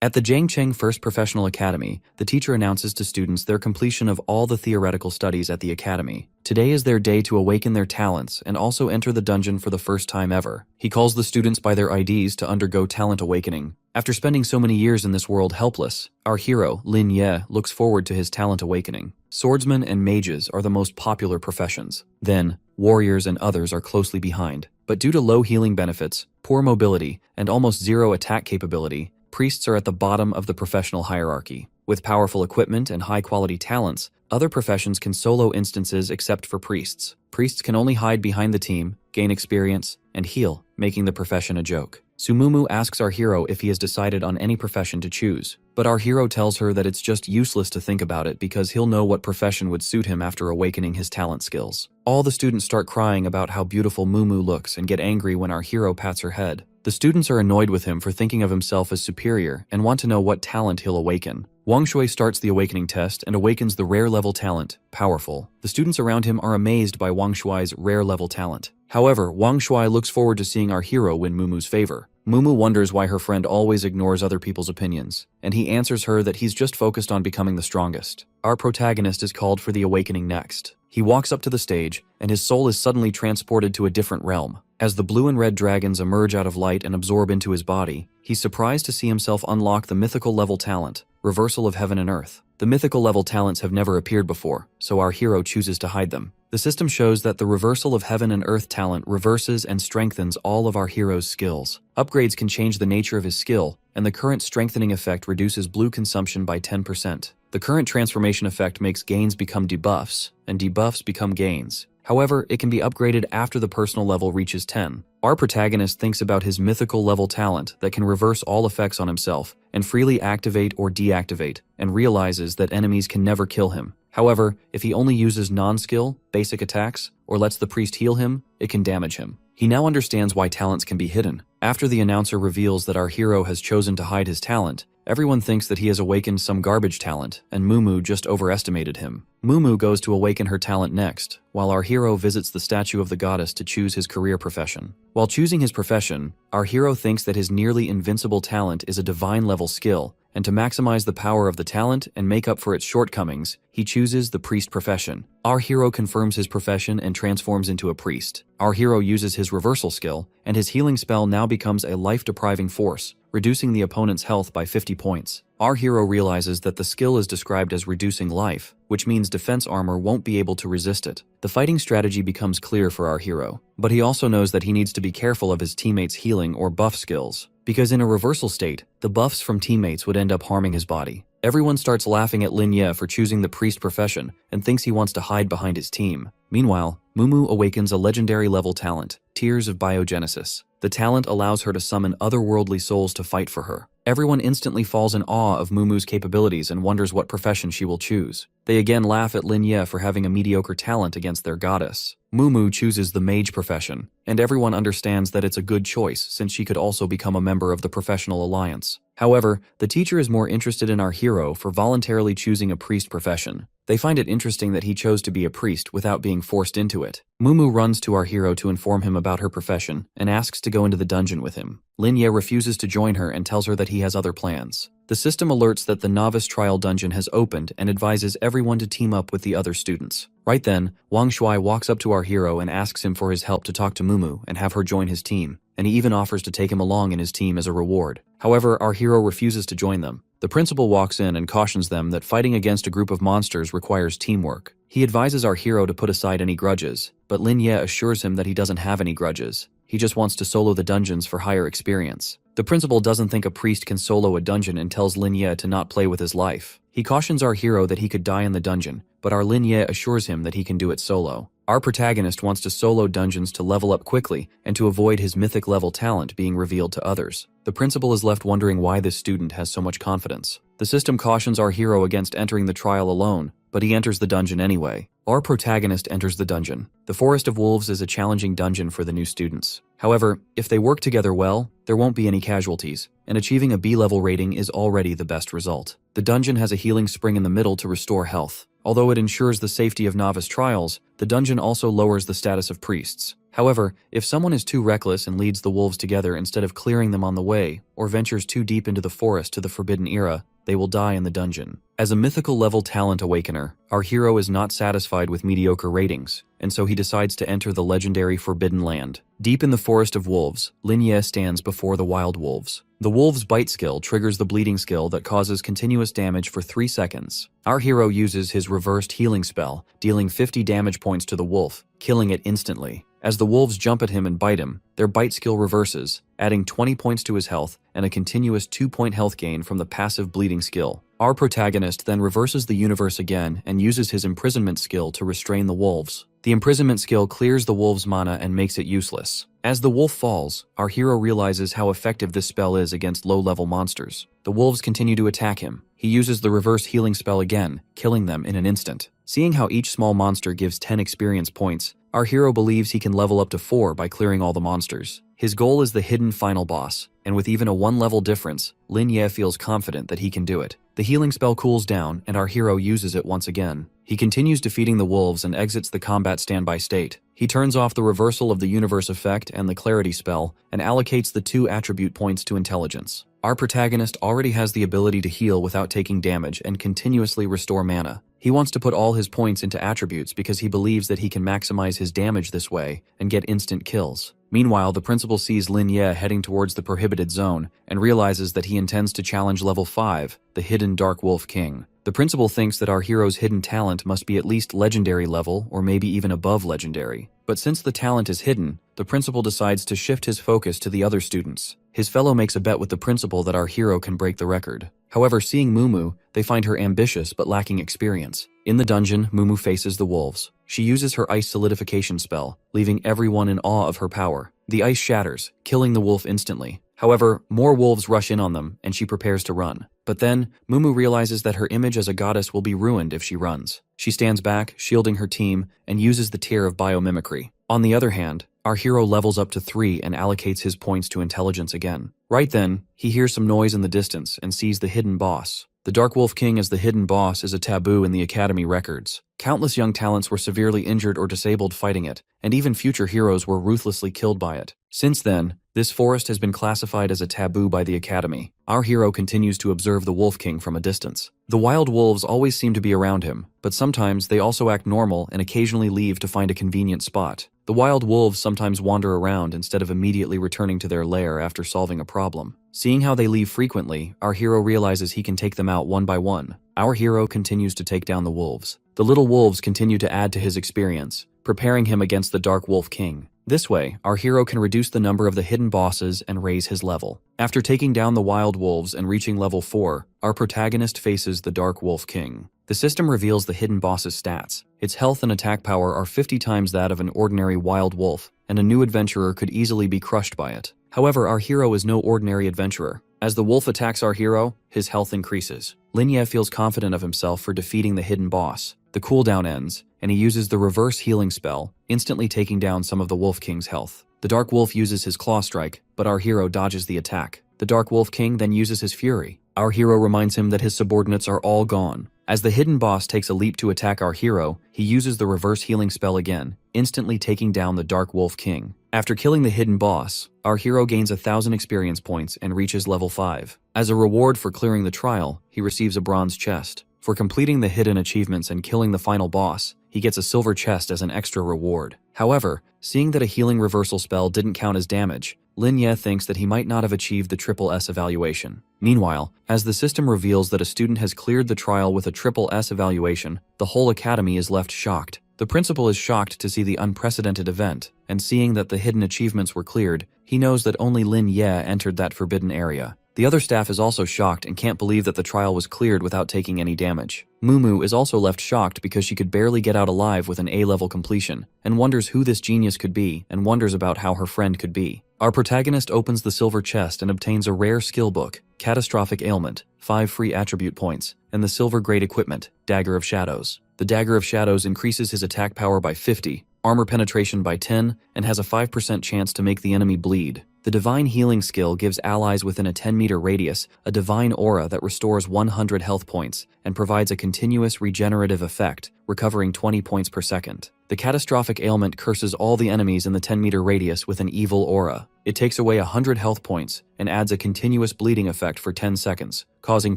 At the Jiangcheng First Professional Academy, the teacher announces to students their completion of all the theoretical studies at the academy. Today is their day to awaken their talents and also enter the dungeon for the first time ever. He calls the students by their IDs to undergo talent awakening. After spending so many years in this world helpless, our hero, Lin Ye, looks forward to his talent awakening. Swordsmen and mages are the most popular professions. Then, warriors and others are closely behind. But due to low healing benefits, poor mobility, and almost zero attack capability, priests are at the bottom of the professional hierarchy. With powerful equipment and high-quality talents, other professions can solo instances except for priests. Priests can only hide behind the team, gain experience, and heal, making the profession a joke. Sumumu asks our hero if he has decided on any profession to choose, but our hero tells her that it's just useless to think about it because he'll know what profession would suit him after awakening his talent skills. All the students start crying about how beautiful Mumu looks and get angry when our hero pats her head. The students are annoyed with him for thinking of himself as superior and want to know what talent he'll awaken. Wang Shui starts the awakening test and awakens the rare level talent, Powerful. The students around him are amazed by Wang Shui's rare level talent. However, Wang Shui looks forward to seeing our hero win Mumu's favor. Mumu wonders why her friend always ignores other people's opinions, and he answers her that he's just focused on becoming the strongest. Our protagonist is called for the awakening next. He walks up to the stage, and his soul is suddenly transported to a different realm. As the blue and red dragons emerge out of light and absorb into his body, he's surprised to see himself unlock the mythical level talent, Reversal of Heaven and Earth. The mythical level talents have never appeared before, so our hero chooses to hide them. The system shows that the Reversal of Heaven and Earth talent reverses and strengthens all of our hero's skills. Upgrades can change the nature of his skill, and the current strengthening effect reduces blue consumption by 10%. The current transformation effect makes gains become debuffs, and debuffs become gains. However, it can be upgraded after the personal level reaches 10. Our protagonist thinks about his mythical level talent that can reverse all effects on himself and freely activate or deactivate, and realizes that enemies can never kill him. However, if he only uses non-skill, basic attacks, or lets the priest heal him, it can damage him. He now understands why talents can be hidden. After the announcer reveals that our hero has chosen to hide his talent, everyone thinks that he has awakened some garbage talent, and Mumu just overestimated him. Mumu goes to awaken her talent next, while our hero visits the statue of the goddess to choose his career profession. While choosing his profession, our hero thinks that his nearly invincible talent is a divine-level skill, and to maximize the power of the talent and make up for its shortcomings, he chooses the priest profession. Our hero confirms his profession and transforms into a priest. Our hero uses his reversal skill, and his healing spell now becomes a life-depriving force, reducing the opponent's health by 50 points. Our hero realizes that the skill is described as reducing life, which means defense armor won't be able to resist it. The fighting strategy becomes clear for our hero, but he also knows that he needs to be careful of his teammates' healing or buff skills, because in a reversal state, the buffs from teammates would end up harming his body. Everyone starts laughing at Lin Ye for choosing the priest profession and thinks he wants to hide behind his team. Meanwhile, Mumu awakens a legendary level talent, Tears of Biogenesis. The talent allows her to summon otherworldly souls to fight for her. Everyone instantly falls in awe of Mumu's capabilities and wonders what profession she will choose. They again laugh at Lin Ye for having a mediocre talent against their goddess. Mumu chooses the mage profession, and everyone understands that it's a good choice since she could also become a member of the professional alliance. However, the teacher is more interested in our hero for voluntarily choosing a priest profession. They find it interesting that he chose to be a priest without being forced into it. Mumu runs to our hero to inform him about her profession and asks to go into the dungeon with him. Lin Ye refuses to join her and tells her that he has other plans. The system alerts that the novice trial dungeon has opened and advises everyone to team up with the other students. Right then, Wang Shui walks up to our hero and asks him for his help to talk to Mumu and have her join his team, and he even offers to take him along in his team as a reward. However, our hero refuses to join them. The principal walks in and cautions them that fighting against a group of monsters requires teamwork. He advises our hero to put aside any grudges, but Lin Ye assures him that he doesn't have any grudges. He just wants to solo the dungeons for higher experience. The principal doesn't think a priest can solo a dungeon and tells Lin Ye to not play with his life. He cautions our hero that he could die in the dungeon, but our Lin Ye assures him that he can do it solo. Our protagonist wants to solo dungeons to level up quickly and to avoid his mythic level talent being revealed to others. The principal is left wondering why this student has so much confidence. The system cautions our hero against entering the trial alone, but he enters the dungeon anyway. Our protagonist enters the dungeon. The Forest of Wolves is a challenging dungeon for the new students. However, if they work together well, there won't be any casualties, and achieving a B-level rating is already the best result. The dungeon has a healing spring in the middle to restore health. Although it ensures the safety of novice trials, the dungeon also lowers the status of priests. However, if someone is too reckless and leads the wolves together instead of clearing them on the way, or ventures too deep into the forest to the Forbidden Era, they will die in the dungeon. As a mythical level talent awakener, our hero is not satisfied with mediocre ratings, and so he decides to enter the legendary Forbidden Land. Deep in the Forest of Wolves, Lin Ye stands before the wild wolves. The wolf's bite skill triggers the bleeding skill that causes continuous damage for 3 seconds. Our hero uses his reversed healing spell, dealing 50 damage points to the wolf, killing it instantly. As the wolves jump at him and bite him, their bite skill reverses, adding 20 points to his health and a continuous 2-point health gain from the passive bleeding skill. Our protagonist then reverses the universe again and uses his imprisonment skill to restrain the wolves. The imprisonment skill clears the wolf's mana and makes it useless. As the wolf falls, our hero realizes how effective this spell is against low-level monsters. The wolves continue to attack him. He uses the reverse healing spell again, killing them in an instant. Seeing how each small monster gives 10 experience points, our hero believes he can level up to 4 by clearing all the monsters. His goal is the hidden final boss, and with even a 1-level difference, Lin Ye feels confident that he can do it. The healing spell cools down, and our hero uses it once again. He continues defeating the wolves and exits the combat standby state. He turns off the reversal of the universe effect and the clarity spell, and allocates the 2 attribute points to intelligence. Our protagonist already has the ability to heal without taking damage and continuously restore mana. He wants to put all his points into attributes because he believes that he can maximize his damage this way and get instant kills. Meanwhile, the principal sees Lin Ye heading towards the prohibited zone and realizes that he intends to challenge level 5, the hidden Dark Wolf King. The principal thinks that our hero's hidden talent must be at least legendary level or maybe even above legendary. But since the talent is hidden, the principal decides to shift his focus to the other students. His fellow makes a bet with the principal that our hero can break the record. However, seeing Mumu, they find her ambitious but lacking experience. In the dungeon, Mumu faces the wolves. She uses her ice solidification spell, leaving everyone in awe of her power. The ice shatters, killing the wolf instantly. However, more wolves rush in on them, and she prepares to run. But then, Mumu realizes that her image as a goddess will be ruined if she runs. She stands back, shielding her team, and uses the tier of biomimicry. On the other hand, our hero levels up to 3 and allocates his points to intelligence again. Right then, he hears some noise in the distance and sees the hidden boss. The Dark Wolf King as the hidden boss is a taboo in the Academy records. Countless young talents were severely injured or disabled fighting it, and even future heroes were ruthlessly killed by it. Since then, this forest has been classified as a taboo by the Academy. Our hero continues to observe the Wolf King from a distance. The wild wolves always seem to be around him, but sometimes they also act normal and occasionally leave to find a convenient spot. The wild wolves sometimes wander around instead of immediately returning to their lair after solving a problem. Seeing how they leave frequently, our hero realizes he can take them out one by one. Our hero continues to take down the wolves. The little wolves continue to add to his experience, preparing him against the Dark Wolf King. This way, our hero can reduce the number of the hidden bosses and raise his level. After taking down the wild wolves and reaching level 4, our protagonist faces the Dark Wolf King. The system reveals the hidden boss's stats. Its health and attack power are 50 times that of an ordinary wild wolf, and a new adventurer could easily be crushed by it. However, our hero is no ordinary adventurer. As the wolf attacks our hero, his health increases. Lin Ye feels confident of himself for defeating the hidden boss. The cooldown ends, and he uses the reverse healing spell, instantly taking down some of the Wolf King's health. The Dark Wolf uses his claw strike, but our hero dodges the attack. The Dark Wolf King then uses his fury. Our hero reminds him that his subordinates are all gone. As the hidden boss takes a leap to attack our hero, he uses the reverse healing spell again, instantly taking down the Dark Wolf King. After killing the hidden boss, our hero gains 1,000 experience points and reaches level 5. As a reward for clearing the trial, he receives a bronze chest. For completing the hidden achievements and killing the final boss, he gets a silver chest as an extra reward. However, seeing that a healing reversal spell didn't count as damage, Lin Ye thinks that he might not have achieved the Triple S evaluation. Meanwhile, as the system reveals that a student has cleared the trial with a Triple S evaluation, the whole academy is left shocked. The principal is shocked to see the unprecedented event, and seeing that the hidden achievements were cleared, he knows that only Lin Ye entered that forbidden area. The other staff is also shocked and can't believe that the trial was cleared without taking any damage. Mumu is also left shocked because she could barely get out alive with an A-level completion, and wonders who this genius could be and wonders about how her friend could be. Our protagonist opens the silver chest and obtains a rare skill book, Catastrophic Ailment, 5 free attribute points, and the silver grade equipment, Dagger of Shadows. The Dagger of Shadows increases his attack power by 50, armor penetration by 10, and has a 5% chance to make the enemy bleed. The Divine Healing skill gives allies within a 10-meter radius a divine aura that restores 100 health points and provides a continuous regenerative effect, recovering 20 points per second. The Catastrophic Ailment curses all the enemies in the 10-meter radius with an evil aura. It takes away 100 health points and adds a continuous bleeding effect for 10 seconds, causing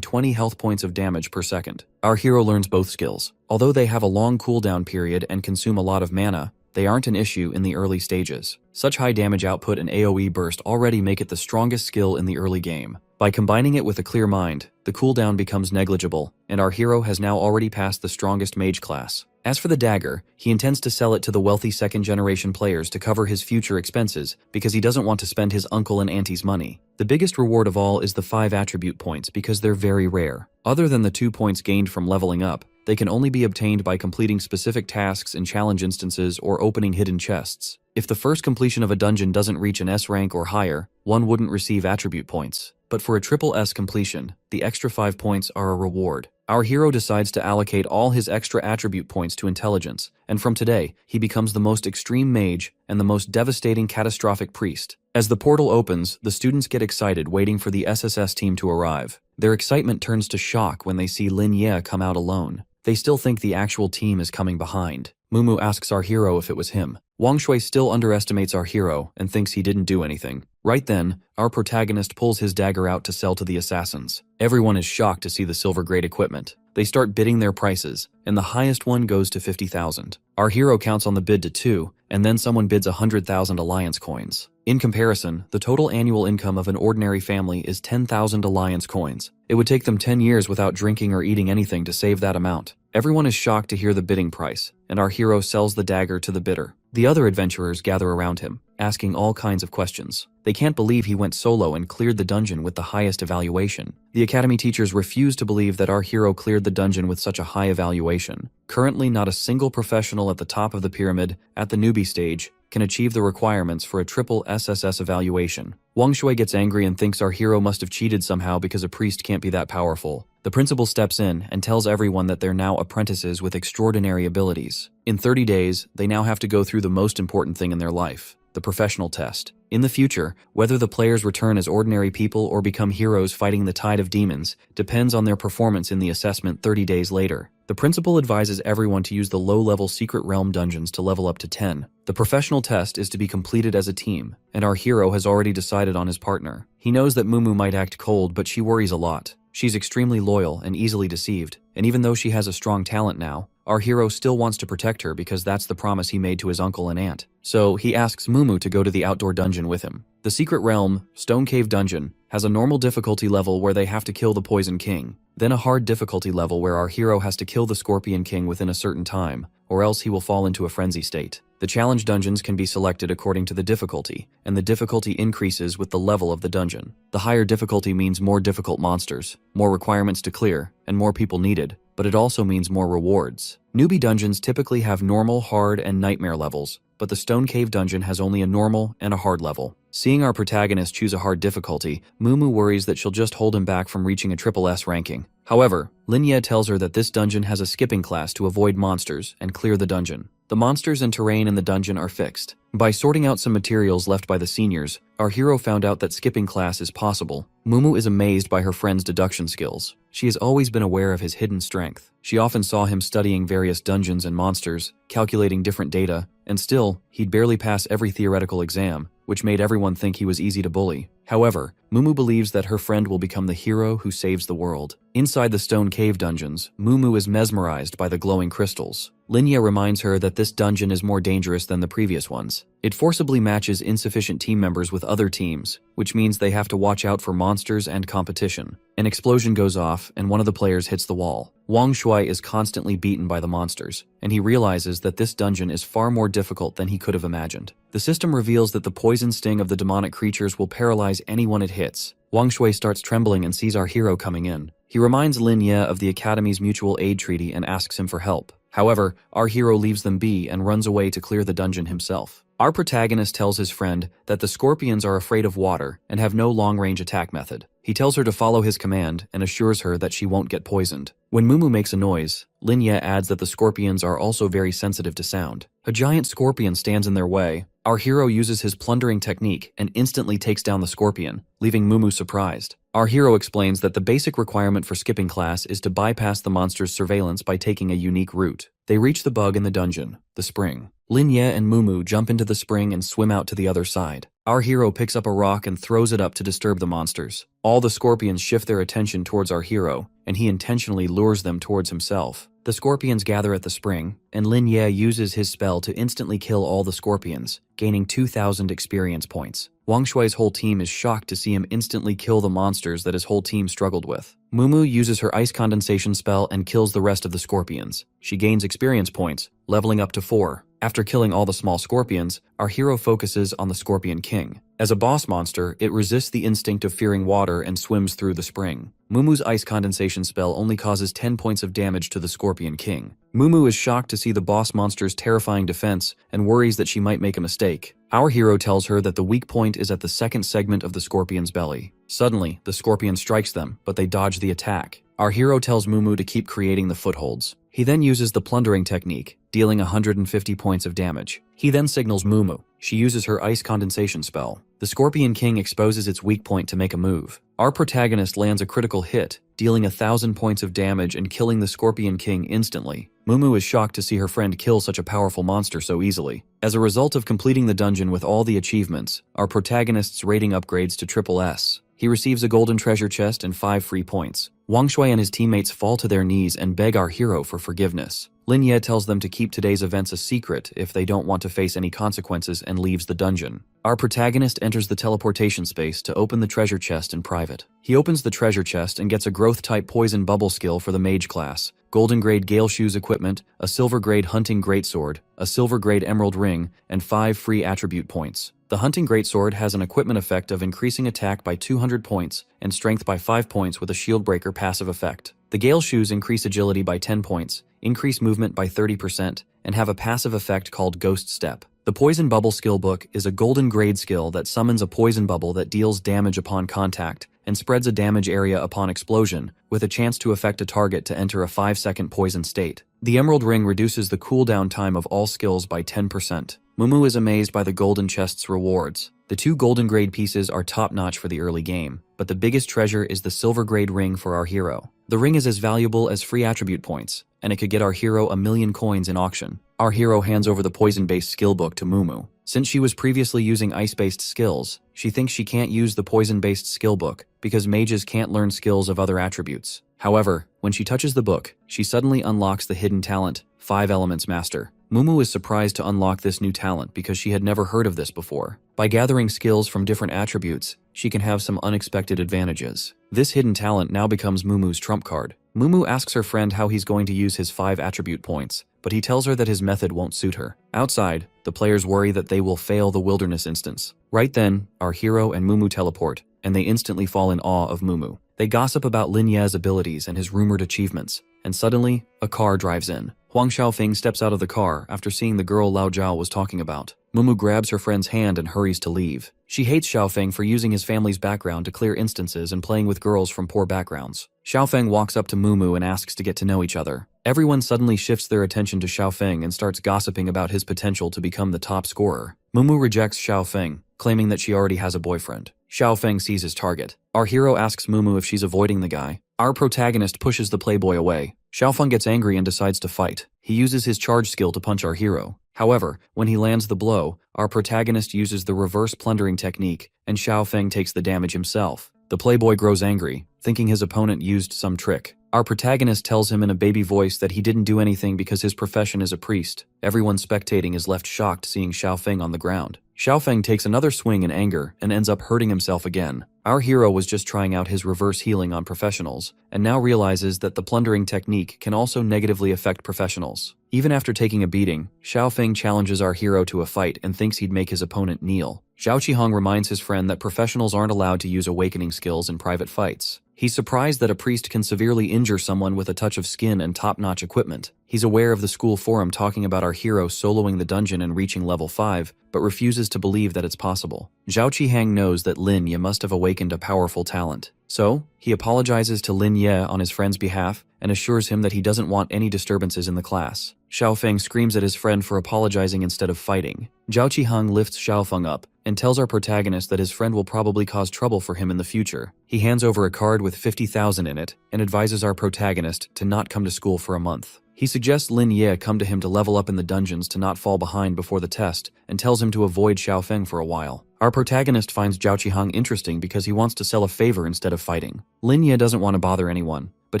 20 health points of damage per second. Our hero learns both skills. Although they have a long cooldown period and consume a lot of mana, they aren't an issue in the early stages. Such high damage output and AoE burst already make it the strongest skill in the early game. By combining it with a clear mind, the cooldown becomes negligible, and our hero has now already passed the strongest mage class. As for the dagger, he intends to sell it to the wealthy second-generation players to cover his future expenses because he doesn't want to spend his uncle and auntie's money. The biggest reward of all is the 5 attribute points because they're very rare. Other than the 2 points gained from leveling up, they can only be obtained by completing specific tasks in challenge instances or opening hidden chests. If the first completion of a dungeon doesn't reach an S rank or higher, one wouldn't receive attribute points. But for a triple S completion, the extra 5 points are a reward. Our hero decides to allocate all his extra attribute points to intelligence, and from today, he becomes the most extreme mage and the most devastating catastrophic priest. As the portal opens, the students get excited waiting for the SSS team to arrive. Their excitement turns to shock when they see Lin Ye come out alone. They still think the actual team is coming behind. Mumu asks our hero if it was him. Wang Shui still underestimates our hero and thinks he didn't do anything. Right then, our protagonist pulls his dagger out to sell to the assassins. Everyone is shocked to see the silver-grade equipment. They start bidding their prices, and the highest one goes to 50,000. Our hero counts on the bid to 2, and then someone bids 100,000 alliance coins. In comparison, the total annual income of an ordinary family is 10,000 alliance coins. It would take them 10 years without drinking or eating anything to save that amount. Everyone is shocked to hear the bidding price, and our hero sells the dagger to the bidder. The other adventurers gather around him, asking all kinds of questions. They can't believe he went solo and cleared the dungeon with the highest evaluation. The academy teachers refuse to believe that our hero cleared the dungeon with such a high evaluation. Currently, not a single professional at the top of the pyramid, at the newbie stage, can achieve the requirements for a triple SSS evaluation. Wang Shui gets angry and thinks our hero must have cheated somehow because a priest can't be that powerful. The principal steps in and tells everyone that they're now apprentices with extraordinary abilities. In 30 days, they now have to go through the most important thing in their life, the professional test. In the future, whether the players return as ordinary people or become heroes fighting the tide of demons depends on their performance in the assessment 30 days later. The principal advises everyone to use the low-level Secret Realm dungeons to level up to 10. The professional test is to be completed as a team, and our hero has already decided on his partner. He knows that Mumu might act cold, but she worries a lot. She's extremely loyal and easily deceived, and even though she has a strong talent now, our hero still wants to protect her because that's the promise he made to his uncle and aunt. So he asks Mumu to go to the outdoor dungeon with him. The Secret Realm, Stone Cave Dungeon, has a normal difficulty level where they have to kill the Poison King, then a hard difficulty level where our hero has to kill the Scorpion King within a certain time, or else he will fall into a frenzy state. The challenge dungeons can be selected according to the difficulty, and the difficulty increases with the level of the dungeon. The higher difficulty means more difficult monsters, more requirements to clear, and more people needed, but it also means more rewards. Newbie dungeons typically have normal, hard, and nightmare levels, but the Stone Cave dungeon has only a normal and a hard level. Seeing our protagonist choose a hard difficulty, Mumu worries that she'll just hold him back from reaching a triple S ranking. However, Lin Ye tells her that this dungeon has a skipping class to avoid monsters and clear the dungeon. The monsters and terrain in the dungeon are fixed. By sorting out some materials left by the seniors, our hero found out that skipping class is possible. Mumu is amazed by her friend's deduction skills. She has always been aware of his hidden strength. She often saw him studying various dungeons and monsters, calculating different data, and still, he'd barely pass every theoretical exam, which made everyone think he was easy to bully. However, Mumu believes that her friend will become the hero who saves the world. Inside the Stone Cave dungeons, Mumu is mesmerized by the glowing crystals. Lin Ye reminds her that this dungeon is more dangerous than the previous ones. It forcibly matches insufficient team members with other teams, which means they have to watch out for monsters and competition. An explosion goes off and one of the players hits the wall. Wang Shui is constantly beaten by the monsters, and he realizes that this dungeon is far more difficult than he could have imagined. The system reveals that the poison sting of the demonic creatures will paralyze anyone it hits. Wang Shui starts trembling and sees our hero coming in. He reminds Lin Ye of the Academy's mutual aid treaty and asks him for help. However, our hero leaves them be and runs away to clear the dungeon himself. Our protagonist tells his friend that the scorpions are afraid of water and have no long-range attack method. He tells her to follow his command and assures her that she won't get poisoned. When Mumu makes a noise, Lin Ye adds that the scorpions are also very sensitive to sound. A giant scorpion stands in their way. Our hero uses his plundering technique and instantly takes down the scorpion, leaving Mumu surprised. Our hero explains that the basic requirement for skipping class is to bypass the monster's surveillance by taking a unique route. They reach the bug in the dungeon, the spring. Lin Ye and Mumu jump into the spring and swim out to the other side. Our hero picks up a rock and throws it up to disturb the monsters. All the scorpions shift their attention towards our hero, and he intentionally lures them towards himself. The scorpions gather at the spring, and Lin Ye uses his spell to instantly kill all the scorpions, gaining 2,000 experience points. Wang Shui's whole team is shocked to see him instantly kill the monsters that his whole team struggled with. Mumu uses her ice condensation spell and kills the rest of the scorpions. She gains experience points, leveling up to 4. After killing all the small scorpions, our hero focuses on the Scorpion King. As a boss monster, it resists the instinct of fearing water and swims through the spring. Mumu's ice condensation spell only causes 10 points of damage to the Scorpion King. Mumu is shocked to see the boss monster's terrifying defense and worries that she might make a mistake. Our hero tells her that the weak point is at the second segment of the scorpion's belly. Suddenly, the scorpion strikes them, but they dodge the attack. Our hero tells Mumu to keep creating the footholds. He then uses the plundering technique, dealing 150 points of damage. He then signals Mumu. She uses her ice condensation spell. The Scorpion King exposes its weak point to make a move. Our protagonist lands a critical hit, dealing 1,000 points of damage and killing the Scorpion King instantly. Mumu is shocked to see her friend kill such a powerful monster so easily. As a result of completing the dungeon with all the achievements, our protagonist's rating upgrades to triple S. He receives a golden treasure chest and 5 free points. Wang Shui and his teammates fall to their knees and beg our hero for forgiveness. Lin Ye tells them to keep today's events a secret if they don't want to face any consequences and leaves the dungeon. Our protagonist enters the teleportation space to open the treasure chest in private. He opens the treasure chest and gets a growth-type poison bubble skill for the mage class, golden grade Gale Shoes equipment, a silver grade hunting greatsword, a silver grade emerald ring, and 5 free attribute points. The hunting greatsword has an equipment effect of increasing attack by 200 points and strength by 5 points with a shield breaker passive effect. The Gale Shoes increase agility by 10 points, increase movement by 30%, and have a passive effect called Ghost Step. The Poison Bubble skill book is a golden grade skill that summons a poison bubble that deals damage upon contact and spreads a damage area upon explosion, with a chance to affect a target to enter a 5-second poison state. The Emerald Ring reduces the cooldown time of all skills by 10%. Mumu is amazed by the golden chest's rewards. The 2 golden grade pieces are top-notch for the early game, but the biggest treasure is the silver grade ring for our hero. The ring is as valuable as free attribute points, and it could get our hero 1,000,000 coins in auction. Our hero hands over the poison-based skill book to Mumu. Since she was previously using ice-based skills, she thinks she can't use the poison-based skill book because mages can't learn skills of other attributes. However, when she touches the book, she suddenly unlocks the hidden talent, 5 Elements Master. Mumu is surprised to unlock this new talent because she had never heard of this before. By gathering skills from different attributes, she can have some unexpected advantages. This hidden talent now becomes Mumu's trump card. Mumu asks her friend how he's going to use his 5 attribute points, but he tells her that his method won't suit her. Outside, the players worry that they will fail the wilderness instance. Right then, our hero and Mumu teleport, and they instantly fall in awe of Mumu. They gossip about Lin Ye's abilities and his rumored achievements, and suddenly, a car drives in. Huang Xiaofeng steps out of the car after seeing the girl Lao Zhao was talking about. Mumu grabs her friend's hand and hurries to leave. She hates Xiaofeng for using his family's background to clear instances and playing with girls from poor backgrounds. Xiaofeng walks up to Mumu and asks to get to know each other. Everyone suddenly shifts their attention to Xiaofeng and starts gossiping about his potential to become the top scorer. Mumu rejects Xiaofeng, claiming that she already has a boyfriend. Xiaofeng sees his target. Our hero asks Mumu if she's avoiding the guy. Our protagonist pushes the playboy away. Xiaofeng gets angry and decides to fight. He uses his charge skill to punch our hero. However, when he lands the blow, our protagonist uses the reverse plundering technique, and Xiaofeng takes the damage himself. The playboy grows angry, thinking his opponent used some trick. Our protagonist tells him in a baby voice that he didn't do anything because his profession is a priest. Everyone spectating is left shocked seeing Xiaofeng on the ground. Xiaofeng takes another swing in anger and ends up hurting himself again. Our hero was just trying out his reverse healing on professionals, and now realizes that the plundering technique can also negatively affect professionals. Even after taking a beating, Xiaofeng challenges our hero to a fight and thinks he'd make his opponent kneel. Zhao Qihong reminds his friend that professionals aren't allowed to use awakening skills in private fights. He's surprised that a priest can severely injure someone with a touch of skin and top-notch equipment. He's aware of the school forum talking about our hero soloing the dungeon and reaching level 5, but refuses to believe that it's possible. Zhao Qihang knows that Lin Ye must have awakened a powerful talent. So, he apologizes to Lin Ye on his friend's behalf and assures him that he doesn't want any disturbances in the class. Xiaofeng screams at his friend for apologizing instead of fighting. Zhao Qihang lifts Xiaofeng up and tells our protagonist that his friend will probably cause trouble for him in the future. He hands over a card with 50,000 in it and advises our protagonist to not come to school for a month. He suggests Lin Ye come to him to level up in the dungeons to not fall behind before the test and tells him to avoid Xiaofeng for a while. Our protagonist finds Zhao Qihang interesting because he wants to sell a favor instead of fighting. Lin Ye doesn't want to bother anyone, but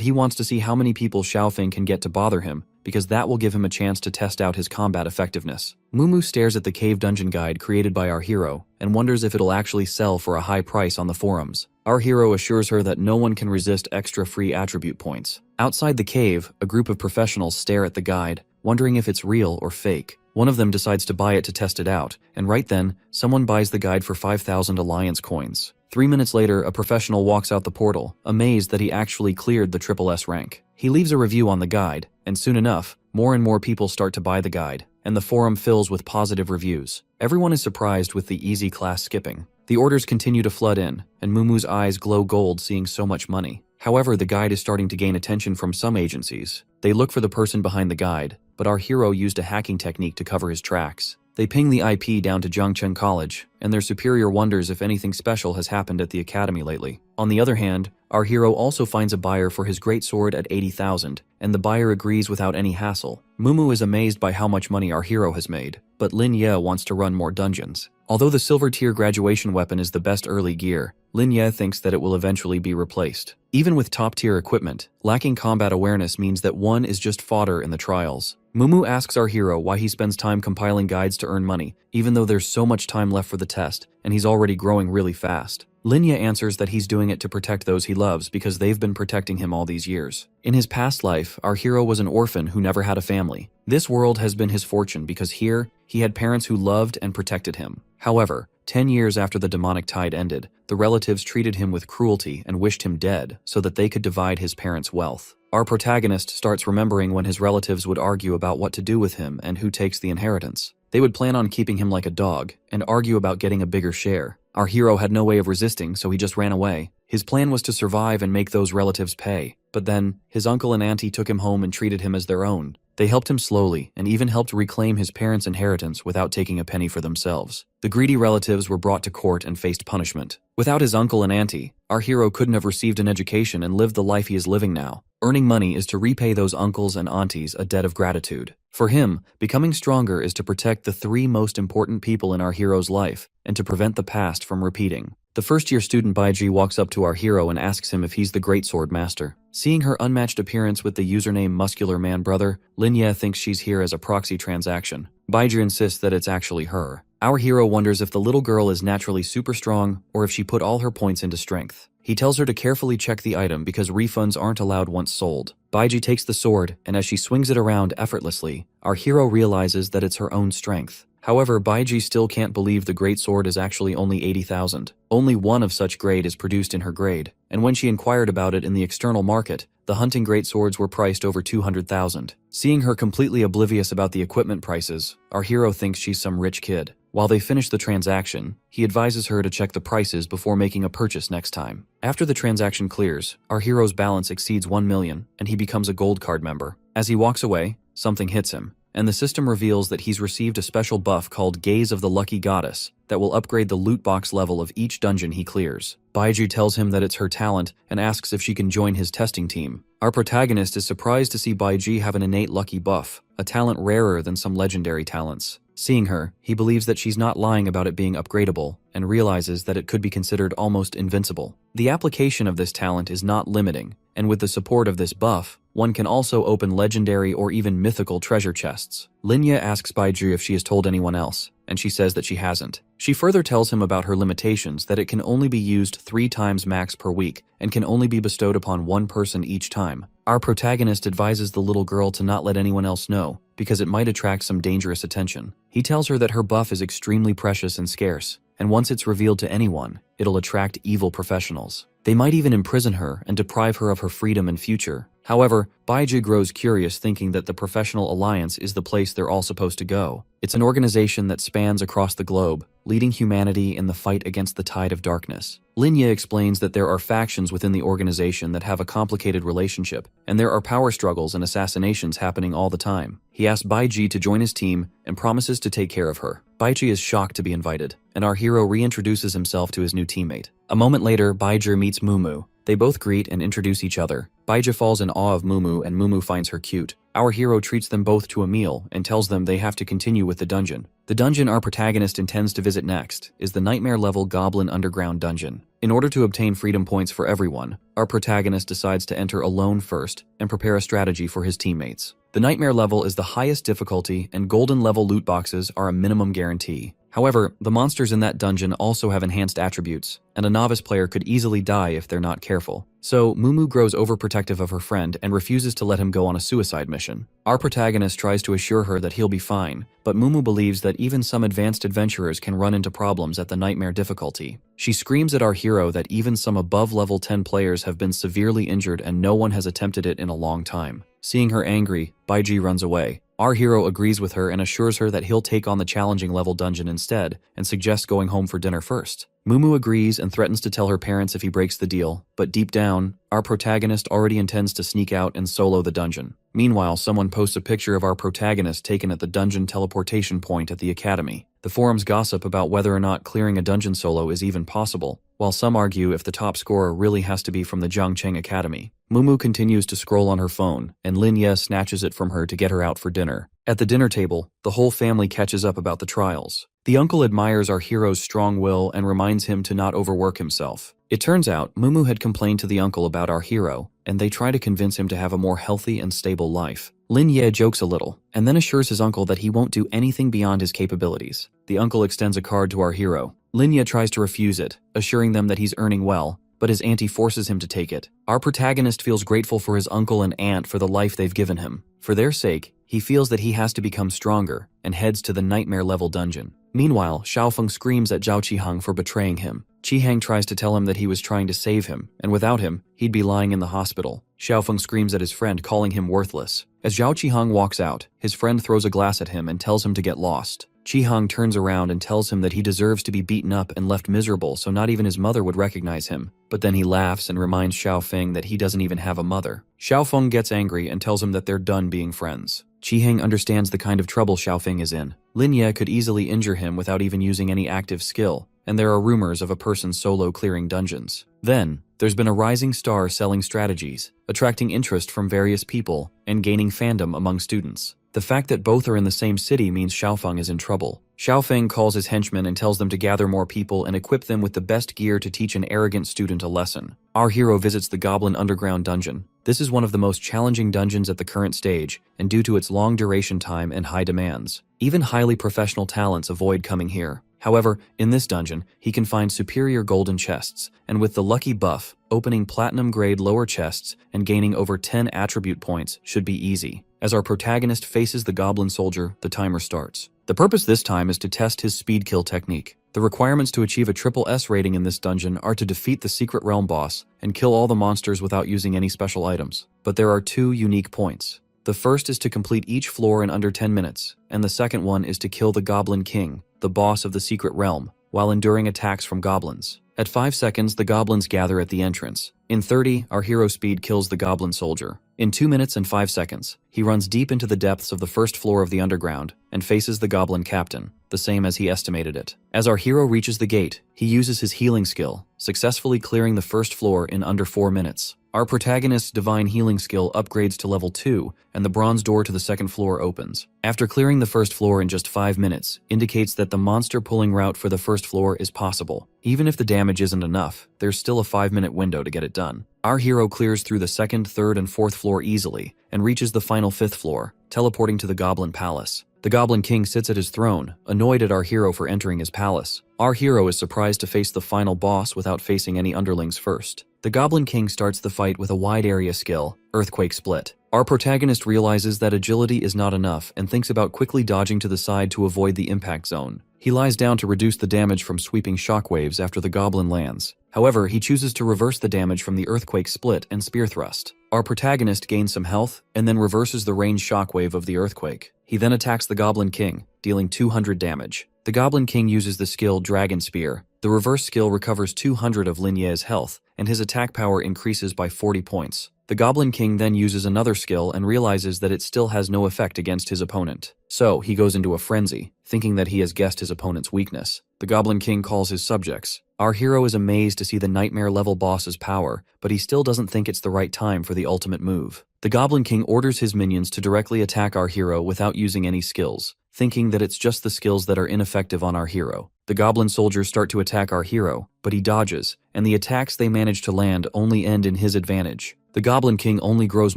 he wants to see how many people Xiaofeng can get to bother him because that will give him a chance to test out his combat effectiveness. Mumu stares at the cave dungeon guide created by our hero and wonders if it'll actually sell for a high price on the forums. Our hero assures her that no one can resist extra free attribute points. Outside the cave, a group of professionals stare at the guide, wondering if it's real or fake. One of them decides to buy it to test it out, and right then, someone buys the guide for 5,000 alliance coins. 3 minutes later, a professional walks out the portal, amazed that he actually cleared the triple S rank. He leaves a review on the guide, and soon enough, more and more people start to buy the guide, and the forum fills with positive reviews. Everyone is surprised with the easy class skipping. The orders continue to flood in, and Mumu's eyes glow gold seeing so much money. However, the guide is starting to gain attention from some agencies. They look for the person behind the guide, but our hero used a hacking technique to cover his tracks. They ping the IP down to Zhangcheng College, and their superior wonders if anything special has happened at the academy lately. On the other hand, our hero also finds a buyer for his great sword at 80,000, and the buyer agrees without any hassle. Mumu is amazed by how much money our hero has made, but Lin Ye wants to run more dungeons. Although the silver tier graduation weapon is the best early gear, Lin Ye thinks that it will eventually be replaced. Even with top tier equipment, lacking combat awareness means that one is just fodder in the trials. Mumu asks our hero why he spends time compiling guides to earn money, even though there's so much time left for the test, and he's already growing really fast. Lin Ye answers that he's doing it to protect those he loves because they've been protecting him all these years. In his past life, our hero was an orphan who never had a family. This world has been his fortune because here, he had parents who loved and protected him. However, 10 years after the demonic tide ended, the relatives treated him with cruelty and wished him dead so that they could divide his parents' wealth. Our protagonist starts remembering when his relatives would argue about what to do with him and who takes the inheritance. They would plan on keeping him like a dog and argue about getting a bigger share. Our hero had no way of resisting, so he just ran away. His plan was to survive and make those relatives pay. But then, his uncle and auntie took him home and treated him as their own. They helped him slowly and even helped reclaim his parents' inheritance without taking a penny for themselves. The greedy relatives were brought to court and faced punishment. Without his uncle and auntie, our hero couldn't have received an education and lived the life he is living now. Earning money is to repay those uncles and aunties a debt of gratitude. For him, becoming stronger is to protect the 3 most important people in our hero's life and to prevent the past from repeating. The first-year student Baiji walks up to our hero and asks him if he's the great sword master. Seeing her unmatched appearance with the username Muscular Man Brother, Lin Ye thinks she's here as a proxy transaction. Baiji insists that it's actually her. Our hero wonders if the little girl is naturally super strong or if she put all her points into strength. He tells her to carefully check the item because refunds aren't allowed once sold. Baiji takes the sword, and as she swings it around effortlessly, our hero realizes that it's her own strength. However, Baiji still can't believe the great sword is actually only 80,000. Only one of such grade is produced in her grade, and when she inquired about it in the external market, the hunting great swords were priced over 200,000. Seeing her completely oblivious about the equipment prices, our hero thinks she's some rich kid. While they finish the transaction, he advises her to check the prices before making a purchase next time. After the transaction clears, our hero's balance exceeds 1 million, and he becomes a gold card member. As he walks away, something hits him, and the system reveals that he's received a special buff called Gaze of the Lucky Goddess that will upgrade the loot box level of each dungeon he clears. Baiji tells him that it's her talent and asks if she can join his testing team. Our protagonist is surprised to see Baiji have an innate lucky buff, a talent rarer than some legendary talents. Seeing her, he believes that she's not lying about it being upgradable and realizes that it could be considered almost invincible. The application of this talent is not limiting, and with the support of this buff, one can also open legendary or even mythical treasure chests. Lin Ye asks Baiji if she has told anyone else, and she says that she hasn't. She further tells him about her limitations, that it can only be used 3 times max per week and can only be bestowed upon one person each time. Our protagonist advises the little girl to not let anyone else know, because it might attract some dangerous attention. He tells her that her buff is extremely precious and scarce, and once it's revealed to anyone, it'll attract evil professionals. They might even imprison her and deprive her of her freedom and future. However, Baiji grows curious, thinking that the Professional Alliance is the place they're all supposed to go. It's an organization that spans across the globe, leading humanity in the fight against the tide of darkness. Linya explains that there are factions within the organization that have a complicated relationship, and there are power struggles and assassinations happening all the time. He asks Baiji to join his team and promises to take care of her. Baiji is shocked to be invited, and our hero reintroduces himself to his new teammate. A moment later, Baiji meets Mumu. They both greet and introduce each other. Baiji falls in awe of Mumu, and Mumu finds her cute. Our hero treats them both to a meal and tells them they have to continue with the dungeon. The dungeon our protagonist intends to visit next is the nightmare-level Goblin Underground dungeon. In order to obtain freedom points for everyone, our protagonist decides to enter alone first and prepare a strategy for his teammates. The nightmare level is the highest difficulty, and golden level loot boxes are a minimum guarantee. However, the monsters in that dungeon also have enhanced attributes, and a novice player could easily die if they're not careful. So, Mumu grows overprotective of her friend and refuses to let him go on a suicide mission. Our protagonist tries to assure her that he'll be fine, but Mumu believes that even some advanced adventurers can run into problems at the nightmare difficulty. She screams at our hero that even some above level 10 players have been severely injured and no one has attempted it in a long time. Seeing her angry, Baiji runs away. Our hero agrees with her and assures her that he'll take on the challenging level dungeon instead and suggests going home for dinner first. Mumu agrees and threatens to tell her parents if he breaks the deal, but deep down, our protagonist already intends to sneak out and solo the dungeon. Meanwhile, someone posts a picture of our protagonist taken at the dungeon teleportation point at the academy. The forums gossip about whether or not clearing a dungeon solo is even possible, while some argue if the top scorer really has to be from the Zhangcheng Academy. Mumu continues to scroll on her phone, and Linya snatches it from her to get her out for dinner. At the dinner table, the whole family catches up about the trials. The uncle admires our hero's strong will and reminds him to not overwork himself. It turns out Mumu had complained to the uncle about our hero, and they try to convince him to have a more healthy and stable life. Lin Ye jokes a little, and then assures his uncle that he won't do anything beyond his capabilities. The uncle extends a card to our hero. Lin Ye tries to refuse it, assuring them that he's earning well, but his auntie forces him to take it. Our protagonist feels grateful for his uncle and aunt for the life they've given him. For their sake, he feels that he has to become stronger and heads to the nightmare-level dungeon. Meanwhile, Xiaofeng screams at Zhao Qihang for betraying him. Qihang tries to tell him that he was trying to save him, and without him, he'd be lying in the hospital. Xiaofeng screams at his friend, calling him worthless. As Zhao Qihang walks out, his friend throws a glass at him and tells him to get lost. Qihang turns around and tells him that he deserves to be beaten up and left miserable so not even his mother would recognize him. But then he laughs and reminds Xiaofeng that he doesn't even have a mother. Xiaofeng gets angry and tells him that they're done being friends. Qihang understands the kind of trouble Xiaofeng is in. Lin Ye could easily injure him without even using any active skill, and there are rumors of a person solo clearing dungeons. Then, there's been a rising star selling strategies, attracting interest from various people, and gaining fandom among students. The fact that both are in the same city means Xiaofeng is in trouble. Xiaofeng calls his henchmen and tells them to gather more people and equip them with the best gear to teach an arrogant student a lesson. Our hero visits the Goblin Underground dungeon. This is one of the most challenging dungeons at the current stage, and due to its long duration time and high demands, even highly professional talents avoid coming here. However, in this dungeon, he can find superior golden chests, and with the lucky buff, opening platinum-grade lower chests and gaining over 10 attribute points should be easy. As our protagonist faces the goblin soldier, the timer starts. The purpose this time is to test his speed kill technique. The requirements to achieve a triple S rating in this dungeon are to defeat the secret realm boss and kill all the monsters without using any special items. But there are two unique points. The first is to complete each floor in under 10 minutes, and the second one is to kill the Goblin King, the boss of the secret realm, while enduring attacks from goblins. At 5 seconds, the goblins gather at the entrance. In 30, our hero speed kills the goblin soldier. In 2 minutes and 5 seconds, he runs deep into the depths of the first floor of the underground and faces the goblin captain, the same as he estimated it. As our hero reaches the gate, he uses his healing skill, successfully clearing the first floor in under 4 minutes. Our protagonist's divine healing skill upgrades to level 2, and the bronze door to the second floor opens. After clearing the first floor in just 5 minutes, indicates that the monster pulling route for the first floor is possible. Even if the damage isn't enough, there's still a 5-minute window to get it done. Our hero clears through the second, third, and fourth floor easily, and reaches the final 5th floor, teleporting to the Goblin Palace. The Goblin King sits at his throne, annoyed at our hero for entering his palace. Our hero is surprised to face the final boss without facing any underlings first. The Goblin King starts the fight with a wide area skill, Earthquake Split. Our protagonist realizes that agility is not enough and thinks about quickly dodging to the side to avoid the impact zone. He lies down to reduce the damage from sweeping shockwaves after the goblin lands. However, he chooses to reverse the damage from the Earthquake Split and Spear Thrust. Our protagonist gains some health and then reverses the range shockwave of the earthquake. He then attacks the Goblin King, dealing 200 damage. The Goblin King uses the skill Dragon Spear. The reverse skill recovers 200 of Lin Ye's health, and his attack power increases by 40 points. The Goblin King then uses another skill and realizes that it still has no effect against his opponent. So, he goes into a frenzy, thinking that he has guessed his opponent's weakness. The Goblin King calls his subjects. Our hero is amazed to see the nightmare-level boss's power, but he still doesn't think it's the right time for the ultimate move. The Goblin King orders his minions to directly attack our hero without using any skills, thinking that it's just the skills that are ineffective on our hero. The Goblin soldiers start to attack our hero, but he dodges, and the attacks they manage to land only end in his advantage. The Goblin King only grows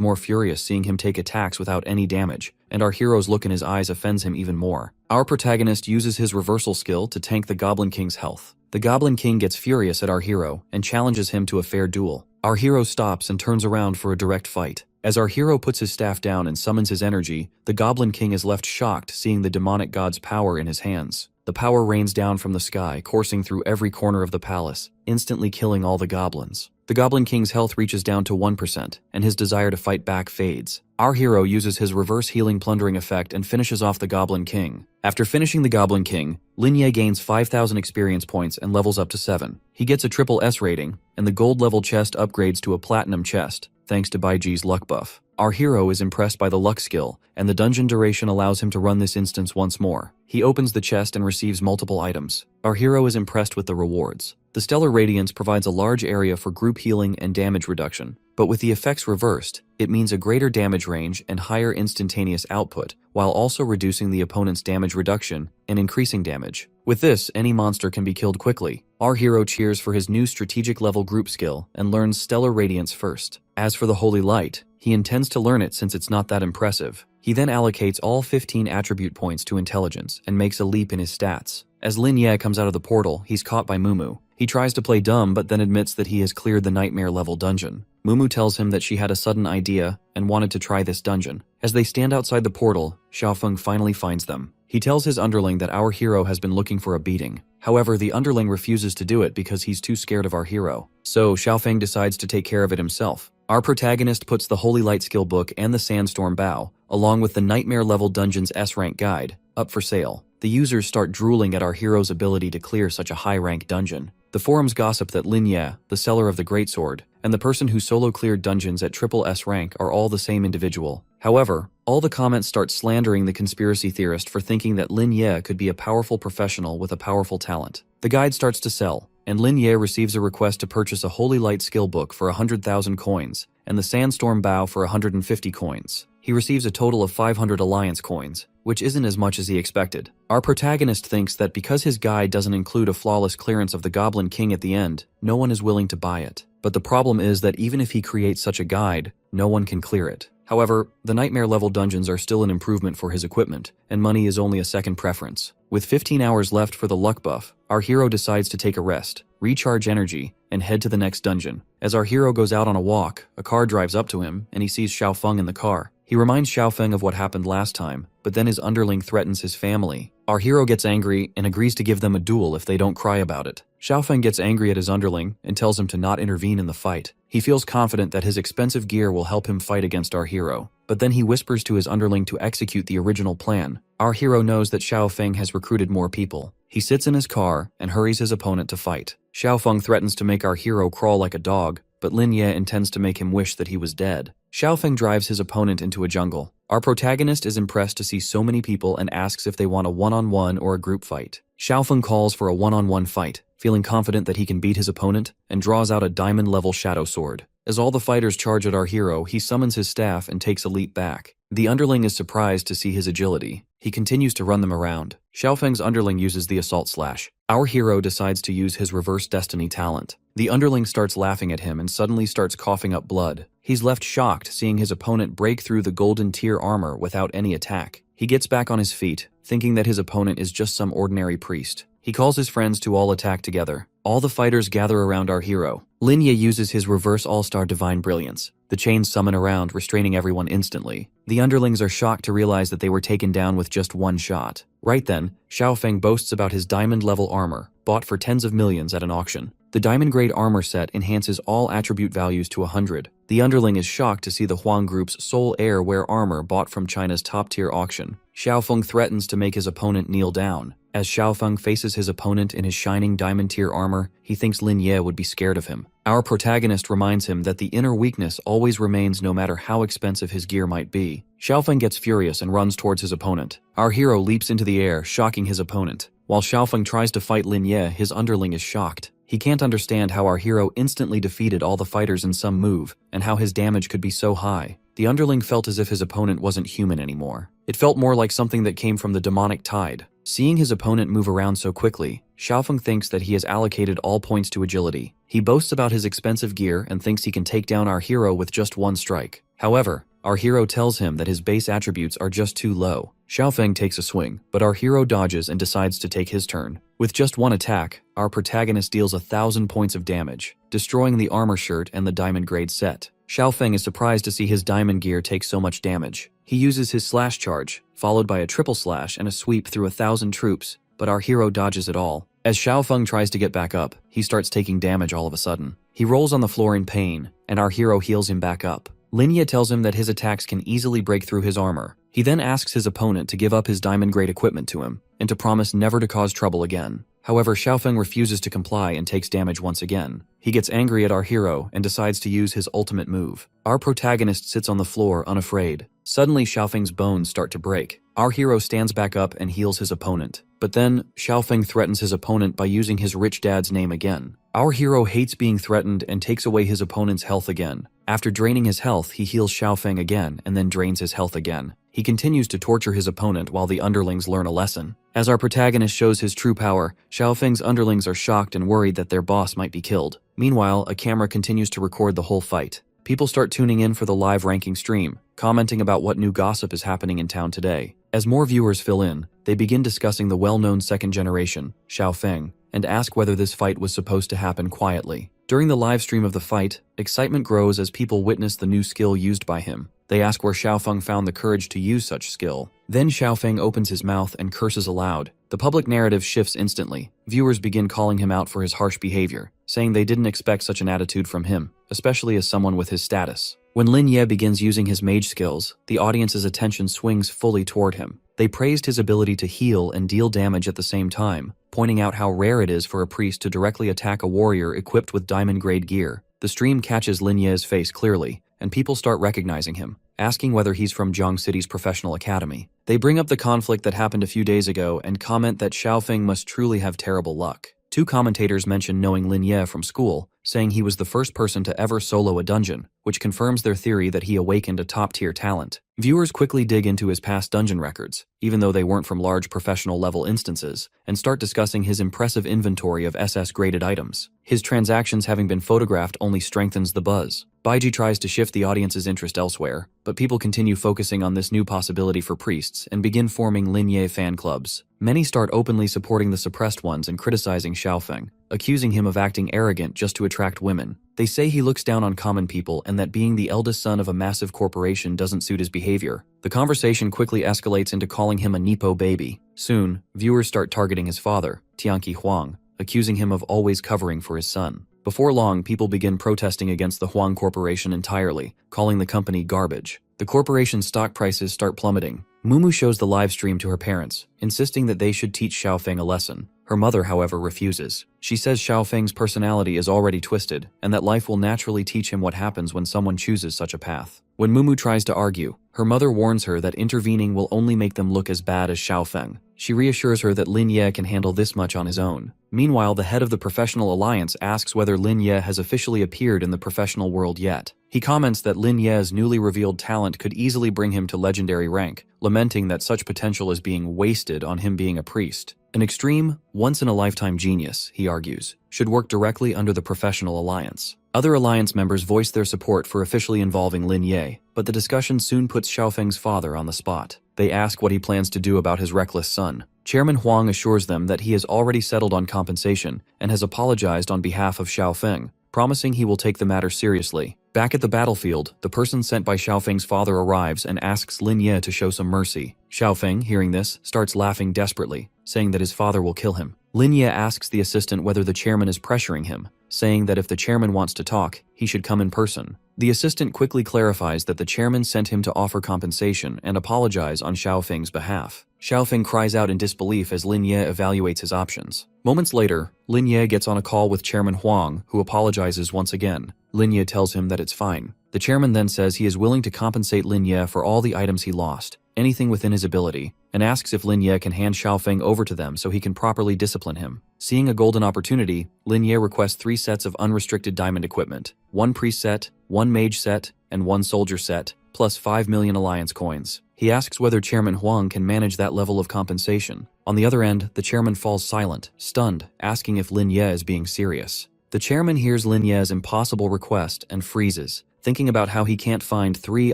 more furious seeing him take attacks without any damage, and our hero's look in his eyes offends him even more. Our protagonist uses his reversal skill to tank the Goblin King's health. The Goblin King gets furious at our hero and challenges him to a fair duel. Our hero stops and turns around for a direct fight. As our hero puts his staff down and summons his energy, the Goblin King is left shocked seeing the demonic god's power in his hands. The power rains down from the sky, coursing through every corner of the palace, instantly killing all the goblins. The Goblin King's health reaches down to 1%, and his desire to fight back fades. Our hero uses his reverse healing plundering effect and finishes off the Goblin King. After finishing the Goblin King, Lin Ye gains 5,000 experience points and levels up to 7. He gets a triple S rating, and the gold level chest upgrades to a platinum chest, thanks to Baiji's luck buff. Our hero is impressed by the luck skill, and the dungeon duration allows him to run this instance once more. He opens the chest and receives multiple items. Our hero is impressed with the rewards. The Stellar Radiance provides a large area for group healing and damage reduction, but with the effects reversed, it means a greater damage range and higher instantaneous output, while also reducing the opponent's damage reduction and increasing damage. With this, any monster can be killed quickly. Our hero cheers for his new strategic level group skill and learns Stellar Radiance first. As for the Holy Light, he intends to learn it since it's not that impressive. He then allocates all 15 attribute points to intelligence and makes a leap in his stats. As Lin Ye comes out of the portal, he's caught by Mumu. He tries to play dumb but then admits that he has cleared the nightmare level dungeon. Mumu tells him that she had a sudden idea and wanted to try this dungeon. As they stand outside the portal, Xiaofeng finally finds them. He tells his underling that our hero has been looking for a beating. However, the underling refuses to do it because he's too scared of our hero. So, Xiaofeng decides to take care of it himself. Our protagonist puts the Holy Light skill book and the Sandstorm Bow, along with the Nightmare level Dungeon's S-rank guide, up for sale. The users start drooling at our hero's ability to clear such a high-rank dungeon. The forums gossip that Lin Ye, the seller of the Greatsword, and the person who solo cleared dungeons at triple S rank are all the same individual. However, all the comments start slandering the conspiracy theorist for thinking that Lin Ye could be a powerful professional with a powerful talent. The guide starts to sell, and Lin Ye receives a request to purchase a Holy Light skill book for 100,000 coins, and the Sandstorm Bow for 150 coins. He receives a total of 500 Alliance coins, which isn't as much as he expected. Our protagonist thinks that because his guide doesn't include a flawless clearance of the Goblin King at the end, no one is willing to buy it. But the problem is that even if he creates such a guide, no one can clear it. However, the Nightmare level dungeons are still an improvement for his equipment, and money is only a second preference. With 15 hours left for the luck buff, our hero decides to take a rest, recharge energy, and head to the next dungeon. As our hero goes out on a walk, a car drives up to him, and he sees Xiaofeng in the car. He reminds Xiaofeng of what happened last time, but then his underling threatens his family. Our hero gets angry and agrees to give them a duel if they don't cry about it. Xiaofeng gets angry at his underling and tells him to not intervene in the fight. He feels confident that his expensive gear will help him fight against our hero, but then he whispers to his underling to execute the original plan. Our hero knows that Xiaofeng has recruited more people. He sits in his car and hurries his opponent to fight. Xiaofeng threatens to make our hero crawl like a dog, but Lin Ye intends to make him wish that he was dead. Xiaofeng drives his opponent into a jungle. Our protagonist is impressed to see so many people and asks if they want a one-on-one or a group fight. Xiaofeng calls for a one-on-one fight, feeling confident that he can beat his opponent, and draws out a diamond-level shadow sword. As all the fighters charge at our hero, he summons his staff and takes a leap back. The underling is surprised to see his agility. He continues to run them around. Xiaofeng's underling uses the assault slash. Our hero decides to use his reverse destiny talent. The underling starts laughing at him and suddenly starts coughing up blood. He's left shocked seeing his opponent break through the golden tier armor without any attack. He gets back on his feet, thinking that his opponent is just some ordinary priest. He calls his friends to all attack together. All the fighters gather around our hero. Lin Ye uses his reverse all-star divine brilliance. The chains summon around, restraining everyone instantly. The underlings are shocked to realize that they were taken down with just one shot. Right then, Xiaofeng boasts about his diamond-level armor, bought for tens of millions at an auction. The diamond-grade armor set enhances all attribute values to 100. The underling is shocked to see the Huang Group's sole heir wear armor bought from China's top-tier auction. Xiaofeng threatens to make his opponent kneel down. As Xiaofeng faces his opponent in his shining diamond-tier armor, he thinks Lin Ye would be scared of him. Our protagonist reminds him that the inner weakness always remains no matter how expensive his gear might be. Xiaofeng gets furious and runs towards his opponent. Our hero leaps into the air, shocking his opponent. While Xiaofeng tries to fight Lin Ye, his underling is shocked. He can't understand how our hero instantly defeated all the fighters in some move, and how his damage could be so high. The underling felt as if his opponent wasn't human anymore. It felt more like something that came from the demonic tide. Seeing his opponent move around so quickly, Xiaofeng thinks that he has allocated all points to agility. He boasts about his expensive gear and thinks he can take down our hero with just one strike. However, our hero tells him that his base attributes are just too low. Xiaofeng takes a swing, but our hero dodges and decides to take his turn. With just one attack, our protagonist deals 1,000 points of damage, destroying the armor shirt and the diamond grade set. Xiaofeng is surprised to see his diamond gear take so much damage. He uses his slash charge, followed by a triple slash and a sweep through 1,000 troops, but our hero dodges it all. As Xiaofeng tries to get back up, he starts taking damage all of a sudden. He rolls on the floor in pain, and our hero heals him back up. Lin Ye tells him that his attacks can easily break through his armor. He then asks his opponent to give up his diamond-grade equipment to him, and to promise never to cause trouble again. However, Xiaofeng refuses to comply and takes damage once again. He gets angry at our hero and decides to use his ultimate move. Our protagonist sits on the floor unafraid. Suddenly, Xiaofeng's bones start to break. Our hero stands back up and heals his opponent. But then, Xiaofeng threatens his opponent by using his rich dad's name again. Our hero hates being threatened and takes away his opponent's health again. After draining his health, he heals Xiaofeng again and then drains his health again. He continues to torture his opponent while the underlings learn a lesson. As our protagonist shows his true power, Xiaofeng's underlings are shocked and worried that their boss might be killed. Meanwhile, a camera continues to record the whole fight. People start tuning in for the live ranking stream, commenting about what new gossip is happening in town today. As more viewers fill in, they begin discussing the well-known second generation, Xiaofeng, and ask whether this fight was supposed to happen quietly. During the live stream of the fight, excitement grows as people witness the new skill used by him. They ask where Xiaofeng found the courage to use such skill. Then Xiaofeng opens his mouth and curses aloud. The public narrative shifts instantly. Viewers begin calling him out for his harsh behavior, saying they didn't expect such an attitude from him, especially as someone with his status. When Lin Ye begins using his mage skills, the audience's attention swings fully toward him. They praised his ability to heal and deal damage at the same time, pointing out how rare it is for a priest to directly attack a warrior equipped with diamond-grade gear. The stream catches Lin Ye's face clearly, and people start recognizing him, asking whether he's from Jiang City's professional academy. They bring up the conflict that happened a few days ago and comment that Xiaofeng must truly have terrible luck. Two commentators mention knowing Lin Ye from school, saying he was the first person to ever solo a dungeon, which confirms their theory that he awakened a top-tier talent. Viewers quickly dig into his past dungeon records, even though they weren't from large professional-level instances, and start discussing his impressive inventory of SS-graded items. His transactions having been photographed only strengthens the buzz. Baiji tries to shift the audience's interest elsewhere, but people continue focusing on this new possibility for priests and begin forming Lin Ye fan clubs. Many start openly supporting the suppressed ones and criticizing Xiaofeng, accusing him of acting arrogant just to attract women. They say he looks down on common people and that being the eldest son of a massive corporation doesn't suit his behavior. The conversation quickly escalates into calling him a Nepo baby. Soon, viewers start targeting his father, Tianqi Huang, accusing him of always covering for his son. Before long, people begin protesting against the Huang Corporation entirely, calling the company garbage. The corporation's stock prices start plummeting. Mumu shows the live stream to her parents, insisting that they should teach Xiaofeng a lesson. Her mother, however, refuses. She says Xiaofeng's personality is already twisted, and that life will naturally teach him what happens when someone chooses such a path. When Mumu tries to argue, her mother warns her that intervening will only make them look as bad as Xiaofeng. She reassures her that Lin Ye can handle this much on his own. Meanwhile, the head of the professional alliance asks whether Lin Ye has officially appeared in the professional world yet. He comments that Lin Ye's newly revealed talent could easily bring him to legendary rank, lamenting that such potential is being wasted on him being a priest. An extreme, once-in-a-lifetime genius, he argues, should work directly under the professional alliance. Other alliance members voice their support for officially involving Lin Ye, but the discussion soon puts Xiaofeng's father on the spot. They ask what he plans to do about his reckless son. Chairman Huang assures them that he has already settled on compensation and has apologized on behalf of Xiaofeng, promising he will take the matter seriously. Back at the battlefield, the person sent by Xiaofeng's father arrives and asks Lin Ye to show some mercy. Xiaofeng, hearing this, starts laughing desperately, saying that his father will kill him. Lin Ye asks the assistant whether the chairman is pressuring him, saying that if the chairman wants to talk, he should come in person. The assistant quickly clarifies that the chairman sent him to offer compensation and apologize on Xiaofeng's behalf. Xiaofeng cries out in disbelief as Lin Ye evaluates his options. Moments later, Lin Ye gets on a call with Chairman Huang, who apologizes once again. Lin Ye tells him that it's fine. The chairman then says he is willing to compensate Lin Ye for all the items he lost, anything within his ability, and asks if Lin Ye can hand Xiaofeng over to them so he can properly discipline him. Seeing a golden opportunity, Lin Ye requests 3 sets of unrestricted diamond equipment, 1 priest set, 1 mage set, and 1 soldier set, plus 5 million alliance coins. He asks whether Chairman Huang can manage that level of compensation. On the other end, the chairman falls silent, stunned, asking if Lin Ye is being serious. The chairman hears Lin Ye's impossible request and freezes, thinking about how he can't find 3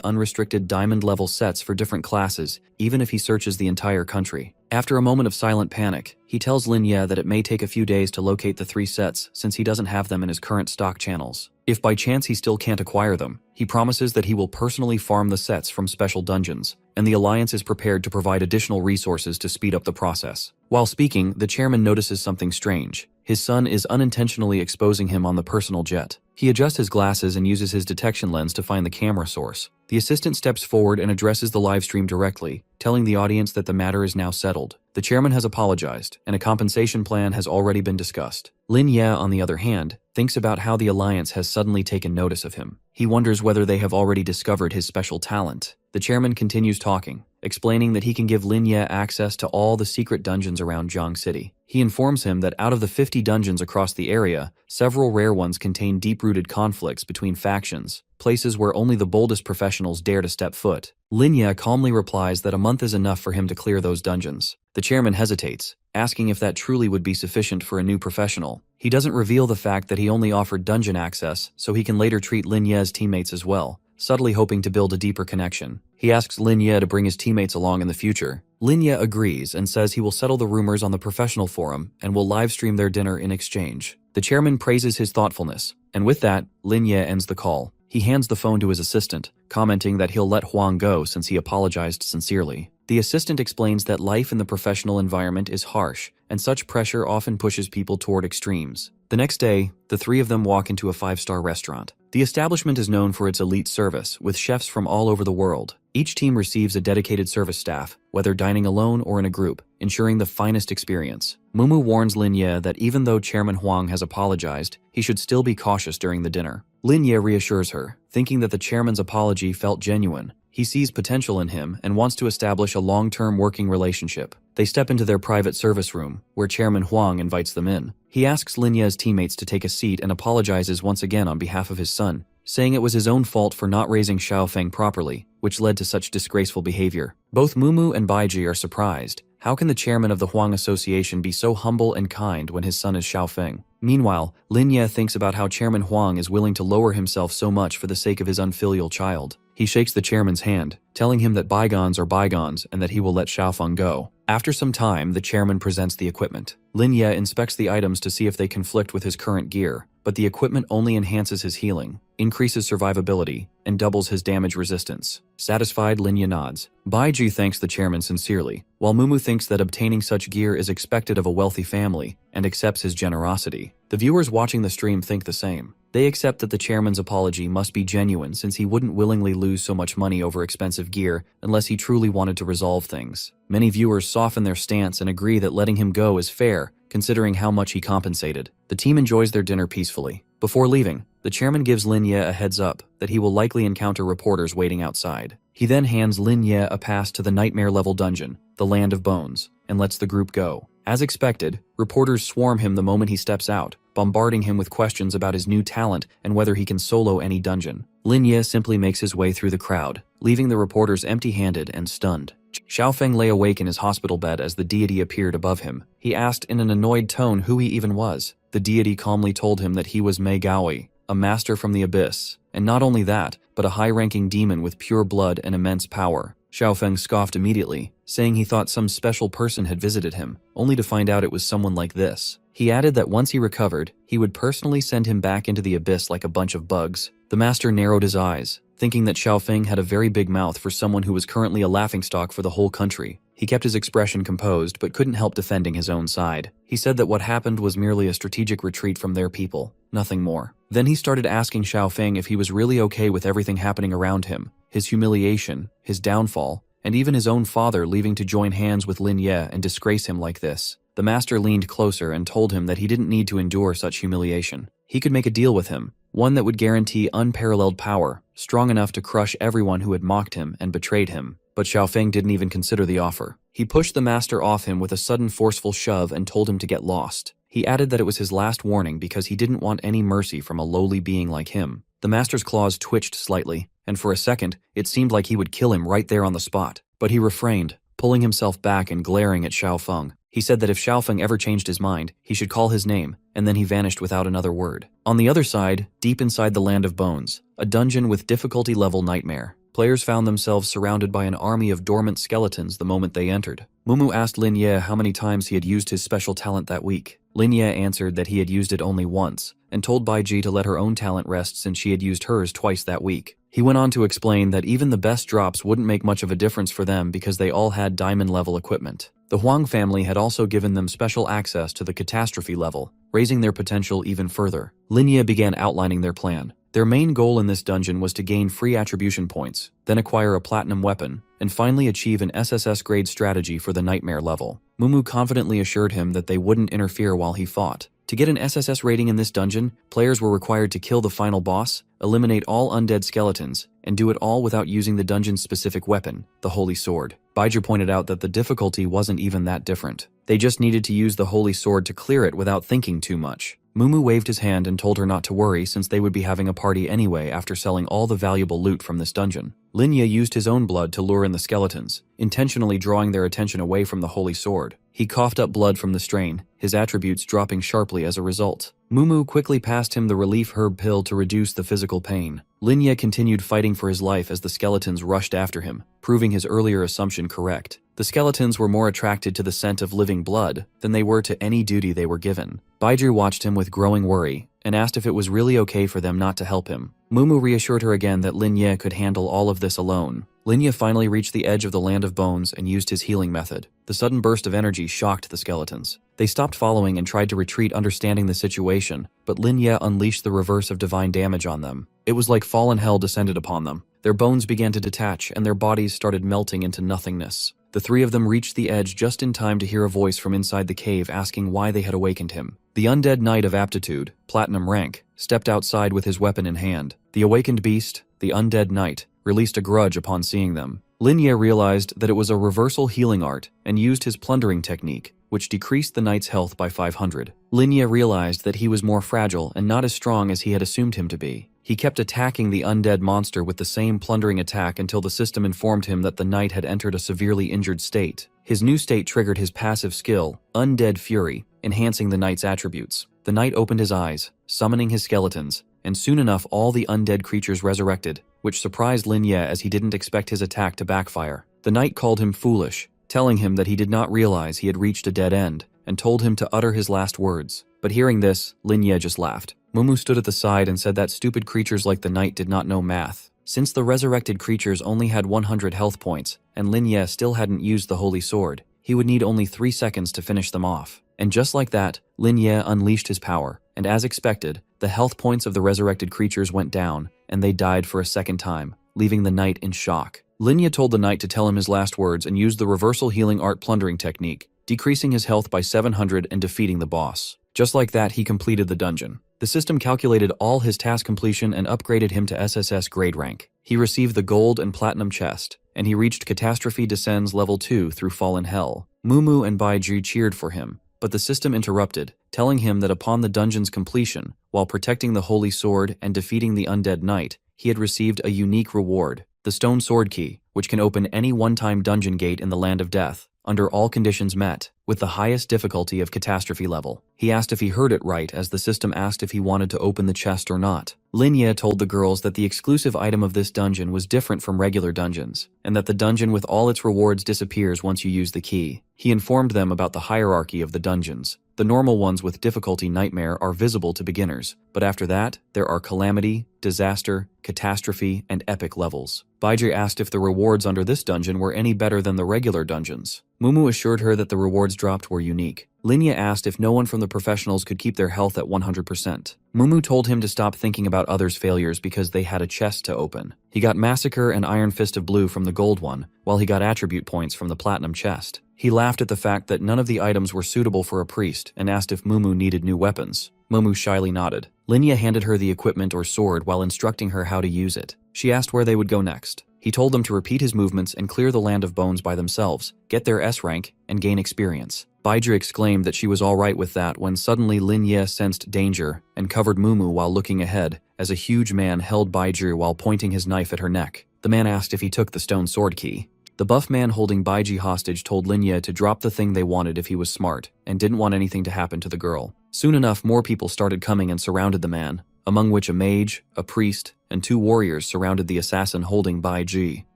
unrestricted diamond-level sets for different classes, even if he searches the entire country. After a moment of silent panic, he tells Lin Ye that it may take a few days to locate the 3 sets since he doesn't have them in his current stock channels. If by chance he still can't acquire them, he promises that he will personally farm the sets from special dungeons, and the Alliance is prepared to provide additional resources to speed up the process. While speaking, the chairman notices something strange. His son is unintentionally exposing him on the personal jet. He adjusts his glasses and uses his detection lens to find the camera source. The assistant steps forward and addresses the live stream directly, telling the audience that the matter is now settled. The chairman has apologized, and a compensation plan has already been discussed. Lin Ye, on the other hand, thinks about how the Alliance has suddenly taken notice of him. He wonders whether they have already discovered his special talent. The chairman continues talking, explaining that he can give Lin Ye access to all the secret dungeons around Jiang City. He informs him that out of the 50 dungeons across the area, several rare ones contain deep-rooted conflicts between factions, places where only the boldest professionals dare to step foot. Lin Ye calmly replies that a month is enough for him to clear those dungeons. The chairman hesitates, asking if that truly would be sufficient for a new professional. He doesn't reveal the fact that he only offered dungeon access so he can later treat Lin Ye's teammates as well, subtly hoping to build a deeper connection. He asks Lin Ye to bring his teammates along in the future. Lin Ye agrees and says he will settle the rumors on the professional forum and will live stream their dinner in exchange. The chairman praises his thoughtfulness, and with that, Lin Ye ends the call. He hands the phone to his assistant, commenting that he'll let Huang go since he apologized sincerely. The assistant explains that life in the professional environment is harsh, and such pressure often pushes people toward extremes. The next day, the 3 of them walk into a 5-star restaurant. The establishment is known for its elite service, with chefs from all over the world. Each team receives a dedicated service staff, whether dining alone or in a group, ensuring the finest experience. Mumu warns Lin Ye that even though Chairman Huang has apologized, he should still be cautious during the dinner. Lin Ye reassures her, thinking that the chairman's apology felt genuine. He sees potential in him and wants to establish a long-term working relationship. They step into their private service room, where Chairman Huang invites them in. He asks Lin Ye's teammates to take a seat and apologizes once again on behalf of his son, saying it was his own fault for not raising Xiaofeng properly, which led to such disgraceful behavior. Both Mumu and Baiji are surprised. How can the chairman of the Huang Association be so humble and kind when his son is Xiaofeng? Meanwhile, Lin Ye thinks about how Chairman Huang is willing to lower himself so much for the sake of his unfilial child. He shakes the chairman's hand, telling him that bygones are bygones and that he will let Xiaofeng go. After some time, the chairman presents the equipment. Lin Ye inspects the items to see if they conflict with his current gear, but the equipment only enhances his healing, increases survivability, and doubles his damage resistance. Satisfied, Lin Ye nods. Baiji thanks the chairman sincerely, while Mumu thinks that obtaining such gear is expected of a wealthy family and accepts his generosity. The viewers watching the stream think the same. They accept that the chairman's apology must be genuine since he wouldn't willingly lose so much money over expensive gear unless he truly wanted to resolve things. Many viewers soften their stance and agree that letting him go is fair, considering how much he compensated. The team enjoys their dinner peacefully. Before leaving, the chairman gives Lin Ye a heads up that he will likely encounter reporters waiting outside. He then hands Lin Ye a pass to the nightmare-level dungeon, the Land of Bones, and lets the group go. As expected, reporters swarm him the moment he steps out, bombarding him with questions about his new talent and whether he can solo any dungeon. Lin Ye simply makes his way through the crowd, leaving the reporters empty-handed and stunned. Xiaofeng lay awake in his hospital bed as the deity appeared above him. He asked in an annoyed tone who he even was. The deity calmly told him that he was Mei Gaoi, a master from the abyss, and not only that, but a high-ranking demon with pure blood and immense power. Xiaofeng scoffed immediately, saying he thought some special person had visited him, only to find out it was someone like this. He added that once he recovered, he would personally send him back into the abyss like a bunch of bugs. The master narrowed his eyes, thinking that Xiaofeng had a very big mouth for someone who was currently a laughingstock for the whole country. He kept his expression composed but couldn't help defending his own side. He said that what happened was merely a strategic retreat from their people, nothing more. Then he started asking Xiaofeng if he was really okay with everything happening around him, his humiliation, his downfall, and even his own father leaving to join hands with Lin Ye and disgrace him like this. The master leaned closer and told him that he didn't need to endure such humiliation. He could make a deal with him, one that would guarantee unparalleled power, strong enough to crush everyone who had mocked him and betrayed him. But Xiaofeng didn't even consider the offer. He pushed the master off him with a sudden forceful shove and told him to get lost. He added that it was his last warning because he didn't want any mercy from a lowly being like him. The master's claws twitched slightly, and for a second, it seemed like he would kill him right there on the spot. But he refrained, pulling himself back and glaring at Xiaofeng. He said that if Xiaofeng ever changed his mind, he should call his name, and then he vanished without another word. On the other side, deep inside the Land of Bones, a dungeon with difficulty level nightmare, players found themselves surrounded by an army of dormant skeletons the moment they entered. Mumu asked Lin Ye how many times he had used his special talent that week. Lin Ye answered that he had used it only once, and told Baiji to let her own talent rest since she had used hers twice that week. He went on to explain that even the best drops wouldn't make much of a difference for them because they all had diamond-level equipment. The Huang family had also given them special access to the catastrophe level, raising their potential even further. Lin Ye began outlining their plan. Their main goal in this dungeon was to gain free attribution points, then acquire a platinum weapon, and finally achieve an SSS grade strategy for the nightmare level. Mumu confidently assured him that they wouldn't interfere while he fought. To get an SSS rating in this dungeon, players were required to kill the final boss, eliminate all undead skeletons, and do it all without using the dungeon's specific weapon, the Holy Sword. Baiju pointed out that the difficulty wasn't even that different. They just needed to use the Holy Sword to clear it without thinking too much. Mumu waved his hand and told her not to worry since they would be having a party anyway after selling all the valuable loot from this dungeon. Lin Ye used his own blood to lure in the skeletons, intentionally drawing their attention away from the Holy Sword. He coughed up blood from the strain, his attributes dropping sharply as a result. Mumu quickly passed him the relief herb pill to reduce the physical pain. Lin Ye continued fighting for his life as the skeletons rushed after him, proving his earlier assumption correct. The skeletons were more attracted to the scent of living blood than they were to any duty they were given. Baiju watched him with growing worry and asked if it was really okay for them not to help him. Mumu reassured her again that Lin Ye could handle all of this alone. Lin Ye finally reached the edge of the Land of Bones and used his healing method. The sudden burst of energy shocked the skeletons. They stopped following and tried to retreat, understanding the situation, but Lin Ye unleashed the reverse of divine damage on them. It was like fallen hell descended upon them. Their bones began to detach and their bodies started melting into nothingness. The three of them reached the edge just in time to hear a voice from inside the cave asking why they had awakened him. The undead knight of aptitude, platinum rank, stepped outside with his weapon in hand. The awakened beast, the undead knight, released a grudge upon seeing them. Lin Ye realized that it was a reversal healing art and used his plundering technique, which decreased the knight's health by 500. Lin Ye realized that he was more fragile and not as strong as he had assumed him to be. He kept attacking the undead monster with the same plundering attack until the system informed him that the knight had entered a severely injured state. His new state triggered his passive skill, Undead Fury, enhancing the knight's attributes. The knight opened his eyes, summoning his skeletons, and soon enough all the undead creatures resurrected, which surprised Lin Ye as he didn't expect his attack to backfire. The knight called him foolish, telling him that he did not realize he had reached a dead end, and told him to utter his last words. But hearing this, Lin Ye just laughed. Mumu stood at the side and said that stupid creatures like the knight did not know math. Since the resurrected creatures only had 100 health points, and Lin Ye still hadn't used the Holy Sword, he would need only 3 seconds to finish them off. And just like that, Lin Ye unleashed his power, and as expected, the health points of the resurrected creatures went down, and they died for a second time, leaving the knight in shock. Lin Ye told the knight to tell him his last words and used the reversal healing art plundering technique, decreasing his health by 700 and defeating the boss. Just like that, he completed the dungeon. The system calculated all his task completion and upgraded him to SSS grade rank. He received the gold and platinum chest, and he reached Catastrophe Descends level 2 through Fallen Hell. Mumu and Baiji cheered for him, but the system interrupted, telling him that upon the dungeon's completion, while protecting the Holy Sword and defeating the undead knight, he had received a unique reward, the Stone Sword Key, which can open any one-time dungeon gate in the Land of Death. under all conditions met, with the highest difficulty of catastrophe level. He asked if he heard it right as the system asked if he wanted to open the chest or not. Lin Ye told the girls that the exclusive item of this dungeon was different from regular dungeons, and that the dungeon with all its rewards disappears once you use the key. He informed them about the hierarchy of the dungeons. The normal ones with difficulty nightmare are visible to beginners, but after that, there are calamity, disaster, catastrophe, and epic levels. Baiji asked if the rewards under this dungeon were any better than the regular dungeons. Mumu assured her that the rewards dropped were unique. Linya asked if no one from the professionals could keep their health at 100%. Mumu told him to stop thinking about others' failures because they had a chest to open. He got Massacre and Iron Fist of Blue from the gold one, while he got attribute points from the platinum chest. He laughed at the fact that none of the items were suitable for a priest and asked if Mumu needed new weapons. Mumu shyly nodded. Linya handed her the equipment or sword while instructing her how to use it. She asked where they would go next. He told them to repeat his movements and clear the Land of Bones by themselves, get their S rank, and gain experience. Baiji exclaimed that she was alright with that when suddenly Lin Ye sensed danger and covered Mumu while looking ahead as a huge man held Baiji while pointing his knife at her neck. The man asked if he took the stone sword key. The buff man holding Baiji hostage told Lin Ye to drop the thing they wanted if he was smart and didn't want anything to happen to the girl. Soon enough, more people started coming and surrounded the man, among which a mage, a priest, and 2 warriors surrounded the assassin holding Baiji.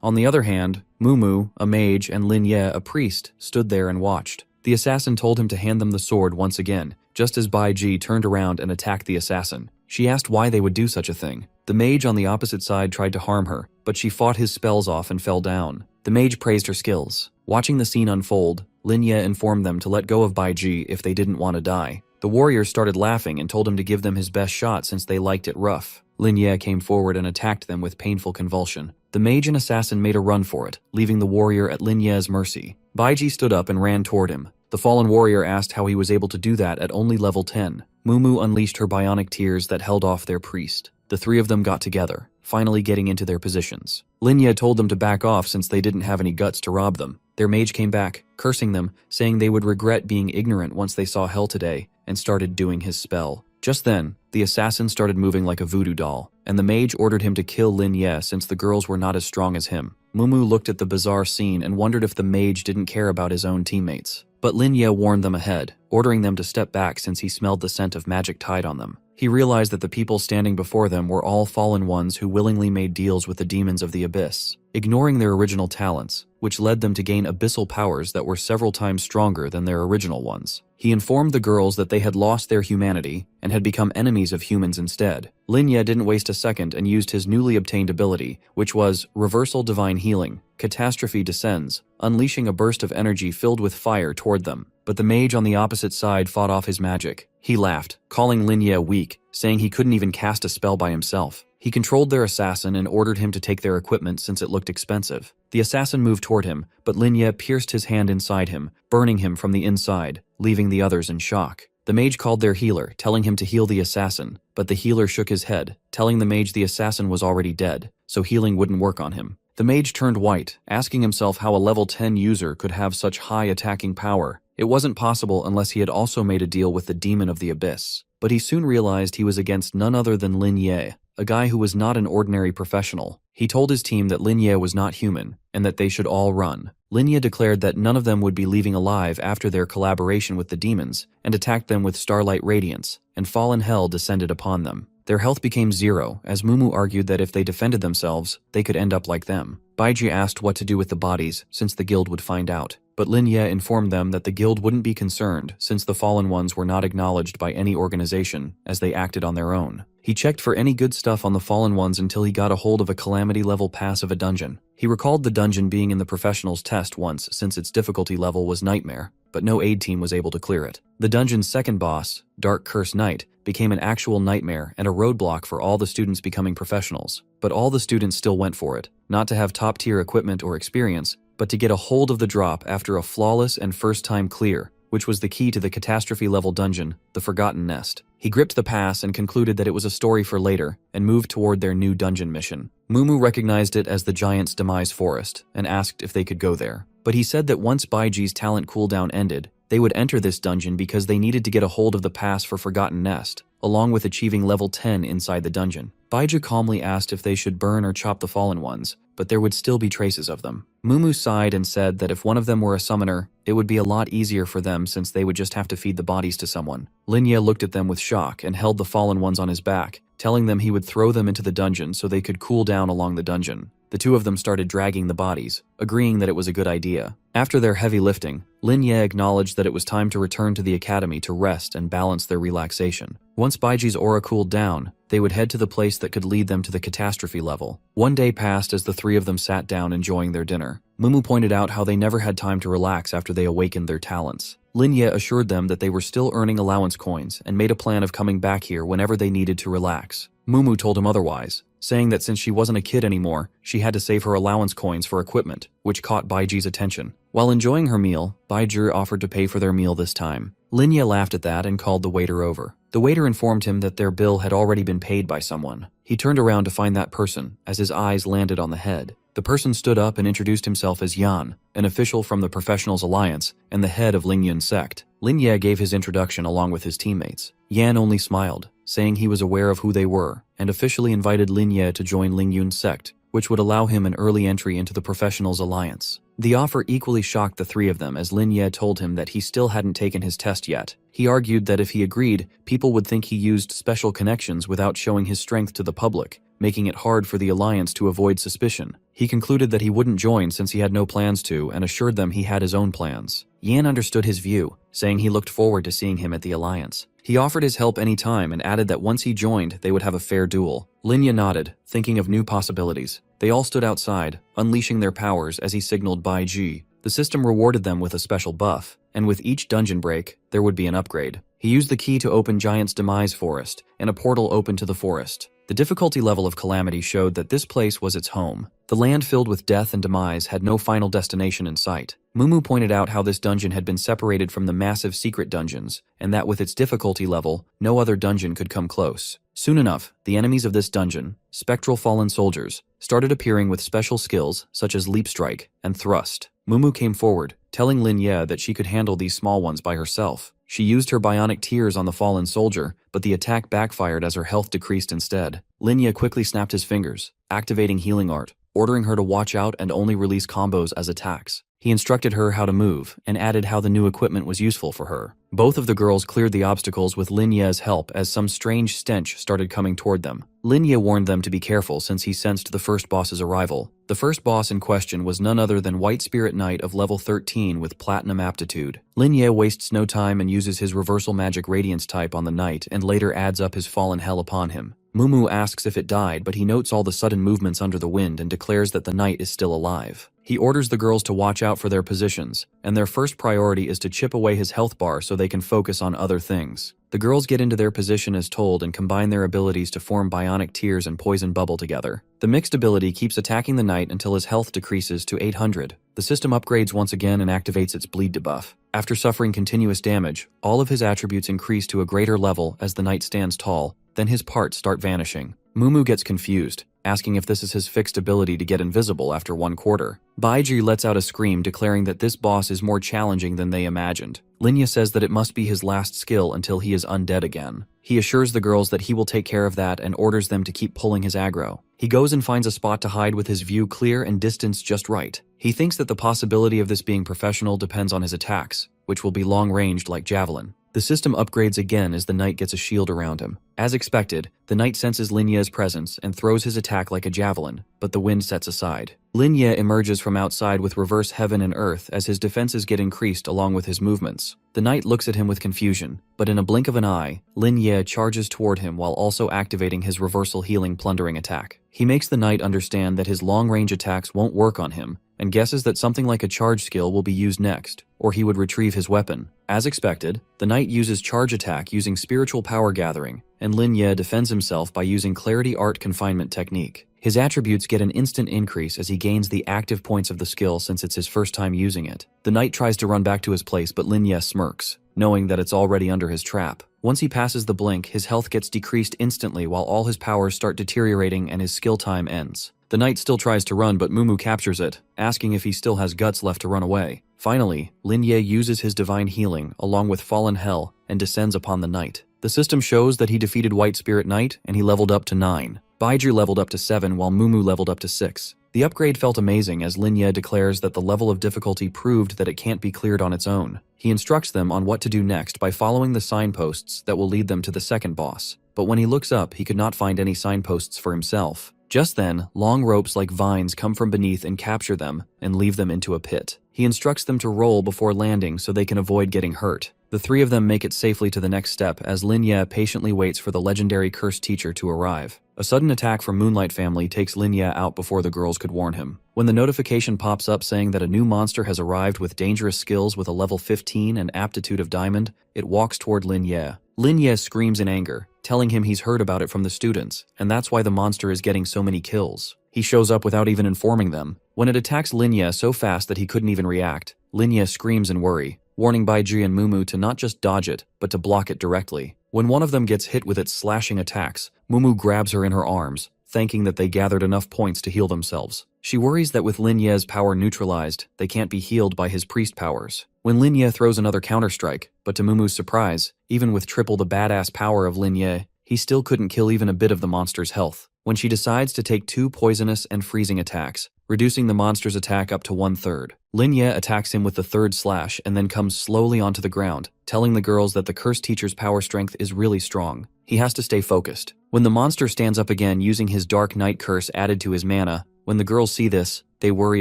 On the other hand, Mumu, a mage, and Lin Ye, a priest, stood there and watched. The assassin told him to hand them the sword once again, just as Baiji turned around and attacked the assassin. She asked why they would do such a thing. The mage on the opposite side tried to harm her, but she fought his spells off and fell down. The mage praised her skills. Watching the scene unfold, Lin Ye informed them to let go of Baiji if they didn't want to die. The warriors started laughing and told him to give them his best shot since they liked it rough. Lin Ye came forward and attacked them with painful convulsion. The mage and assassin made a run for it, leaving the warrior at Lin Ye's mercy. Baiji stood up and ran toward him. The fallen warrior asked how he was able to do that at only level 10. Mumu unleashed her bionic tears that held off their priest. The 3 of them got together, finally getting into their positions. Lin Ye told them to back off since they didn't have any guts to rob them. Their mage came back, cursing them, saying they would regret being ignorant once they saw hell today, and started doing his spell. Just then, the assassin started moving like a voodoo doll, and the mage ordered him to kill Lin Ye since the girls were not as strong as him. Mumu looked at the bizarre scene and wondered if the mage didn't care about his own teammates. But Lin Ye warned them ahead, ordering them to step back since he smelled the scent of magic tied on them. He realized that the people standing before them were all fallen ones who willingly made deals with the demons of the abyss, ignoring their original talents, which led them to gain abyssal powers that were several times stronger than their original ones. He informed the girls that they had lost their humanity and had become enemies of humans instead. Lin Ye didn't waste a second and used his newly obtained ability, which was Reversal Divine Healing. Catastrophe descends, unleashing a burst of energy filled with fire toward them. But the mage on the opposite side fought off his magic. He laughed, calling Lin Ye weak, saying he couldn't even cast a spell by himself. He controlled their assassin and ordered him to take their equipment since it looked expensive. The assassin moved toward him, but Lin Ye pierced his hand inside him, burning him from the inside, leaving the others in shock. The mage called their healer, telling him to heal the assassin, but the healer shook his head, telling the mage the assassin was already dead, so healing wouldn't work on him. The mage turned white, asking himself how a level 10 user could have such high attacking power. It wasn't possible unless he had also made a deal with the demon of the abyss. But he soon realized he was against none other than Lin Ye, a guy who was not an ordinary professional. He told his team that Lin Ye was not human, and that they should all run. Lin Ye declared that none of them would be leaving alive after their collaboration with the demons, and attacked them with starlight radiance, and fallen hell descended upon them. Their health became 0, as Mumu argued that if they defended themselves, they could end up like them. Baiji asked what to do with the bodies, since the guild would find out. But Lin Ye informed them that the guild wouldn't be concerned, since the fallen ones were not acknowledged by any organization, as they acted on their own. He checked for any good stuff on the fallen ones until he got a hold of a calamity level pass of a dungeon. He recalled the dungeon being in the professionals test once since its difficulty level was nightmare, but no aid team was able to clear it. The dungeon's second boss, Dark Curse Knight, became an actual nightmare and a roadblock for all the students becoming professionals. But all the students still went for it, not to have top-tier equipment or experience, but to get a hold of the drop after a flawless and first-time clear, which was the key to the catastrophe-level dungeon, the Forgotten Nest. He gripped the pass and concluded that it was a story for later, and moved toward their new dungeon mission. Mumu recognized it as the Giant's Demise Forest, and asked if they could go there. But he said that once Baiji's talent cooldown ended, they would enter this dungeon because they needed to get a hold of the pass for Forgotten Nest, along with achieving level 10 inside the dungeon. Baiji calmly asked if they should burn or chop the fallen ones, but there would still be traces of them. Mumu sighed and said that if one of them were a summoner, it would be a lot easier for them since they would just have to feed the bodies to someone. Linya looked at them with shock and held the fallen ones on his back, telling them he would throw them into the dungeon so they could cool down along the dungeon. The two of them started dragging the bodies, agreeing that it was a good idea. After their heavy lifting, Linya acknowledged that it was time to return to the academy to rest and balance their relaxation. Once Baiji's aura cooled down, they would head to the place that could lead them to the catastrophe level. One day passed as the three of them sat down enjoying their dinner. Mumu pointed out how they never had time to relax after they awakened their talents. Linya assured them that they were still earning allowance coins and made a plan of coming back here whenever they needed to relax. Mumu told him otherwise, saying that since she wasn't a kid anymore, she had to save her allowance coins for equipment, which caught Baiji's attention. While enjoying her meal, Baiji offered to pay for their meal this time. Linya laughed at that and called the waiter over. The waiter informed him that their bill had already been paid by someone. He turned around to find that person as his eyes landed on the head. The person stood up and introduced himself as Yan, an official from the Professionals Alliance and the head of Lingyun sect. Linya gave his introduction along with his teammates. Yan only smiled, saying he was aware of who they were, and officially invited Linya to join Lingyun's sect, which would allow him an early entry into the Professionals Alliance. The offer equally shocked the three of them as Linya told him that he still hadn't taken his test yet. He argued that if he agreed, people would think he used special connections without showing his strength to the public, making it hard for the Alliance to avoid suspicion. He concluded that he wouldn't join since he had no plans to and assured them he had his own plans. Yan understood his view, saying he looked forward to seeing him at the Alliance. He offered his help any time and added that once he joined, they would have a fair duel. Linya nodded, thinking of new possibilities. They all stood outside, unleashing their powers as he signaled Baiji. The system rewarded them with a special buff, and with each dungeon break, there would be an upgrade. He used the key to open Giant's Demise Forest, and a portal opened to the forest. The difficulty level of Calamity showed that this place was its home. The land filled with death and demise had no final destination in sight. Mumu pointed out how this dungeon had been separated from the massive secret dungeons, and that with its difficulty level, no other dungeon could come close. Soon enough, the enemies of this dungeon, spectral fallen soldiers, started appearing with special skills such as leap strike and thrust. Mumu came forward, telling Linya that she could handle these small ones by herself. She used her bionic tears on the fallen soldier, but the attack backfired as her health decreased instead. Linya quickly snapped his fingers, activating healing art, ordering her to watch out and only release combos as attacks. He instructed her how to move, and added how the new equipment was useful for her. Both of the girls cleared the obstacles with Linya's help as some strange stench started coming toward them. Linya warned them to be careful since he sensed the first boss's arrival. The first boss in question was none other than White Spirit Knight of level 13 with Platinum Aptitude. Linya wastes no time and uses his Reversal Magic Radiance type on the knight and later adds up his fallen hell upon him. Mumu asks if it died, but he notes all the sudden movements under the wind and declares that the knight is still alive. He orders the girls to watch out for their positions, and their first priority is to chip away his health bar so they can focus on other things. The girls get into their position as told and combine their abilities to form Bionic Tears and Poison Bubble together. The mixed ability keeps attacking the knight until his health decreases to 800. The system upgrades once again and activates its bleed debuff. After suffering continuous damage, all of his attributes increase to a greater level as the knight stands tall, then his parts start vanishing. Mumu gets confused, asking if this is his fixed ability to get invisible after 1 quarter. Baiji lets out a scream declaring that this boss is more challenging than they imagined. Linya says that it must be his last skill until he is undead again. He assures the girls that he will take care of that and orders them to keep pulling his aggro. He goes and finds a spot to hide with his view clear and distance just right. He thinks that the possibility of this being professional depends on his attacks, which will be long-ranged like Javelin. The system upgrades again as the knight gets a shield around him. As expected, the knight senses Linya's presence and throws his attack like a javelin, but the wind sets aside. Linya emerges from outside with reverse heaven and earth as his defenses get increased along with his movements. The knight looks at him with confusion, but in a blink of an eye, Linya charges toward him while also activating his reversal healing plundering attack. He makes the knight understand that his long-range attacks won't work on him, and guesses that something like a charge skill will be used next, or he would retrieve his weapon. As expected, the knight uses charge attack using spiritual power gathering, and Linya defends himself by using clarity art confinement technique. His attributes get an instant increase as he gains the active points of the skill since it's his first time using it. The knight tries to run back to his place, but Linya smirks, knowing that it's already under his trap. Once he passes the blink, his health gets decreased instantly while all his powers start deteriorating and his skill time ends. The knight still tries to run, but Mumu captures it, asking if he still has guts left to run away. Finally, Linya uses his divine healing along with Fallen Hell and descends upon the knight. The system shows that he defeated White Spirit Knight and he leveled up to 9. Baiju leveled up to 7 while Mumu leveled up to 6. The upgrade felt amazing as Lin Ye declares that the level of difficulty proved that it can't be cleared on its own. He instructs them on what to do next by following the signposts that will lead them to the second boss. But when he looks up, he could not find any signposts for himself. Just then, long ropes like vines come from beneath and capture them and leave them into a pit. He instructs them to roll before landing so they can avoid getting hurt. The three of them make it safely to the next step as Lin Ye patiently waits for the legendary cursed teacher to arrive. A sudden attack from Moonlight Family takes Lin Ye out before the girls could warn him. When the notification pops up saying that a new monster has arrived with dangerous skills with a level 15 and aptitude of diamond, it walks toward Lin Ye. Lin Ye screams in anger, telling him he's heard about it from the students, and that's why the monster is getting so many kills. He shows up without even informing them. When it attacks Lin Ye so fast that he couldn't even react, Lin Ye screams in worry, warning Baiji and Mumu to not just dodge it, but to block it directly. When one of them gets hit with its slashing attacks, Mumu grabs her in her arms, thanking that they gathered enough points to heal themselves. She worries that with Lin Ye's power neutralized, they can't be healed by his priest powers. When Lin Ye throws another counterstrike, but to Mumu's surprise, even with triple the badass power of Lin Ye, he still couldn't kill even a bit of the monster's health. When she decides to take 2 poisonous and freezing attacks, reducing the monster's attack up to 1/3. Lin Ye attacks him with the 3rd slash and then comes slowly onto the ground, telling the girls that the cursed teacher's power strength is really strong. He has to stay focused. When the monster stands up again using his Dark Night curse added to his mana, when the girls see this, they worry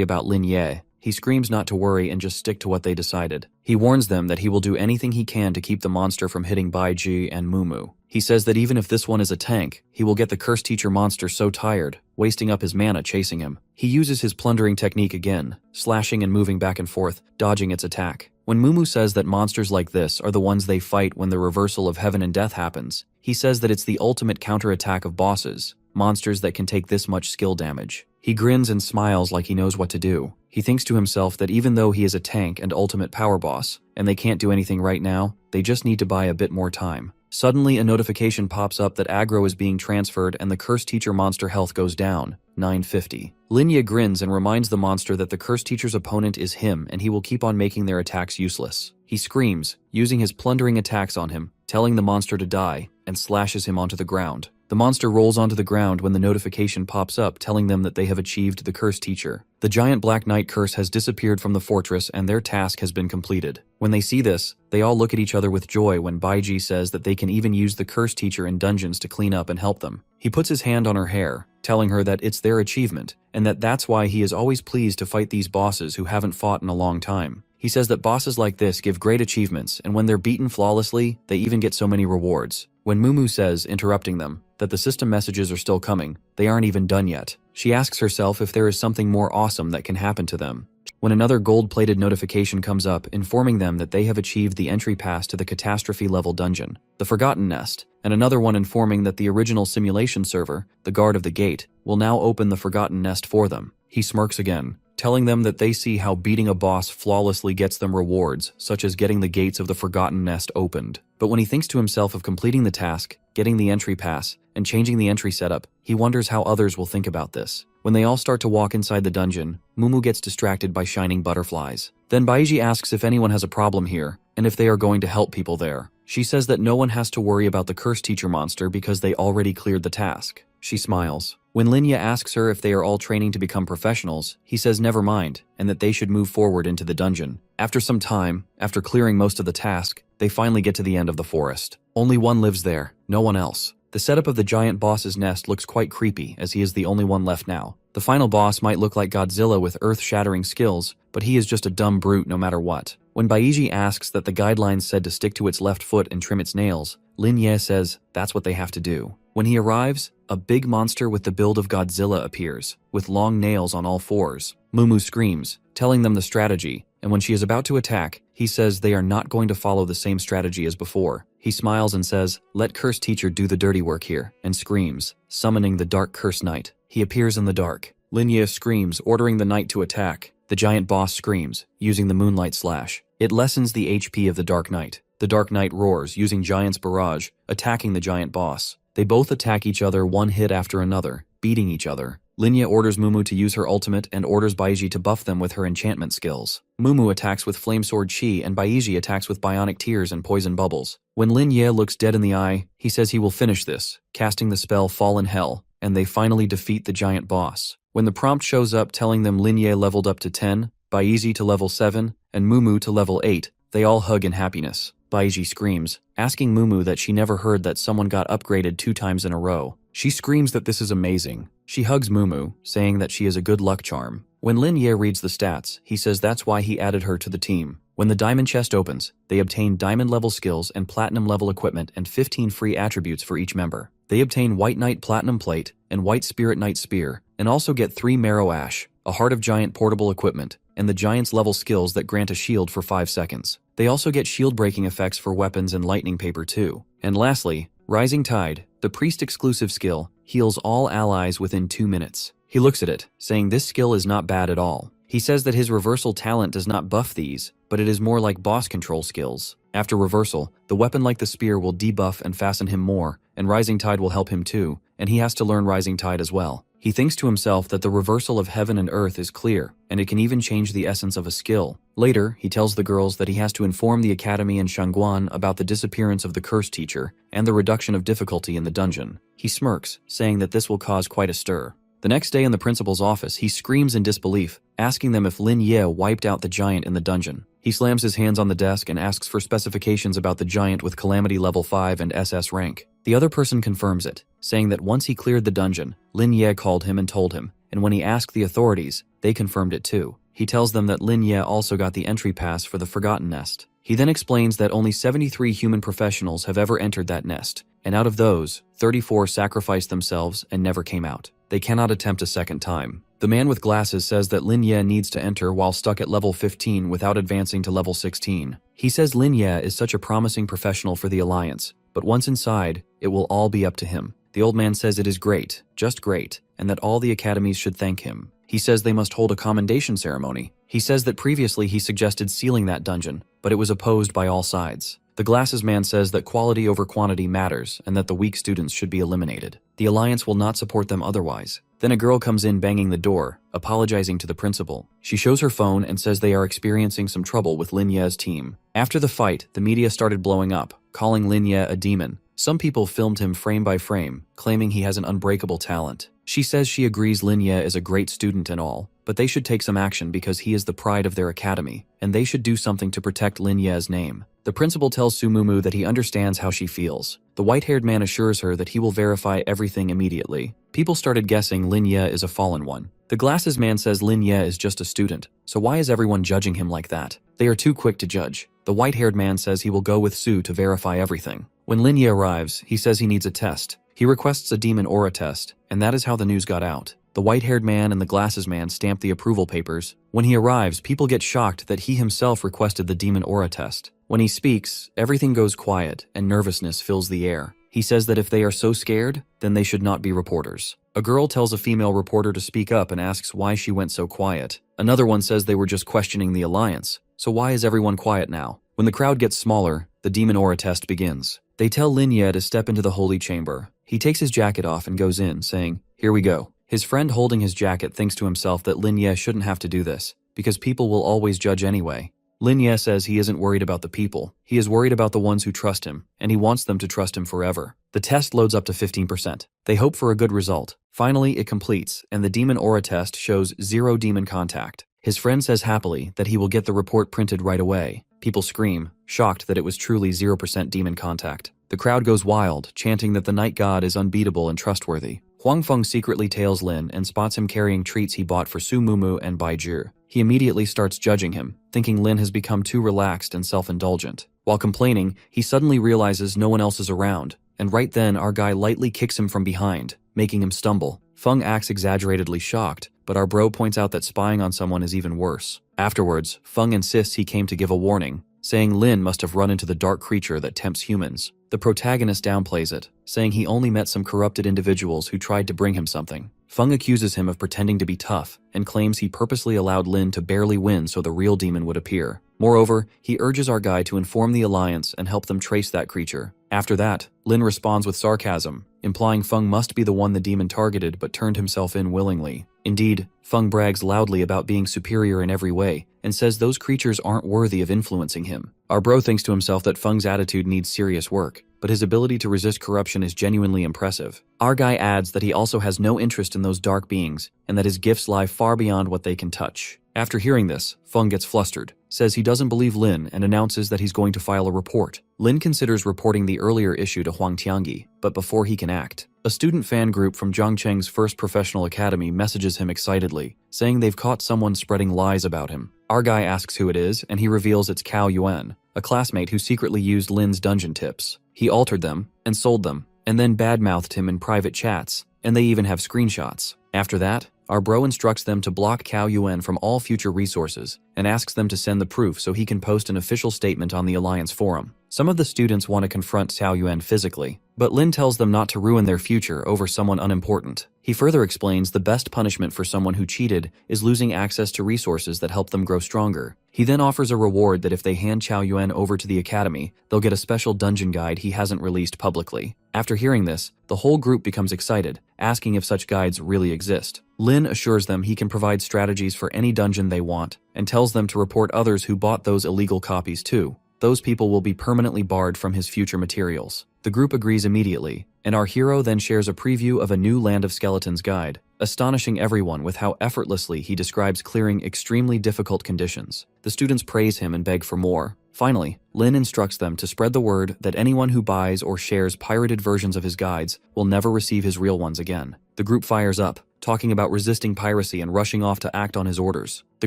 about Lin Ye. He screams not to worry and just stick to what they decided. He warns them that he will do anything he can to keep the monster from hitting Baiji and Mumu. He says that even if this one is a tank, he will get the cursed teacher monster so tired, wasting up his mana chasing him. He uses his plundering technique again, slashing and moving back and forth, dodging its attack. When Mumu says that monsters like this are the ones they fight when the reversal of heaven and death happens, he says that it's the ultimate counterattack of bosses, monsters that can take this much skill damage. He grins and smiles like he knows what to do. He thinks to himself that even though he is a tank and ultimate power boss, and they can't do anything right now, they just need to buy a bit more time. Suddenly, a notification pops up that aggro is being transferred and the cursed teacher monster health goes down, 950. Lin Ye grins and reminds the monster that the cursed teacher's opponent is him and he will keep on making their attacks useless. He screams, using his plundering attacks on him, telling the monster to die, and slashes him onto the ground. The monster rolls onto the ground when the notification pops up telling them that they have achieved the cursed teacher. The giant Black Knight curse has disappeared from the fortress and their task has been completed. When they see this, they all look at each other with joy when Baiji says that they can even use the cursed teacher in dungeons to clean up and help them. He puts his hand on her hair, telling her that it's their achievement, and that that's why he is always pleased to fight these bosses who haven't fought in a long time. He says that bosses like this give great achievements, and when they're beaten flawlessly, they even get so many rewards. When Mumu says, interrupting them, that the system messages are still coming, they aren't even done yet. She asks herself if there is something more awesome that can happen to them. When another gold-plated notification comes up informing them that they have achieved the entry pass to the catastrophe-level dungeon, the Forgotten Nest, and another one informing that the original simulation server, the guard of the gate, will now open the Forgotten Nest for them. He smirks again, telling them that they see how beating a boss flawlessly gets them rewards, such as getting the gates of the Forgotten Nest opened. But when he thinks to himself of completing the task, getting the entry pass, and changing the entry setup, he wonders how others will think about this. When they all start to walk inside the dungeon, Mumu gets distracted by shining butterflies. Then Baiji asks if anyone has a problem here, and if they are going to help people there. She says that no one has to worry about the cursed teacher monster because they already cleared the task. She smiles. When Lin Ye asks her if they are all training to become professionals, he says never mind, and that they should move forward into the dungeon. After some time, after clearing most of the task, they finally get to the end of the forest. Only one lives there, no one else. The setup of the giant boss's nest looks quite creepy as he is the only one left now. The final boss might look like Godzilla with earth-shattering skills, but he is just a dumb brute no matter what. When Baiji asks that the guidelines said to stick to its left foot and trim its nails, Lin Ye says that's what they have to do. When he arrives, a big monster with the build of Godzilla appears, with long nails on all fours. Mumu screams, telling them the strategy, and when she is about to attack, he says they are not going to follow the same strategy as before. He smiles and says, "Let Cursed Teacher do the dirty work here," and screams, summoning the Dark Cursed Knight. He appears in the dark. Lin Ye screams, ordering the knight to attack. The giant boss screams, using the Moonlight Slash. It lessens the HP of the Dark Knight. The Dark Knight roars, using Giant's Barrage, attacking the giant boss. They both attack each other one hit after another, beating each other. Lin Ye orders Mumu to use her ultimate and orders Baiji to buff them with her enchantment skills. Mumu attacks with Flame Sword Chi and Baiji attacks with Bionic Tears and Poison Bubbles. When Lin Ye looks dead in the eye, he says he will finish this, casting the spell Fallen Hell, and they finally defeat the giant boss. When the prompt shows up telling them Lin Ye leveled up to 10, Baiji to level 7, and Mumu to level 8, they all hug in happiness. Baiji screams, asking Mumu that she never heard that someone got upgraded 2 times in a row. She screams that this is amazing. She hugs Mumu, saying that she is a good luck charm. When Lin Ye reads the stats, he says that's why he added her to the team. When the diamond chest opens, they obtain diamond level skills and platinum level equipment and 15 free attributes for each member. They obtain White Knight Platinum Plate and White Spirit Knight Spear, and also get 3 Marrow Ash, a Heart of Giant portable equipment, and the Giant's level skills that grant a shield for 5 seconds. They also get shield breaking effects for weapons and lightning paper too. And lastly, Rising Tide, the priest exclusive skill, heals all allies within 2 minutes. He looks at it, saying this skill is not bad at all. He says that his reversal talent does not buff these, but it is more like boss control skills. After reversal, the weapon like the spear will debuff and fasten him more, and Rising Tide will help him too, and he has to learn Rising Tide as well. He thinks to himself that the reversal of heaven and earth is clear, and it can even change the essence of a skill. Later, he tells the girls that he has to inform the academy and Shangguan about the disappearance of the cursed teacher and the reduction of difficulty in the dungeon. He smirks, saying that this will cause quite a stir. The next day in the principal's office, he screams in disbelief, asking them if Lin Ye wiped out the giant in the dungeon. He slams his hands on the desk and asks for specifications about the giant with Calamity level 5 and SS rank. The other person confirms it, saying that once he cleared the dungeon, Lin Ye called him and told him, and when he asked the authorities, they confirmed it too. He tells them that Lin Ye also got the entry pass for the Forgotten Nest. He then explains that only 73 human professionals have ever entered that nest, and out of those, 34 sacrificed themselves and never came out. They cannot attempt a second time. The man with glasses says that Lin Ye needs to enter while stuck at level 15 without advancing to level 16. He says Lin Ye is such a promising professional for the Alliance, but once inside, it will all be up to him. The old man says it is great, just great, and that all the academies should thank him. He says they must hold a commendation ceremony. He says that previously he suggested sealing that dungeon, but it was opposed by all sides. The glasses man says that quality over quantity matters and that the weak students should be eliminated. The Alliance will not support them otherwise. Then a girl comes in banging the door, apologizing to the principal. She shows her phone and says they are experiencing some trouble with Lin Ye's team. After the fight, the media started blowing up, calling Lin Ye a demon. Some people filmed him frame by frame, claiming he has an unbreakable talent. She says she agrees Lin Ye is a great student and all, but they should take some action because he is the pride of their academy, and they should do something to protect Lin Ye's name. The principal tells Sumumu that he understands how she feels. The white-haired man assures her that he will verify everything immediately. People started guessing Lin Ye is a fallen one. The glasses man says Lin Ye is just a student, so why is everyone judging him like that? They are too quick to judge. The white-haired man says he will go with Su to verify everything. When Lin Ye arrives, he says he needs a test. He requests a demon aura test, and that is how the news got out. The white-haired man and the glasses man stamp the approval papers. When he arrives, people get shocked that he himself requested the demon aura test. When he speaks, everything goes quiet and nervousness fills the air. He says that if they are so scared, then they should not be reporters. A girl tells a female reporter to speak up and asks why she went so quiet. Another one says they were just questioning the Alliance. So why is everyone quiet now? When the crowd gets smaller, the demon aura test begins. They tell Lin Ye to step into the holy chamber. He takes his jacket off and goes in, saying, "Here we go." His friend holding his jacket thinks to himself that Lin Ye shouldn't have to do this, because people will always judge anyway. Lin Ye says he isn't worried about the people. He is worried about the ones who trust him, and he wants them to trust him forever. The test loads up to 15%. They hope for a good result. Finally, it completes, and the demon aura test shows 0 demon contact. His friend says happily that he will get the report printed right away. People scream, shocked that it was truly 0% demon contact. The crowd goes wild, chanting that the night god is unbeatable and trustworthy. Huang Feng secretly tails Lin and spots him carrying treats he bought for Su Mumu and Bai Zhi. He immediately starts judging him, thinking Lin has become too relaxed and self-indulgent. While complaining, he suddenly realizes no one else is around, and right then our guy lightly kicks him from behind, making him stumble. Feng acts exaggeratedly shocked, but our bro points out that spying on someone is even worse. Afterwards, Feng insists he came to give a warning, saying Lin must have run into the dark creature that tempts humans. The protagonist downplays it, saying he only met some corrupted individuals who tried to bring him something. Feng accuses him of pretending to be tough and claims he purposely allowed Lin to barely win so the real demon would appear. Moreover, he urges our guy to inform the Alliance and help them trace that creature. After that, Lin responds with sarcasm, implying Feng must be the one the demon targeted but turned himself in willingly. Indeed, Feng brags loudly about being superior in every way and says those creatures aren't worthy of influencing him. Our bro thinks to himself that Feng's attitude needs serious work, but his ability to resist corruption is genuinely impressive. Our guy adds that he also has no interest in those dark beings and that his gifts lie far beyond what they can touch. After hearing this, Feng gets flustered, says he doesn't believe Lin, and announces that he's going to file a report. Lin considers reporting the earlier issue to Huang Tiangi, but before he can act, a student fan group from Zhangcheng's first professional academy messages him excitedly, saying they've caught someone spreading lies about him. Our guy asks who it is, and he reveals it's Cao Yuan, a classmate who secretly used Lin's dungeon tips. He altered them and sold them, and then badmouthed him in private chats, and they even have screenshots. After that, our bro instructs them to block Cao Yuan from all future resources and asks them to send the proof so he can post an official statement on the Alliance forum. Some of the students want to confront Cao Yuan physically, but Lin tells them not to ruin their future over someone unimportant. He further explains the best punishment for someone who cheated is losing access to resources that help them grow stronger. He then offers a reward that if they hand Cao Yuan over to the academy, they'll get a special dungeon guide he hasn't released publicly. After hearing this, the whole group becomes excited, asking if such guides really exist. Lin assures them he can provide strategies for any dungeon they want, and tells them to report others who bought those illegal copies too. Those people will be permanently barred from his future materials. The group agrees immediately, and our hero then shares a preview of a new Land of Skeletons guide, astonishing everyone with how effortlessly he describes clearing extremely difficult conditions. The students praise him and beg for more. Finally, Lin instructs them to spread the word that anyone who buys or shares pirated versions of his guides will never receive his real ones again. The group fires up, talking about resisting piracy and rushing off to act on his orders. The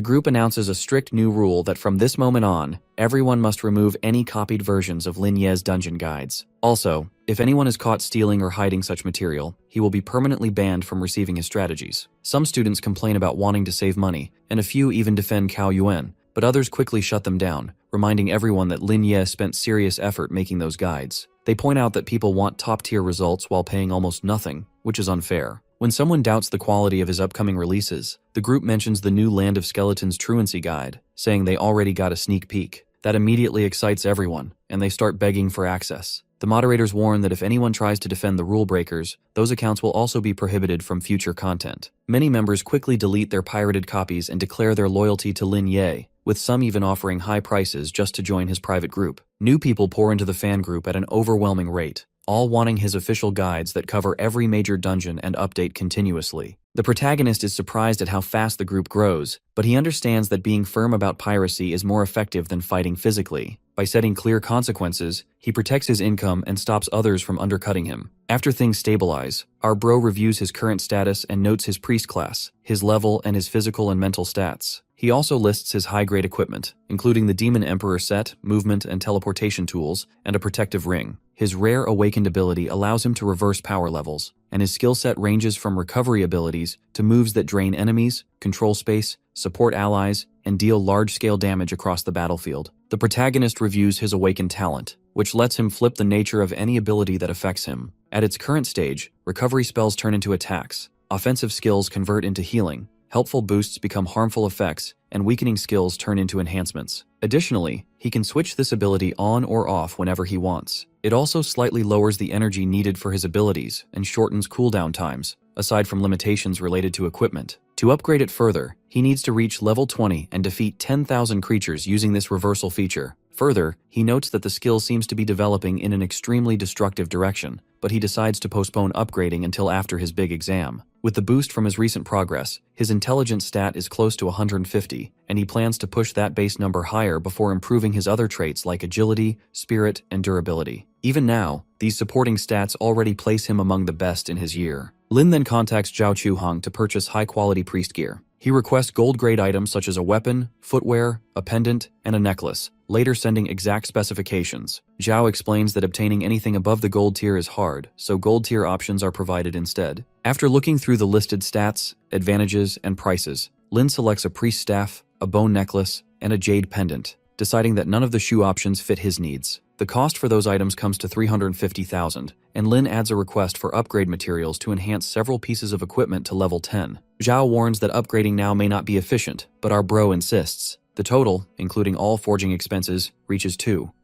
group announces a strict new rule that from this moment on, everyone must remove any copied versions of Lin Ye's dungeon guides. Also, if anyone is caught stealing or hiding such material, he will be permanently banned from receiving his strategies. Some students complain about wanting to save money, and a few even defend Cao Yuan, but others quickly shut them down, reminding everyone that Lin Ye spent serious effort making those guides. They point out that people want top-tier results while paying almost nothing, which is unfair. When someone doubts the quality of his upcoming releases, the group mentions the new Land of Skeletons truancy guide, saying they already got a sneak peek. That immediately excites everyone, and they start begging for access. The moderators warn that if anyone tries to defend the rule breakers, those accounts will also be prohibited from future content. Many members quickly delete their pirated copies and declare their loyalty to Lin Ye, with some even offering high prices just to join his private group. New people pour into the fan group at an overwhelming rate, all wanting his official guides that cover every major dungeon and update continuously. The protagonist is surprised at how fast the group grows, but he understands that being firm about piracy is more effective than fighting physically. By setting clear consequences, he protects his income and stops others from undercutting him. After things stabilize, our bro reviews his current status and notes his priest class, his level, and his physical and mental stats. He also lists his high-grade equipment, including the Demon Emperor set, movement and teleportation tools, and a protective ring. His rare awakened ability allows him to reverse power levels, and his skill set ranges from recovery abilities to moves that drain enemies, control space, support allies, and deal large-scale damage across the battlefield. The protagonist reviews his awakened talent, which lets him flip the nature of any ability that affects him. At its current stage, recovery spells turn into attacks, offensive skills convert into healing, helpful boosts become harmful effects, and weakening skills turn into enhancements. Additionally, he can switch this ability on or off whenever he wants. It also slightly lowers the energy needed for his abilities and shortens cooldown times, aside from limitations related to equipment. To upgrade it further, he needs to reach level 20 and defeat 10,000 creatures using this reversal feature. Further, he notes that the skill seems to be developing in an extremely destructive direction, but he decides to postpone upgrading until after his big exam. With the boost from his recent progress, his intelligence stat is close to 150, and he plans to push that base number higher before improving his other traits like agility, spirit, and durability. Even now, these supporting stats already place him among the best in his year. Lin then contacts Zhao Chuhang to purchase high-quality priest gear. He requests gold-grade items such as a weapon, footwear, a pendant, and a necklace, later sending exact specifications. Zhao explains that obtaining anything above the gold tier is hard, so gold tier options are provided instead. After looking through the listed stats, advantages, and prices, Lin selects a priest staff, a bone necklace, and a jade pendant, deciding that none of the shoe options fit his needs. The cost for those items comes to 350,000, and Lin adds a request for upgrade materials to enhance several pieces of equipment to level 10. Zhao warns that upgrading now may not be efficient, but our bro insists. The total, including all forging expenses, reaches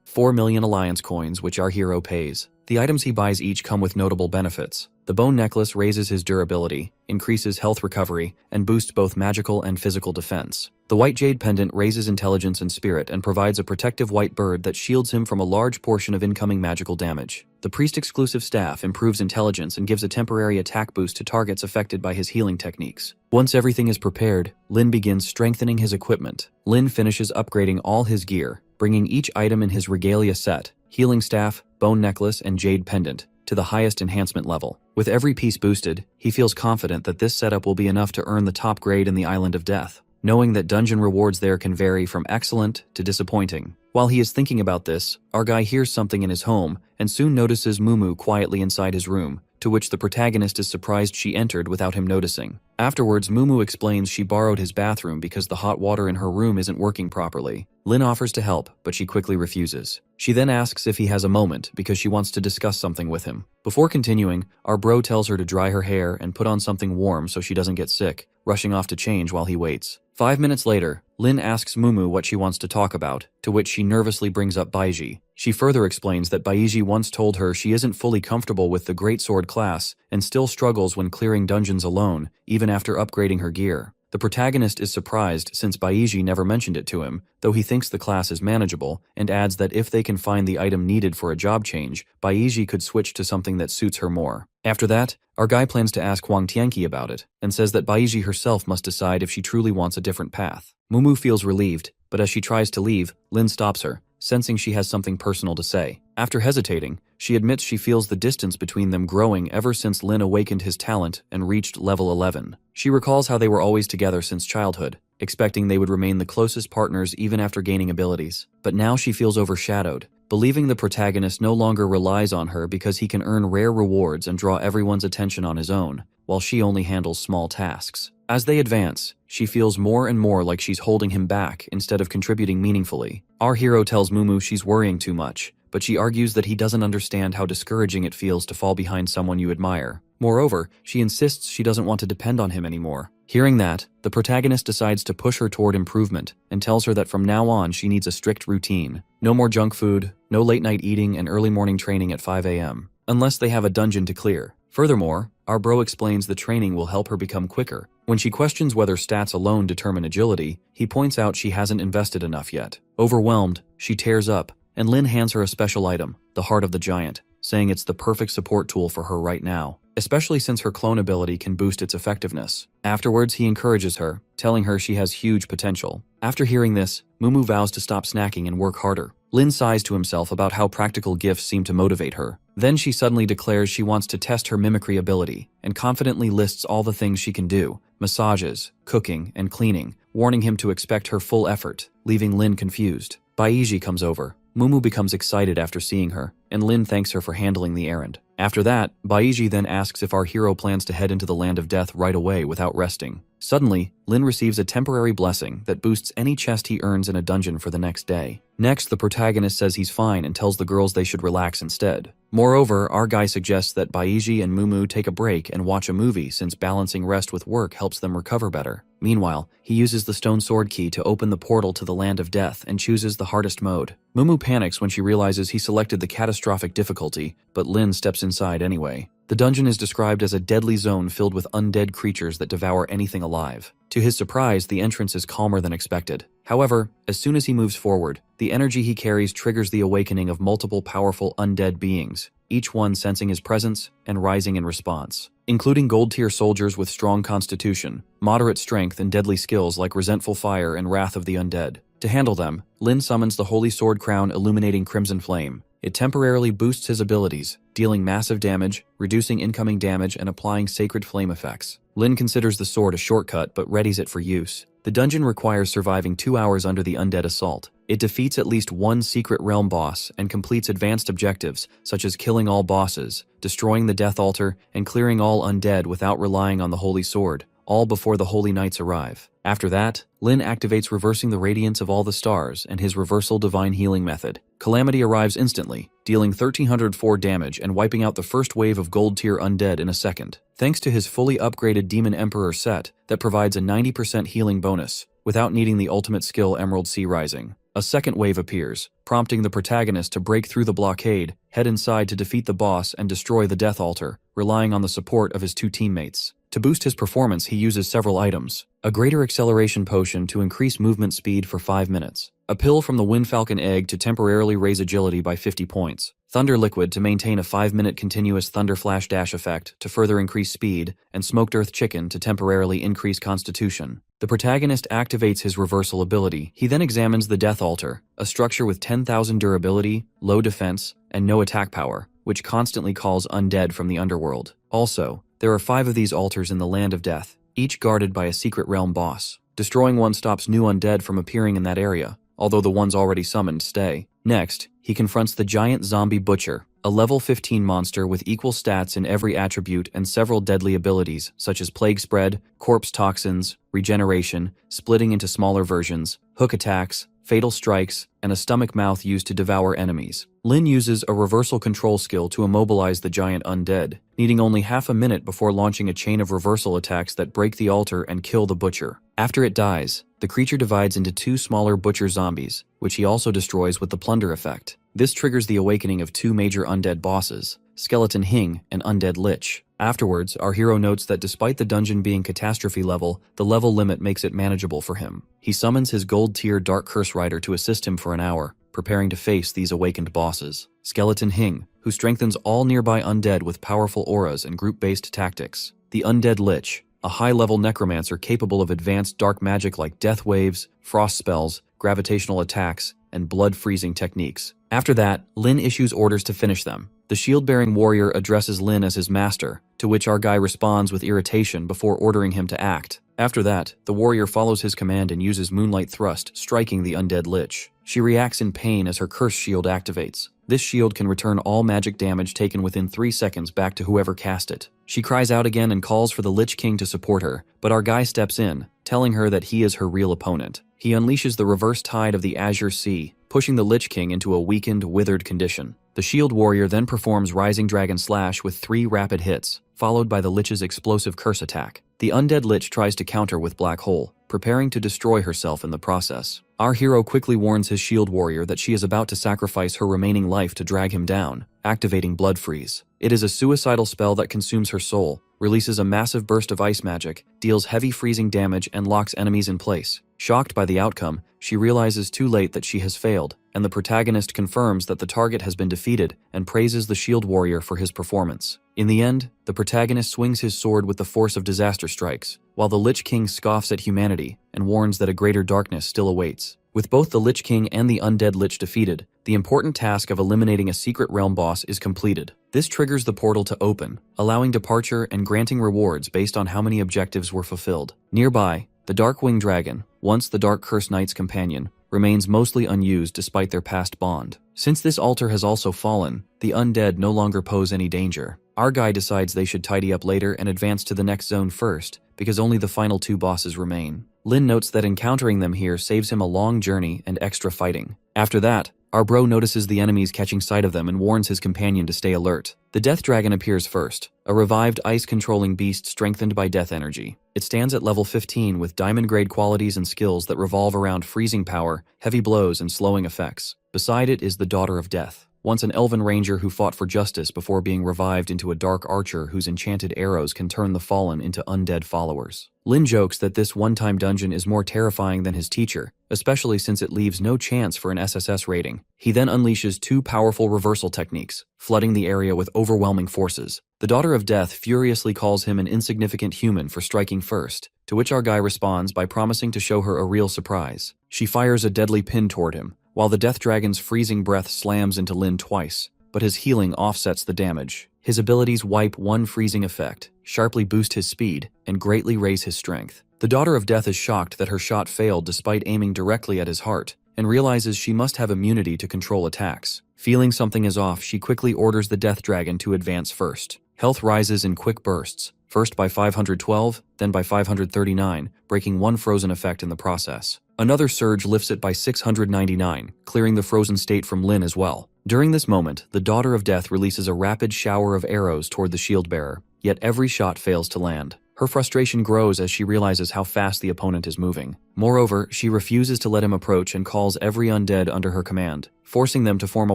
4 million alliance coins, which our hero pays. The items he buys each come with notable benefits. The bone necklace raises his durability, increases health recovery, and boosts both magical and physical defense. The white jade pendant raises intelligence and spirit and provides a protective white bird that shields him from a large portion of incoming magical damage. The priest-exclusive staff improves intelligence and gives a temporary attack boost to targets affected by his healing techniques. Once everything is prepared, Lin begins strengthening his equipment. Lin finishes upgrading all his gear, bringing each item in his regalia set, healing staff, bone necklace, and jade pendant, to the highest enhancement level. With every piece boosted, he feels confident that this setup will be enough to earn the top grade in the Island of Death, knowing that dungeon rewards there can vary from excellent to disappointing. While he is thinking about this, our guy hears something in his home and soon notices Mumu quietly inside his room, to which the protagonist is surprised she entered without him noticing. Afterwards, Mumu explains she borrowed his bathroom because the hot water in her room isn't working properly. Lin offers to help, but she quickly refuses. She then asks if he has a moment because she wants to discuss something with him. Before continuing, our bro tells her to dry her hair and put on something warm so she doesn't get sick, rushing off to change while he waits. 5 minutes later, Lin asks Mumu what she wants to talk about, to which she nervously brings up Baiji. She further explains that Baiji once told her she isn't fully comfortable with the greatsword class and still struggles when clearing dungeons alone, even after upgrading her gear. The protagonist is surprised since Baiji never mentioned it to him, though he thinks the class is manageable, and adds that if they can find the item needed for a job change, Baiji could switch to something that suits her more. After that, our guy plans to ask Huang Tianqi about it, and says that Baiji herself must decide if she truly wants a different path. Mumu feels relieved, but as she tries to leave, Lin stops her, sensing she has something personal to say. After hesitating, she admits she feels the distance between them growing ever since Lin awakened his talent and reached level 11. She recalls how they were always together since childhood, expecting they would remain the closest partners even after gaining abilities. But now she feels overshadowed, believing the protagonist no longer relies on her because he can earn rare rewards and draw everyone's attention on his own, while she only handles small tasks. As they advance, she feels more and more like she's holding him back instead of contributing meaningfully. Our hero tells Mumu she's worrying too much, but she argues that he doesn't understand how discouraging it feels to fall behind someone you admire. Moreover, she insists she doesn't want to depend on him anymore. Hearing that, the protagonist decides to push her toward improvement and tells her that from now on she needs a strict routine. No more junk food, no late night eating, and early morning training at 5 a.m. unless they have a dungeon to clear. Furthermore, our bro explains the training will help her become quicker. When she questions whether stats alone determine agility, he points out she hasn't invested enough yet. Overwhelmed, she tears up, and Lin hands her a special item, the Heart of the Giant, saying it's the perfect support tool for her right now, especially since her clone ability can boost its effectiveness. Afterwards, he encourages her, telling her she has huge potential. After hearing this, Mumu vows to stop snacking and work harder. Lin sighs to himself about how practical gifts seem to motivate her. Then she suddenly declares she wants to test her mimicry ability, and confidently lists all the things she can do: massages, cooking, and cleaning, warning him to expect her full effort, leaving Lin confused. Baiji comes over. Mumu becomes excited after seeing her, and Lin thanks her for handling the errand. After that, Baiji then asks if our hero plans to head into the Land of Death right away without resting. Suddenly, Lin receives a temporary blessing that boosts any chest he earns in a dungeon for the next day. Next, the protagonist says he's fine and tells the girls they should relax instead. Moreover, our guy suggests that Baiji and Mumu take a break and watch a movie since balancing rest with work helps them recover better. Meanwhile, he uses the stone sword key to open the portal to the Land of Death and chooses the hardest mode. Mumu panics when she realizes he selected the catastrophic difficulty, but Lin steps inside anyway. The dungeon is described as a deadly zone filled with undead creatures that devour anything alive. To his surprise, the entrance is calmer than expected. However, as soon as he moves forward, the energy he carries triggers the awakening of multiple powerful undead beings, each one sensing his presence and rising in response, including gold-tier soldiers with strong constitution, moderate strength, and deadly skills like Resentful Fire and Wrath of the Undead. To handle them, Lin summons the Holy Sword Crown Illuminating Crimson Flame. It temporarily boosts his abilities, dealing massive damage, reducing incoming damage, and applying sacred flame effects. Lin considers the sword a shortcut but readies it for use. The dungeon requires surviving 2 hours under the undead assault. It defeats at least one secret realm boss and completes advanced objectives such as killing all bosses, destroying the Death Altar, and clearing all undead without relying on the Holy Sword, all before the Holy Knights arrive. After that, Lin activates reversing the radiance of all the stars and his reversal divine healing method. Calamity arrives instantly, dealing 1304 damage and wiping out the first wave of gold tier undead in a second. Thanks to his fully upgraded Demon Emperor set that provides a 90% healing bonus, without needing the ultimate skill Emerald Sea Rising. A second wave appears, prompting the protagonist to break through the blockade, head inside to defeat the boss and destroy the Death Altar, relying on the support of his two teammates. To boost his performance, he uses several items. A greater acceleration potion to increase movement speed for 5 minutes. A pill from the Windfalcon egg to temporarily raise agility by 50 points. Thunder liquid to maintain a 5-minute continuous thunder flash dash effect to further increase speed, and smoked earth chicken to temporarily increase constitution. The protagonist activates his reversal ability. He then examines the Death Altar, a structure with 10,000 durability, low defense, and no attack power, which constantly calls undead from the underworld. Also, there are 5 of these altars in the Land of Death, each guarded by a secret realm boss. Destroying one stops new undead from appearing in that area, although the ones already summoned stay. Next, he confronts the giant zombie butcher, a level 15 monster with equal stats in every attribute and several deadly abilities such as plague spread, corpse toxins, regeneration, splitting into smaller versions, hook attacks, fatal strikes, and a stomach mouth used to devour enemies. Lin uses a reversal control skill to immobilize the giant undead, needing only half a minute before launching a chain of reversal attacks that break the altar and kill the butcher. After it dies, the creature divides into 2 smaller butcher zombies, which he also destroys with the plunder effect. This triggers the awakening of 2 major undead bosses, Skeleton Hing and Undead Lich. Afterwards, our hero notes that despite the dungeon being catastrophe level, the level limit makes it manageable for him. He summons his gold tier Dark Curse Rider to assist him for an hour, preparing to face these awakened bosses. Skeleton Hing, who strengthens all nearby undead with powerful auras and group-based tactics. The Undead Lich, a high-level necromancer capable of advanced dark magic like death waves, frost spells, gravitational attacks, and blood-freezing techniques. After that, Lin issues orders to finish them. The shield-bearing warrior addresses Lin as his master, to which our guy responds with irritation before ordering him to act. After that, the warrior follows his command and uses Moonlight Thrust, striking the Undead Lich. She reacts in pain as her curse shield activates. This shield can return all magic damage taken within 3 seconds back to whoever cast it. She cries out again and calls for the Lich King to support her, but our guy steps in, telling her that he is her real opponent. He unleashes the reverse tide of the Azure Sea, pushing the Lich King into a weakened, withered condition. The shield warrior then performs Rising Dragon Slash with 3 rapid hits, followed by the Lich's explosive curse attack. The Undead Lich tries to counter with Black Hole, preparing to destroy herself in the process. Our hero quickly warns his shield warrior that she is about to sacrifice her remaining life to drag him down, activating Blood Freeze. It is a suicidal spell that consumes her soul, releases a massive burst of ice magic, deals heavy freezing damage, and locks enemies in place. Shocked by the outcome, she realizes too late that she has failed, and the protagonist confirms that the target has been defeated and praises the shield warrior for his performance. In the end, the protagonist swings his sword with the force of disaster strikes, while the Lich King scoffs at humanity and warns that a greater darkness still awaits. With both the Lich King and the Undead Lich defeated, the important task of eliminating a secret realm boss is completed. This triggers the portal to open, allowing departure and granting rewards based on how many objectives were fulfilled. Nearby, the Darkwing Dragon, once the Dark Curse Knight's companion, remains mostly unused despite their past bond. Since this altar has also fallen, the undead no longer pose any danger. Our guy decides they should tidy up later and advance to the next zone first, because only the final 2 bosses remain. Lin notes that encountering them here saves him a long journey and extra fighting. After that, our bro notices the enemies catching sight of them and warns his companion to stay alert. The Death Dragon appears first, a revived ice-controlling beast strengthened by death energy. It stands at level 15 with diamond-grade qualities and skills that revolve around freezing power, heavy blows, and slowing effects. Beside it is the Daughter of Death, once an elven ranger who fought for justice before being revived into a dark archer whose enchanted arrows can turn the fallen into undead followers. Lin jokes that this one-time dungeon is more terrifying than his teacher, especially since it leaves no chance for an SSS rating. He then unleashes 2 powerful reversal techniques, flooding the area with overwhelming forces. The Daughter of Death furiously calls him an insignificant human for striking first, to which our guy responds by promising to show her a real surprise. She fires a deadly pin toward him, while the Death Dragon's freezing breath slams into Lin twice, but his healing offsets the damage. His abilities wipe one freezing effect, sharply boost his speed, and greatly raise his strength. The Daughter of Death is shocked that her shot failed despite aiming directly at his heart, and realizes she must have immunity to control attacks. Feeling something is off, she quickly orders the Death Dragon to advance first. Health rises in quick bursts, first by 512, then by 539, breaking one frozen effect in the process. Another surge lifts it by 699, clearing the frozen state from Lin as well. During this moment, the Daughter of Death releases a rapid shower of arrows toward the shield bearer, yet every shot fails to land. Her frustration grows as she realizes how fast the opponent is moving. Moreover, she refuses to let him approach and calls every undead under her command, forcing them to form a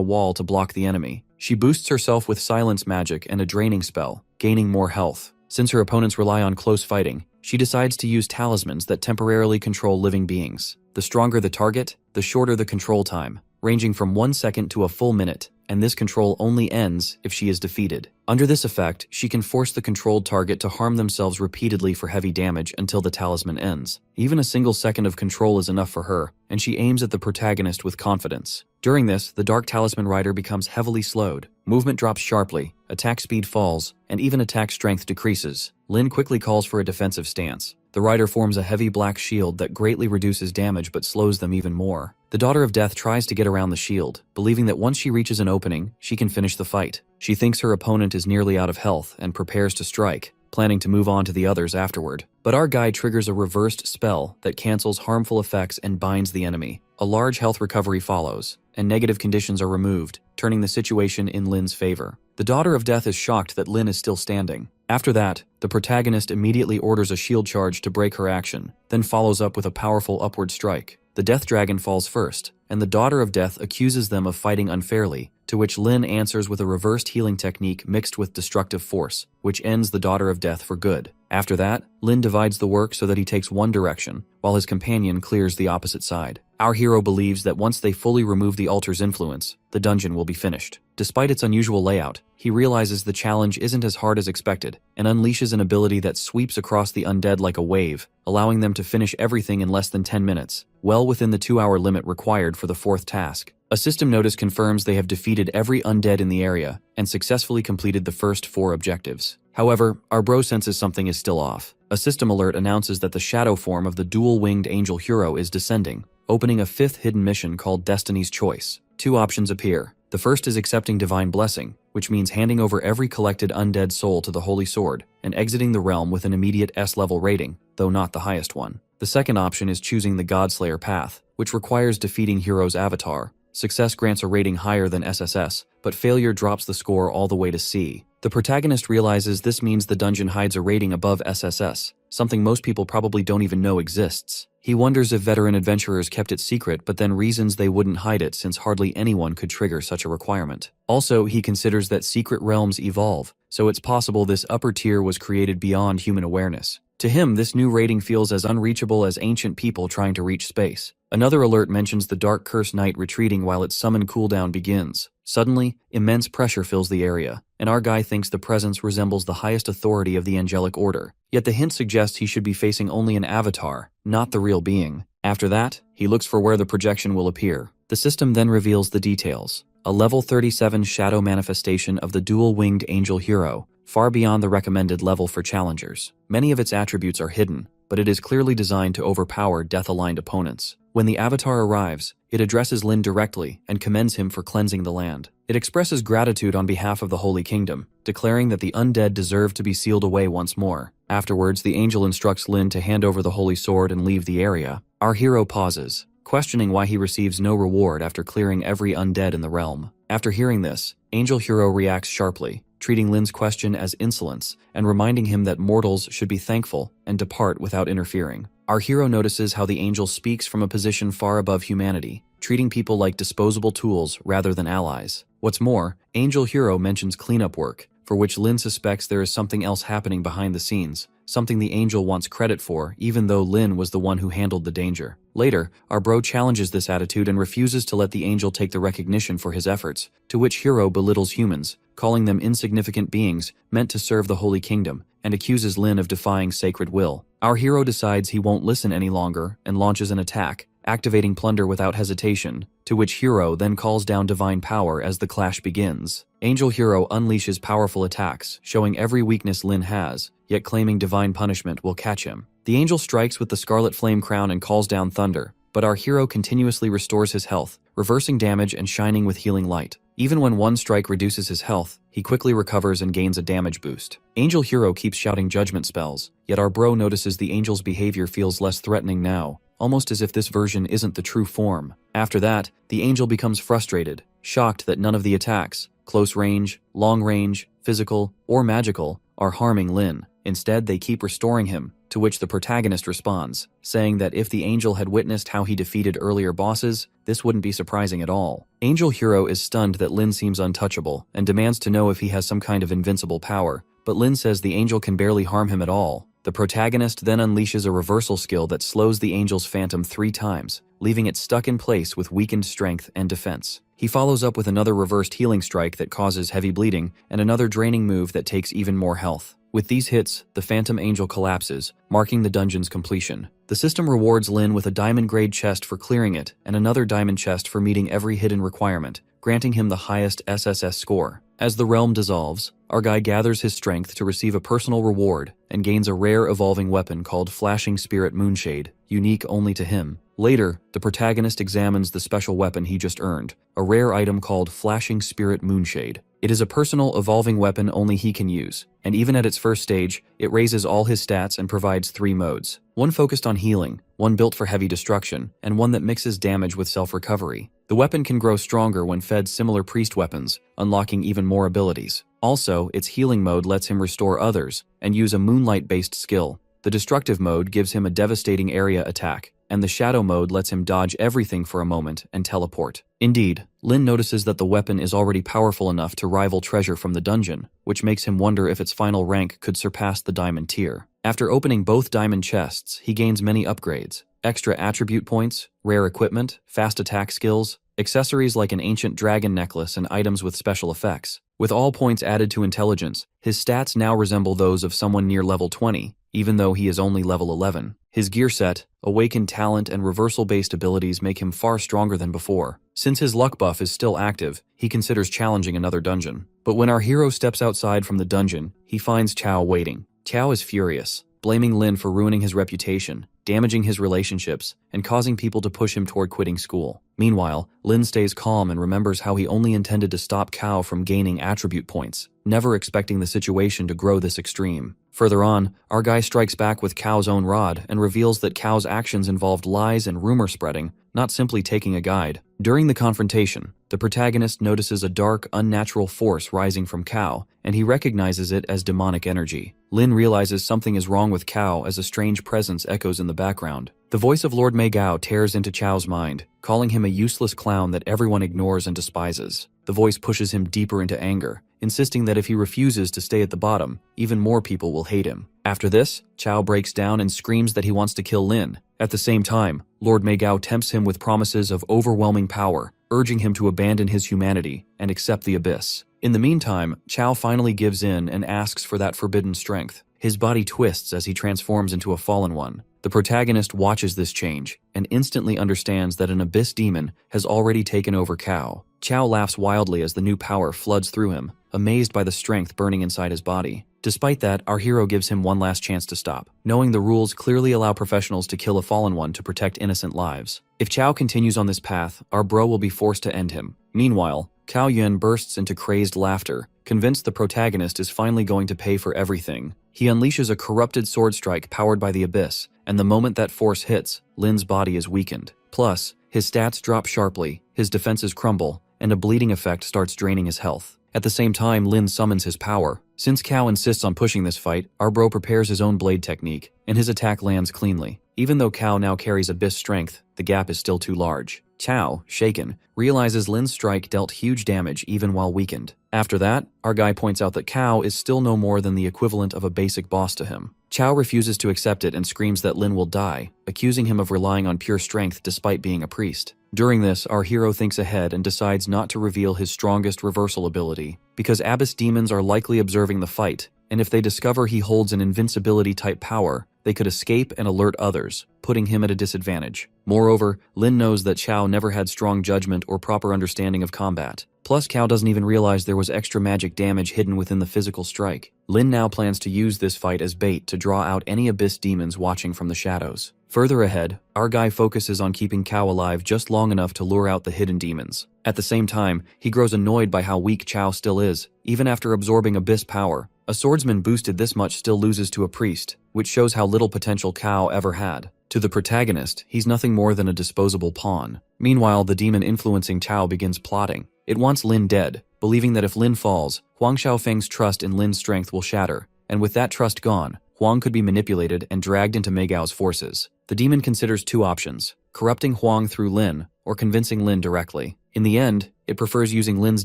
wall to block the enemy. She boosts herself with silence magic and a draining spell, gaining more health. Since her opponents rely on close fighting, she decides to use talismans that temporarily control living beings. The stronger the target, the shorter the control time, ranging from 1 second to a full minute, and this control only ends if she is defeated. Under this effect, she can force the controlled target to harm themselves repeatedly for heavy damage until the talisman ends. Even a single second of control is enough for her, and she aims at the protagonist with confidence. During this, the Dark Talisman rider becomes heavily slowed. Movement drops sharply, attack speed falls, and even attack strength decreases. Lin quickly calls for a defensive stance. The rider forms a heavy black shield that greatly reduces damage but slows them even more. The Daughter of Death tries to get around the shield, believing that once she reaches an opening, she can finish the fight. She thinks her opponent is nearly out of health and prepares to strike, planning to move on to the others afterward. But our guy triggers a reversed spell that cancels harmful effects and binds the enemy. A large health recovery follows, and negative conditions are removed, turning the situation in Lin's favor. The Daughter of Death is shocked that Lin is still standing. After that, the protagonist immediately orders a shield charge to break her action, then follows up with a powerful upward strike. The Death Dragon falls first, and the Daughter of Death accuses them of fighting unfairly, to which Lin answers with a reversed healing technique mixed with destructive force, which ends the Daughter of Death for good. After that, Lin divides the work so that he takes one direction, while his companion clears the opposite side. Our hero believes that once they fully remove the altar's influence, the dungeon will be finished. Despite its unusual layout, he realizes the challenge isn't as hard as expected, and unleashes an ability that sweeps across the undead like a wave, allowing them to finish everything in less than 10 minutes, well within the 2-hour limit required for the 4th task. A system notice confirms they have defeated every undead in the area, and successfully completed the first 4 objectives. However, our bro senses something is still off. A system alert announces that the shadow form of the dual-winged angel hero is descending, opening a 5th hidden mission called Destiny's Choice. 2 options appear. The first is accepting Divine Blessing, which means handing over every collected undead soul to the Holy Sword, and exiting the realm with an immediate S-level rating, though not the highest one. The second option is choosing the Godslayer path, which requires defeating Hero's avatar. Success grants a rating higher than SSS, but failure drops the score all the way to C. The protagonist realizes this means the dungeon hides a rating above SSS, something most people probably don't even know exists. He wonders if veteran adventurers kept it secret, but then reasons they wouldn't hide it since hardly anyone could trigger such a requirement. Also, he considers that secret realms evolve, so it's possible this upper tier was created beyond human awareness. To him, this new rating feels as unreachable as ancient people trying to reach space. Another alert mentions the Dark Curse Knight retreating while its summon cooldown begins. Suddenly, immense pressure fills the area, and our guy thinks the presence resembles the highest authority of the angelic order. Yet the hint suggests he should be facing only an avatar, not the real being. After that, he looks for where the projection will appear. The system then reveals the details. A level 37 shadow manifestation of the dual-winged angel hero, far beyond the recommended level for challengers. Many of its attributes are hidden, but it is clearly designed to overpower death-aligned opponents. When the avatar arrives, it addresses Lin directly and commends him for cleansing the land. It expresses gratitude on behalf of the Holy Kingdom, declaring that the undead deserve to be sealed away once more. Afterwards, the angel instructs Lin to hand over the Holy Sword and leave the area. Our hero pauses, questioning why he receives no reward after clearing every undead in the realm. After hearing this, Angel Hero reacts sharply, treating Lin's question as insolence and reminding him that mortals should be thankful and depart without interfering. Our hero notices how the angel speaks from a position far above humanity, treating people like disposable tools rather than allies. What's more, Angel Hero mentions cleanup work, for which Lin suspects there is something else happening behind the scenes, something the angel wants credit for even though Lin was the one who handled the danger. Later, our bro challenges this attitude and refuses to let the angel take the recognition for his efforts, to which Hero belittles humans, calling them insignificant beings meant to serve the Holy Kingdom, and accuses Lin of defying sacred will. Our hero decides he won't listen any longer and launches an attack, activating Plunder without hesitation, to which Hero then calls down divine power as the clash begins. Angel Hero unleashes powerful attacks, showing every weakness Lin has, yet claiming divine punishment will catch him. The angel strikes with the Scarlet Flame Crown and calls down thunder, but our hero continuously restores his health, reversing damage and shining with healing light. Even when one strike reduces his health, he quickly recovers and gains a damage boost. Angel Hero keeps shouting judgment spells, yet our bro notices the angel's behavior feels less threatening now, almost as if this version isn't the true form. After that, the angel becomes frustrated, shocked that none of the attacks, close range, long range, physical, or magical, are harming Lin. Instead, they keep restoring him, to which the protagonist responds, saying that if the angel had witnessed how he defeated earlier bosses, this wouldn't be surprising at all. Angel Hero is stunned that Lin seems untouchable, and demands to know if he has some kind of invincible power, but Lin says the angel can barely harm him at all. The protagonist then unleashes a reversal skill that slows the angel's phantom 3 times, leaving it stuck in place with weakened strength and defense. He follows up with another reversed healing strike that causes heavy bleeding, and another draining move that takes even more health. With these hits, the Phantom Angel collapses, marking the dungeon's completion. The system rewards Lin with a diamond-grade chest for clearing it, and another diamond chest for meeting every hidden requirement, granting him the highest SSS score. As the realm dissolves, our guy gathers his strength to receive a personal reward, and gains a rare evolving weapon called Flashing Spirit Moonshade, unique only to him. Later, the protagonist examines the special weapon he just earned, a rare item called Flashing Spirit Moonshade. It is a personal evolving weapon only he can use, and even at its first stage, it raises all his stats and provides 3 modes. One focused on healing, one built for heavy destruction, and one that mixes damage with self-recovery. The weapon can grow stronger when fed similar priest weapons, unlocking even more abilities. Also, its healing mode lets him restore others, and use a moonlight-based skill. The destructive mode gives him a devastating area attack, and the shadow mode lets him dodge everything for a moment and teleport. Indeed, Lin notices that the weapon is already powerful enough to rival treasure from the dungeon, which makes him wonder if its final rank could surpass the diamond tier. After opening both diamond chests, he gains many upgrades: extra attribute points, rare equipment, fast attack skills, accessories like an ancient dragon necklace, and items with special effects. With all points added to intelligence, his stats now resemble those of someone near level 20, even though he is only level 11. His gear set, awakened talent, and reversal-based abilities make him far stronger than before. Since his luck buff is still active, he considers challenging another dungeon. But when our hero steps outside from the dungeon, he finds Chao waiting. Chao is furious, blaming Lin for ruining his reputation, damaging his relationships, and causing people to push him toward quitting school. Meanwhile, Lin stays calm and remembers how he only intended to stop Cao from gaining attribute points, never expecting the situation to grow this extreme. Further on, our guy strikes back with Cao's own rod and reveals that Cao's actions involved lies and rumor spreading, not simply taking a guide. During the confrontation, the protagonist notices a dark, unnatural force rising from Cao, and he recognizes it as demonic energy. Lin realizes something is wrong with Cao as a strange presence echoes in the background. The voice of Lord Mei Gao tears into Chao's mind, calling him a useless clown that everyone ignores and despises. The voice pushes him deeper into anger, insisting that if he refuses to stay at the bottom, even more people will hate him. After this, Chao breaks down and screams that he wants to kill Lin. At the same time, Lord Mei Gao tempts him with promises of overwhelming power, urging him to abandon his humanity and accept the abyss. In the meantime, Chao finally gives in and asks for that forbidden strength. His body twists as he transforms into a fallen one. The protagonist watches this change and instantly understands that an abyss demon has already taken over Cao. Chao laughs wildly as the new power floods through him, amazed by the strength burning inside his body. Despite that, our hero gives him one last chance to stop, knowing the rules clearly allow professionals to kill a fallen one to protect innocent lives. If Chao continues on this path, our bro will be forced to end him. Meanwhile, Cao Yun bursts into crazed laughter, convinced the protagonist is finally going to pay for everything. He unleashes a corrupted sword strike powered by the abyss, and the moment that force hits, Lin's body is weakened. Plus, his stats drop sharply, his defenses crumble, and a bleeding effect starts draining his health. At the same time, Lin summons his power. Since Cao insists on pushing this fight, our bro prepares his own blade technique, and his attack lands cleanly. Even though Cao now carries abyss strength, the gap is still too large. Chao, shaken, realizes Lin's strike dealt huge damage even while weakened. After that, our guy points out that Cao is still no more than the equivalent of a basic boss to him. Chao refuses to accept it and screams that Lin will die, accusing him of relying on pure strength despite being a priest. During this, our hero thinks ahead and decides not to reveal his strongest reversal ability. Because abyss demons are likely observing the fight, and if they discover he holds an invincibility-type power, they could escape and alert others, putting him at a disadvantage. Moreover, Lin knows that Qiao never had strong judgment or proper understanding of combat. Plus, Qiao doesn't even realize there was extra magic damage hidden within the physical strike. Lin now plans to use this fight as bait to draw out any abyss demons watching from the shadows. Further ahead, our guy focuses on keeping Qiao alive just long enough to lure out the hidden demons. At the same time, he grows annoyed by how weak Qiao still is, even after absorbing abyss power. A swordsman boosted this much still loses to a priest, which shows how little potential Qiao ever had. To the protagonist, he's nothing more than a disposable pawn. Meanwhile, the demon influencing Qiao begins plotting. It wants Lin dead, believing that if Lin falls, Huang Xiaofeng's trust in Lin's strength will shatter, and with that trust gone, Huang could be manipulated and dragged into Megao's forces. The demon considers two options: corrupting Huang through Lin, or convincing Lin directly. In the end, it prefers using Lin's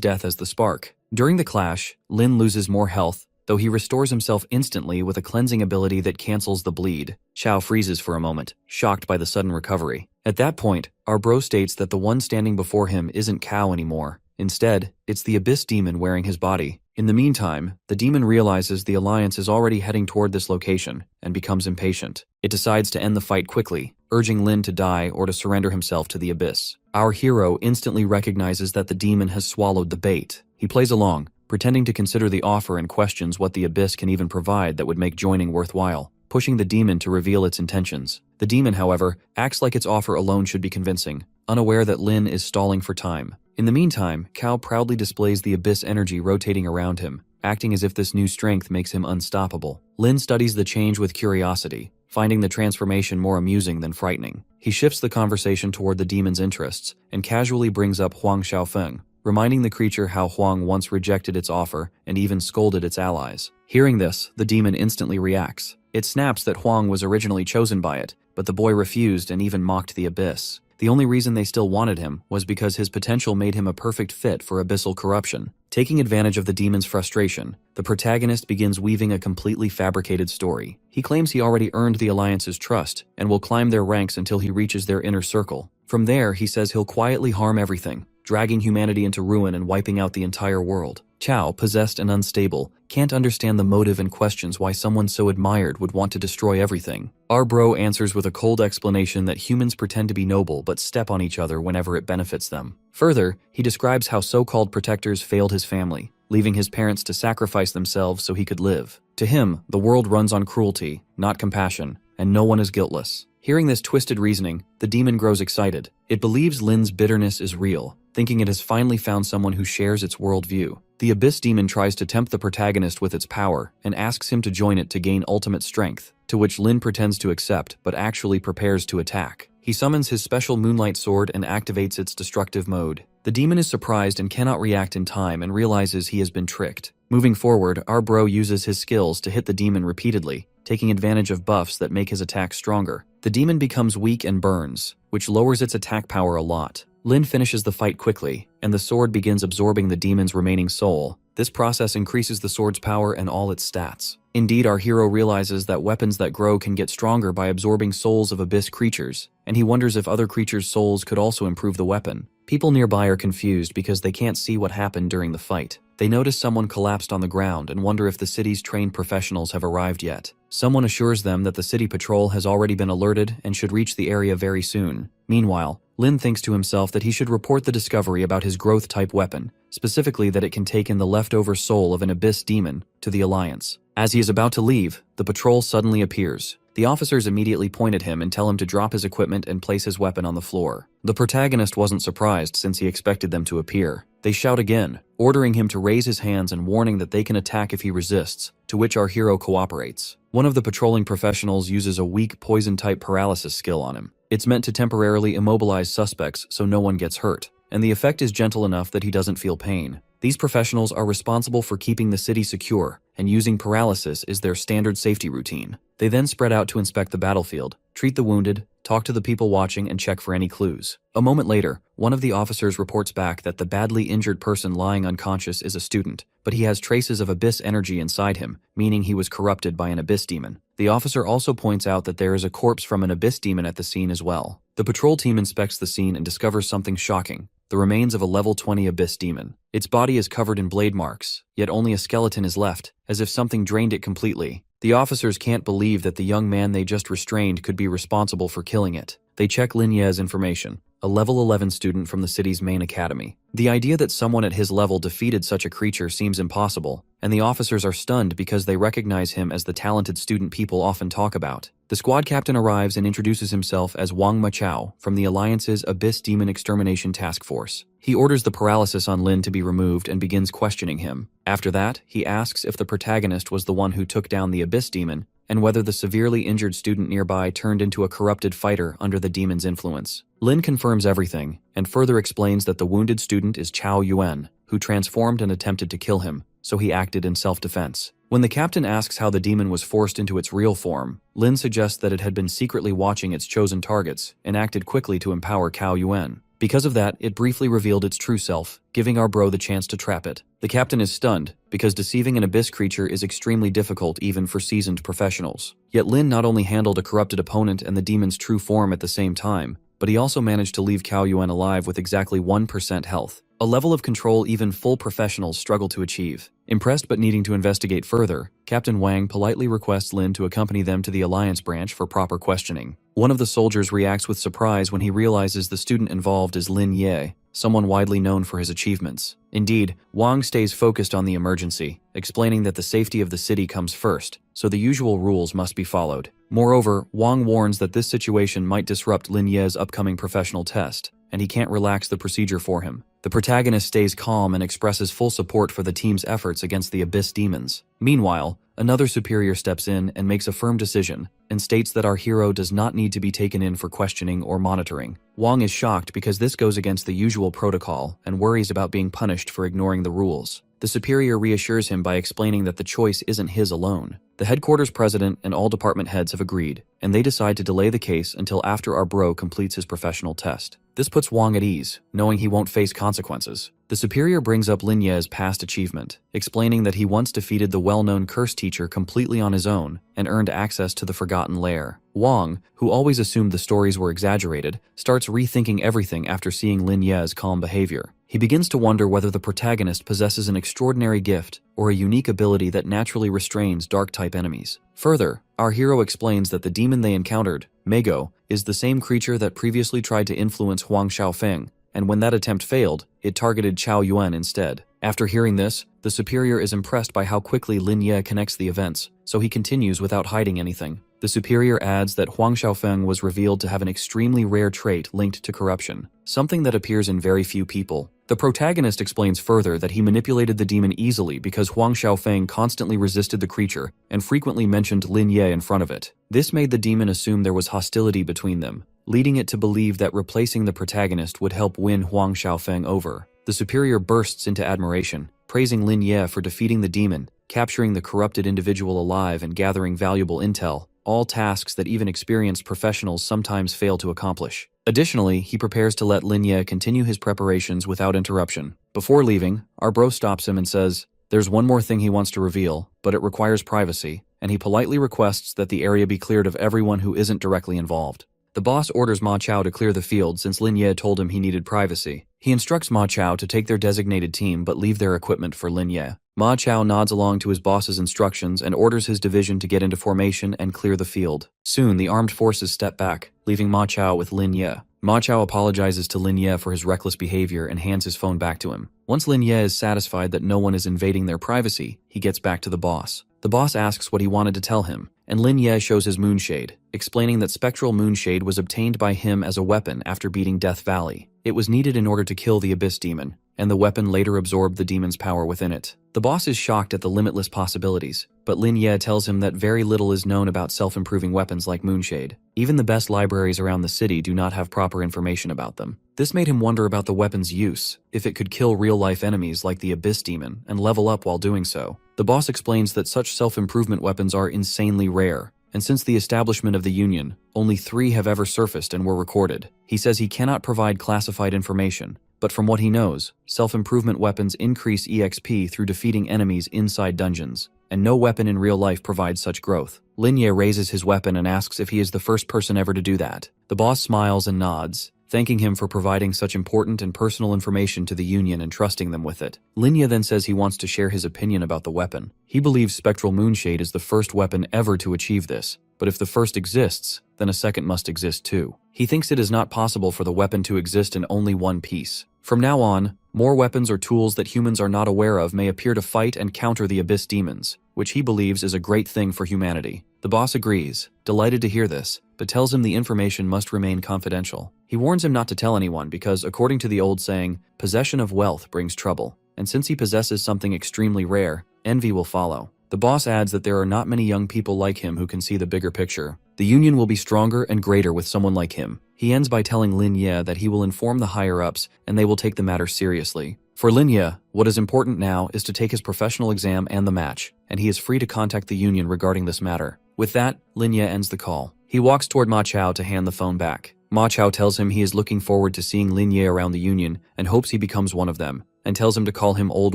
death as the spark. During the clash, Lin loses more health, though he restores himself instantly with a cleansing ability that cancels the bleed. Qiao freezes for a moment, shocked by the sudden recovery. At that point, our bro states that the one standing before him isn't Qiao anymore. Instead, it's the abyss demon wearing his body. In the meantime, the demon realizes the Alliance is already heading toward this location and becomes impatient. It decides to end the fight quickly, urging Lin to die or to surrender himself to the abyss. Our hero instantly recognizes that the demon has swallowed the bait. He plays along, pretending to consider the offer and questions what the abyss can even provide that would make joining worthwhile, pushing the demon to reveal its intentions. The demon, however, acts like its offer alone should be convincing, unaware that Lin is stalling for time. In the meantime, Qiao proudly displays the abyss energy rotating around him, acting as if this new strength makes him unstoppable. Lin studies the change with curiosity, finding the transformation more amusing than frightening. He shifts the conversation toward the demon's interests and casually brings up Huang Xiaofeng, reminding the creature how Huang once rejected its offer and even scolded its allies. Hearing this, the demon instantly reacts. It snaps that Huang was originally chosen by it, but the boy refused and even mocked the abyss. The only reason they still wanted him was because his potential made him a perfect fit for abyssal corruption. Taking advantage of the demon's frustration, the protagonist begins weaving a completely fabricated story. He claims he already earned the Alliance's trust and will climb their ranks until he reaches their inner circle. From there, he says he'll quietly harm everything, dragging humanity into ruin and wiping out the entire world. Qiao, possessed and unstable, can't understand the motive and questions why someone so admired would want to destroy everything. Our bro answers with a cold explanation that humans pretend to be noble but step on each other whenever it benefits them. Further, he describes how so-called protectors failed his family, leaving his parents to sacrifice themselves so he could live. To him, the world runs on cruelty, not compassion, and no one is guiltless. Hearing this twisted reasoning, the demon grows excited. It believes Lin's bitterness is real, thinking it has finally found someone who shares its worldview. The Abyss Demon tries to tempt the protagonist with its power and asks him to join it to gain ultimate strength, to which Lin pretends to accept but actually prepares to attack. He summons his special Moonlight Sword and activates its destructive mode. The demon is surprised and cannot react in time and realizes he has been tricked. Moving forward, our bro uses his skills to hit the demon repeatedly, taking advantage of buffs that make his attack stronger. The demon becomes weak and burns, which lowers its attack power a lot. Lin finishes the fight quickly, and the sword begins absorbing the demon's remaining soul. This process increases the sword's power and all its stats. Indeed, our hero realizes that weapons that grow can get stronger by absorbing souls of abyss creatures, and he wonders if other creatures' souls could also improve the weapon. People nearby are confused because they can't see what happened during the fight. They notice someone collapsed on the ground and wonder if the city's trained professionals have arrived yet. Someone assures them that the city patrol has already been alerted and should reach the area very soon. Meanwhile, Lin thinks to himself that he should report the discovery about his growth-type weapon, specifically that it can take in the leftover soul of an abyss demon, to the Alliance. As he is about to leave, the patrol suddenly appears. The officers immediately point at him and tell him to drop his equipment and place his weapon on the floor. The protagonist wasn't surprised since he expected them to appear. They shout again, ordering him to raise his hands and warning that they can attack if he resists, to which our hero cooperates. One of the patrolling professionals uses a weak poison-type paralysis skill on him. It's meant to temporarily immobilize suspects so no one gets hurt, and the effect is gentle enough that he doesn't feel pain. These professionals are responsible for keeping the city secure, and using paralysis is their standard safety routine. They then spread out to inspect the battlefield, treat the wounded, talk to the people watching, and check for any clues. A moment later, one of the officers reports back that the badly injured person lying unconscious is a student, but he has traces of abyss energy inside him, meaning he was corrupted by an abyss demon. The officer also points out that there is a corpse from an abyss demon at the scene as well. The patrol team inspects the scene and discovers something shocking. the remains of a level 20 abyss demon. Its body is covered in blade marks, yet only a skeleton is left, as if something drained it completely. The officers can't believe that the young man they just restrained could be responsible for killing it. They check Lin Ye's information, a level 11 student from the city's main academy. The idea that someone at his level defeated such a creature seems impossible, and the officers are stunned because they recognize him as the talented student people often talk about. The squad captain arrives and introduces himself as Wang Machao from the Alliance's Abyss Demon Extermination Task Force. He orders the paralysis on Lin to be removed and begins questioning him. After that, he asks if the protagonist was the one who took down the Abyss Demon, and whether the severely injured student nearby turned into a corrupted fighter under the demon's influence. Lin confirms everything, and further explains that the wounded student is Chao Yuan, who transformed and attempted to kill him, so he acted in self-defense. When the captain asks how the demon was forced into its real form, Lin suggests that it had been secretly watching its chosen targets and acted quickly to empower Chao Yuan. Because of that, it briefly revealed its true self, giving our bro the chance to trap it. The captain is stunned, because deceiving an abyss creature is extremely difficult even for seasoned professionals. Yet Lin not only handled a corrupted opponent and the demon's true form at the same time, but he also managed to leave Chao Yuan alive with exactly 1% health, a level of control even full professionals struggle to achieve. Impressed but needing to investigate further, Captain Wang politely requests Lin to accompany them to the Alliance branch for proper questioning. One of the soldiers reacts with surprise when he realizes the student involved is Lin Ye, someone widely known for his achievements. Indeed, Wang stays focused on the emergency, explaining that the safety of the city comes first, so the usual rules must be followed. Moreover, Wang warns that this situation might disrupt Lin Ye's upcoming professional test, and he can't relax the procedure for him. The protagonist stays calm and expresses full support for the team's efforts against the Abyss demons. Meanwhile, another superior steps in and makes a firm decision, and states that our hero does not need to be taken in for questioning or monitoring. Wang is shocked because this goes against the usual protocol and worries about being punished for ignoring the rules. The superior reassures him by explaining that the choice isn't his alone. The headquarters president and all department heads have agreed, and they decide to delay the case until after our bro completes his professional test. This puts Wang at ease, knowing he won't face consequences. The superior brings up Lin Ye's past achievement, explaining that he once defeated the well-known curse teacher completely on his own and earned access to the Forgotten Lair. Wang, who always assumed the stories were exaggerated, starts rethinking everything after seeing Lin Ye's calm behavior. He begins to wonder whether the protagonist possesses an extraordinary gift or a unique ability that naturally restrains dark-type enemies. Further, our hero explains that the demon they encountered, Mego, is the same creature that previously tried to influence Huang Xiaofeng, and when that attempt failed, it targeted Chao Yuan instead. After hearing this, the superior is impressed by how quickly Lin Ye connects the events, so he continues without hiding anything. The superior adds that Huang Xiaofeng was revealed to have an extremely rare trait linked to corruption, something that appears in very few people. The protagonist explains further that he manipulated the demon easily because Huang Xiaofeng constantly resisted the creature and frequently mentioned Lin Ye in front of it. This made the demon assume there was hostility between them, leading it to believe that replacing the protagonist would help win Huang Xiaofeng over. The superior bursts into admiration, praising Lin Ye for defeating the demon, capturing the corrupted individual alive and gathering valuable intel, all tasks that even experienced professionals sometimes fail to accomplish. Additionally, he prepares to let Lin Ye continue his preparations without interruption. Before leaving, our bro stops him and says there's one more thing he wants to reveal, but it requires privacy, and he politely requests that the area be cleared of everyone who isn't directly involved. The boss orders Ma Chao to clear the field since Lin Ye told him he needed privacy. He instructs Ma Chao to take their designated team but leave their equipment for Lin Ye. Ma Chao nods along to his boss's instructions and orders his division to get into formation and clear the field. Soon, the armed forces step back, leaving Ma Chao with Lin Ye. Ma Chao apologizes to Lin Ye for his reckless behavior and hands his phone back to him. Once Lin Ye is satisfied that no one is invading their privacy, he gets back to the boss. The boss asks what he wanted to tell him, and Lin Ye shows his moonshade, explaining that spectral moonshade was obtained by him as a weapon after beating Death Valley. It was needed in order to kill the Abyss Demon, and the weapon later absorbed the demon's power within it. The boss is shocked at the limitless possibilities, but Lin Ye tells him that very little is known about self-improving weapons like moonshade. Even the best libraries around the city do not have proper information about them. This made him wonder about the weapon's use, if it could kill real-life enemies like the Abyss Demon and level up while doing so. The boss explains that such self-improvement weapons are insanely rare, and since the establishment of the Union, only 3 have ever surfaced and were recorded. He says he cannot provide classified information, but from what he knows, self-improvement weapons increase EXP through defeating enemies inside dungeons, and no weapon in real life provides such growth. Lin Ye raises his weapon and asks if he is the first person ever to do that. The boss smiles and nods, thanking him for providing such important and personal information to the Union and trusting them with it. Linya then says he wants to share his opinion about the weapon. He believes Spectral Moonshade is the first weapon ever to achieve this, but if the first exists, then a second must exist too. He thinks it is not possible for the weapon to exist in only one piece. From now on, more weapons or tools that humans are not aware of may appear to fight and counter the Abyss demons, which he believes is a great thing for humanity. The boss agrees, delighted to hear this, but tells him the information must remain confidential. He warns him not to tell anyone because, according to the old saying, possession of wealth brings trouble, and since he possesses something extremely rare, envy will follow. The boss adds that there are not many young people like him who can see the bigger picture. The Union will be stronger and greater with someone like him. He ends by telling Lin Ye that he will inform the higher-ups and they will take the matter seriously. For Lin Ye, what is important now is to take his professional exam and the match, and he is free to contact the Union regarding this matter. With that, Lin Ye ends the call. He walks toward Ma Chao to hand the phone back. Ma Chao tells him he is looking forward to seeing Lin Ye around the Union and hopes he becomes one of them, and tells him to call him Old